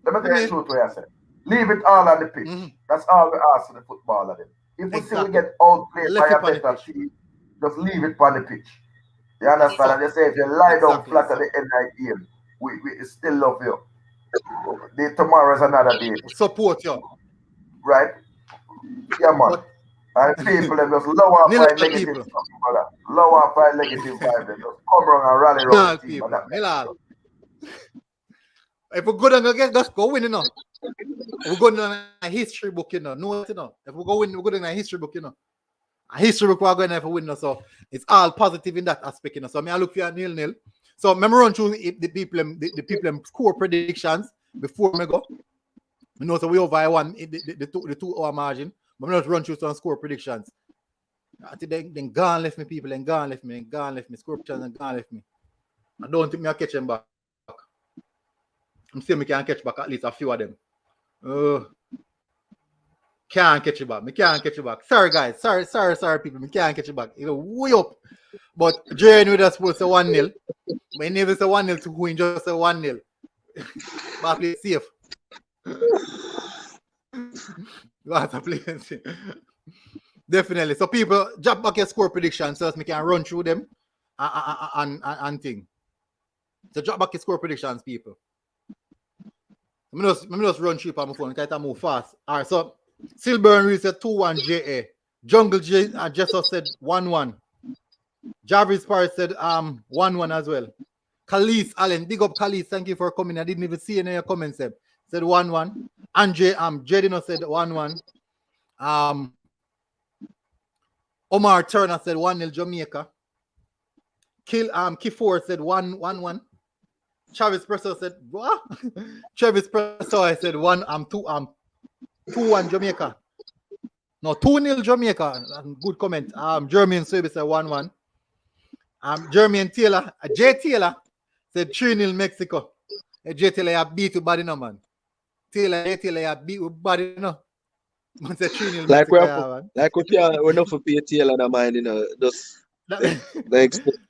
Let me tell you the truth what you said. Leave it all on the pitch. That's all we ask for the football of them. If we see we get outplayed by a better team, just leave it on the pitch. You understand? And they say if you lie down flat at the end of the game, we still love you. Tomorrow is another day. Support you. Right? Yeah, man. And people them just low off by negative stuff, brother. Low off by negative vibe. They just come around and rally around the team. If we go down again, just go win, you know. We go down a history book, you know. No, you know. If we go win, we go down a history book, you know. A history book we're going to have a win, so it's all positive in that aspect, you know. So I look for a 0-0. So I run through the people score predictions before I go. You know, so we over one the 2 hour margin. But I'm not run through some score predictions. I think then gone left me people, then gone left me, score predictions and gone left me. I don't think I'll catch them back. I'm saying I can catch back at least a few of them. Can't catch you back. Me can't catch you back. Sorry guys. Sorry people. Me can't catch you back. You know, way up. But Jane with us supposed to 1-0. My never say 1-0 to win, just say 1-0. But play safe. Definitely. So people drop back your score predictions so we can run through them and thing. So drop back your score predictions, people. Let me just run through on my phone. I move fast. All right. So Silburn Reed said 2-1 JA. Jungle J Jesus said 1-1. Jarvis Paris said 1-1 as well. Khalees Allen, big up Khalees. Thank you for coming. I didn't even see any of your comments. Said 1-1. Andre Jedino said 1-1. Omar Turner said 1-0 Jamaica. Kifor said 1-1. Travis Presso said what? Travis Presso said 2-1 Jamaica. No, 2-0 Jamaica. Good comment. Jermaine Swaby said 1-1. Jermaine Taylor, J Taylor said 3-0 Mexico. J Taylor have beat with body no man. Taylor have beat with body no. Man said 3-0 Mexico. We're not for pay Taylor no mind, you know. Just they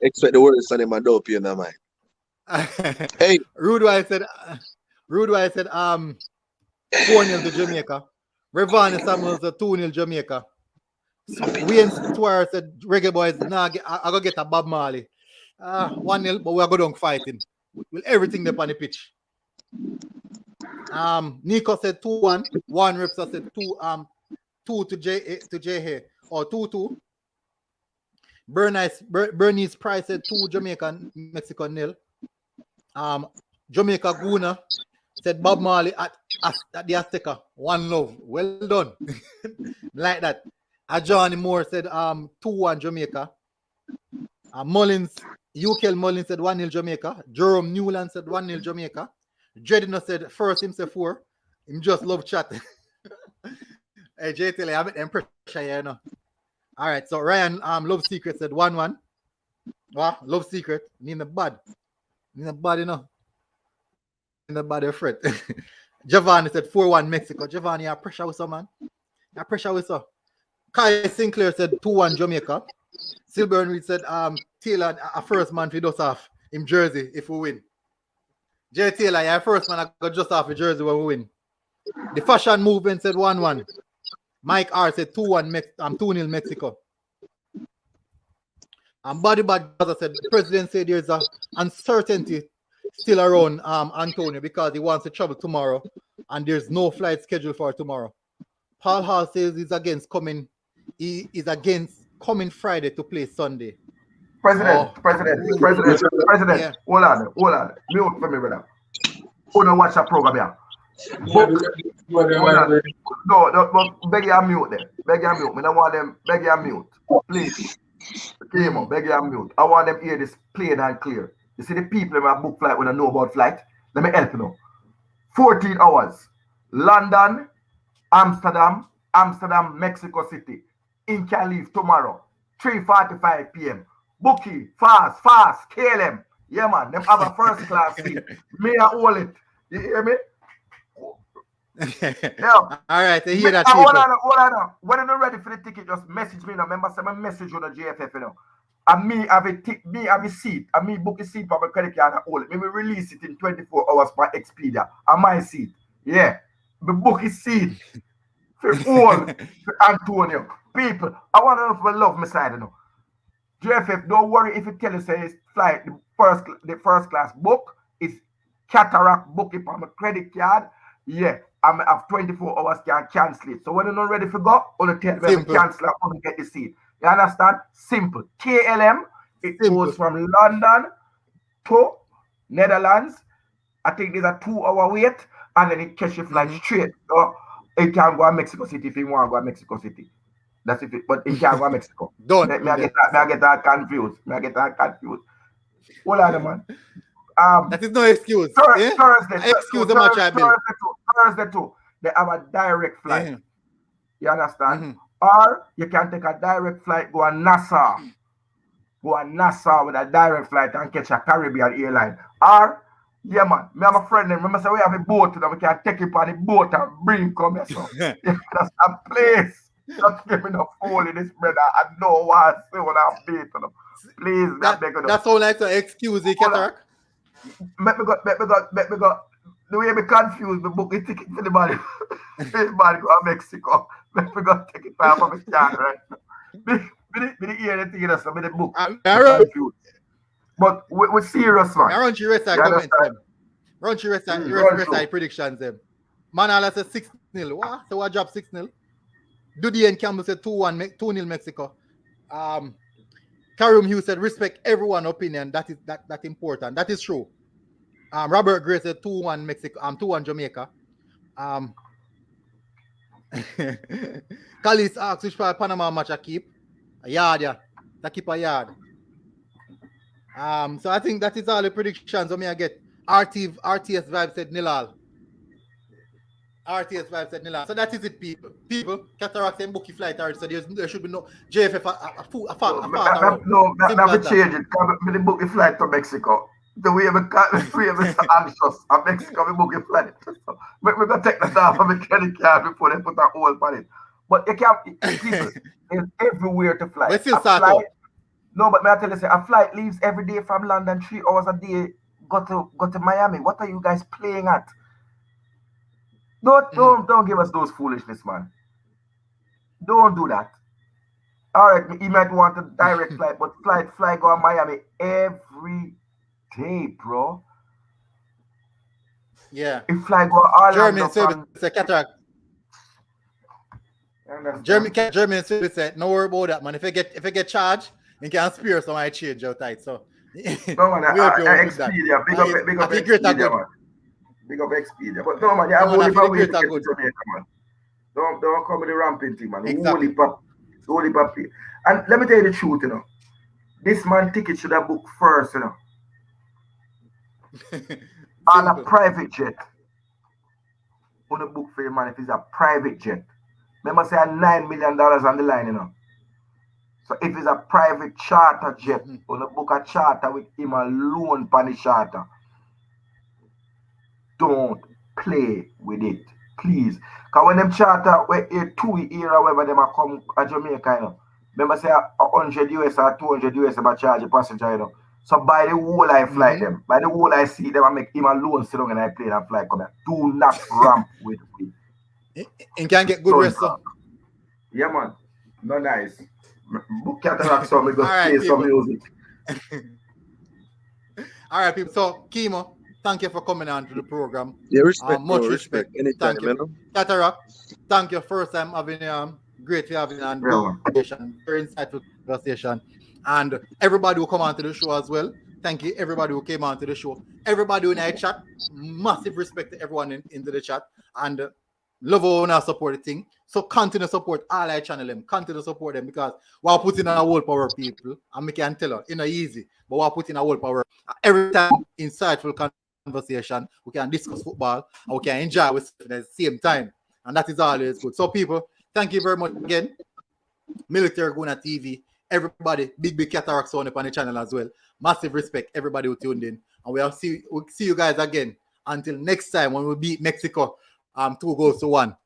expect the worst on him and dope you no mind. Hey, Rude White said 4-0 to Jamaica. Revan Samuel said 2-0 Jamaica. Wayne Square said Reggae Boyz, I go get a Bob Marley. 1-0, but we are going fighting. With everything there on the pitch. Nico said 2-1. One Ripsa said 2 to J or 2-2. Bernice Price said 2 Jamaica, Mexico 0. Jamaica Guna said Bob Marley at the Azteca. 1 love. Well done. Like that. Johnny Moore said 2-1 Jamaica. Mullins, UKL Mullins said 1-0 Jamaica. Jerome Newland said 1-0 Jamaica. Jedino said first him say 4. Him just love chat. Hey, JTL, I have it pressure here, you know. All right, so Ryan Love Secret said 1-1. What? Love secret. Need the bad. Need the bad, you know. Need the bad threat. Giovanni said 4-1 Mexico. Giovanni, you have pressure with some man. You have pressure with some. Kai Sinclair said 2-1 Jamaica. Silburn Reed said Taylor a first man to dust off in Jersey if we win. Jay Taylor, you're first man I got just off in Jersey when we win. The fashion movement said 1-1. Mike R said 2-1 2-0 Mexico. And Body Bad Brother said the president said there's a uncertainty still around Antonio because he wants to travel tomorrow and there's no flight scheduled for tomorrow. Paul Hall says he's against coming. He is against coming Friday to play Sunday. President. Yeah. Hold on. Mute for me, brother. Who don't watch that program here? No, beg you mute them. Beg you mute. I don't want them. Beg you mute. Please. Okay, beg you mute. I want them hear this plain and clear. You see the people in my book flight when I know about flight? Let me help you now. 14 hours. London, Amsterdam, Mexico City. In can leave tomorrow. 3:45 p.m. Bookie, fast, KLM. Yeah, man. Them have a first class seat. May I hold it? You hear me? Yeah. All right, I hear that. Hold on. When you're not ready for the ticket, just message me. Remember, send a message on the JFF, you know. And me have a seat. And me book a seat for my credit card and hold it. Maybe release it in 24 hours by Expedia. And my seat. Yeah. Me book a seat for all for Antonio. People, I want to know if I love my side, you know. JFF, don't worry if you tell us it's flight, the first class book is cataract book it on my credit card. Yeah, I have 24 hours can cancel it. So when you're not ready for go, only tell me to cancel and only get the seat. You understand? Simple. KLM, it goes from London to Netherlands. I think there's a 2-hour wait, and then it catch you flight straight. So it can go to Mexico City if you want to go to Mexico City. That's if it, but it can't go to Mexico. Don't. I get that confused. Hold on, man. That is no excuse. Thursday. Excuse the match I built. Thursday too. They have a direct flight. Yeah. You understand? Or you can take a direct flight, go to Nassau. Go to Nassau with a direct flight and catch a Caribbean airline. Or, yeah, man. Me have a friend. Remember, so we have a boat. We can take it on the boat and bring come here. So, that's a place. Just give me the phone in this brother. I know what I say when I'm beating them. Please, that's all like to excuse the cataract. Let me go. The way me confused, me book a ticket for the body. Everybody go to Mexico. Let me go take it from my card right now. Me hear anything in us, so me the book. Confused. But we're serious, man. I run your rest of comments them. Run your rest of predictions them. Manala says 6-0. What? So I drop 6-0. Dudi and Campbell said 2-0 Mexico. Karim Hughes said respect everyone's opinion. That is important. That is true. Robert Gray said 2-1 Mexico. 2-1 Jamaica. Kalis asks which part Panama match I keep. A yard, yeah. I keep a yard. So I think that is all the predictions. I get RTS Vibe said nil-all. RTS Vibe said nil-all. So that is it, people. Cataract and bookie flight already. So there should be no JFF No, that change it. Me book a flight to Mexico. The way we anxious at Mexico, we book a flight. So we're gonna take that off of my credit card before they put a hold on it. But you can't. People is everywhere to fly. No, but may I tell you, a flight leaves every day from London, 3 hours a day, go to Miami. What are you guys playing at? Don't give us those foolishness, man. Don't do that. All right, you might want a direct flight, but fly go to Miami every day, bro. Yeah. If fly go Orlando, German service said cataract. German service said no worry about that, man. If I get charged, you can spare some I change out tight. So no man, Expedia, big up Expedia, man. Big up Expedia. But no man, I'm only for way to get to Jamaica, man. Don't come with the ramping thing, man. Exactly. Holy papi. And let me tell you the truth, you know. This man ticket should have booked first, you know. On a private jet. On a book for your man if it's a private jet. Remember say $9 million on the line, you know. So if it's a private charter jet, on a book a charter with him alone on the charter, don't play with it, please. Because when them charter, where a 2 era, whether them a come to Jamaica, you know, remember say 100 US or 200 US about charge a passenger, you know. So by the whole I fly them, by the whole I see them, I make him alone sit down and I play and fly come here. Do not ramp with me. And can get good rest. Yeah, man. No nice. Book cataract so we go All right, play some music. All right, people. So, Kimo, thank you for coming on to the program. Yeah, respect. Much bro, respect. Anytime, Thank you. Cataract, thank you. First time having great to having on conversation, very insightful conversation. And everybody who come on to the show as well. Thank you, everybody who came on to the show. Everybody in our chat, massive respect to everyone into the chat. And love how we support the thing. So continue to support all our channel them. Continue to support them because we're putting a whole power people. And we can tell you, it's not easy, but we're putting a whole power. Every time insightful conversation, we can discuss football and we can enjoy with at the same time. And that is always good. So people, thank you very much again. Military Guna TV. Everybody, big cataracts on the channel as well. Massive respect, everybody who tuned in. And we'll see you guys again until next time when we beat Mexico 2-1.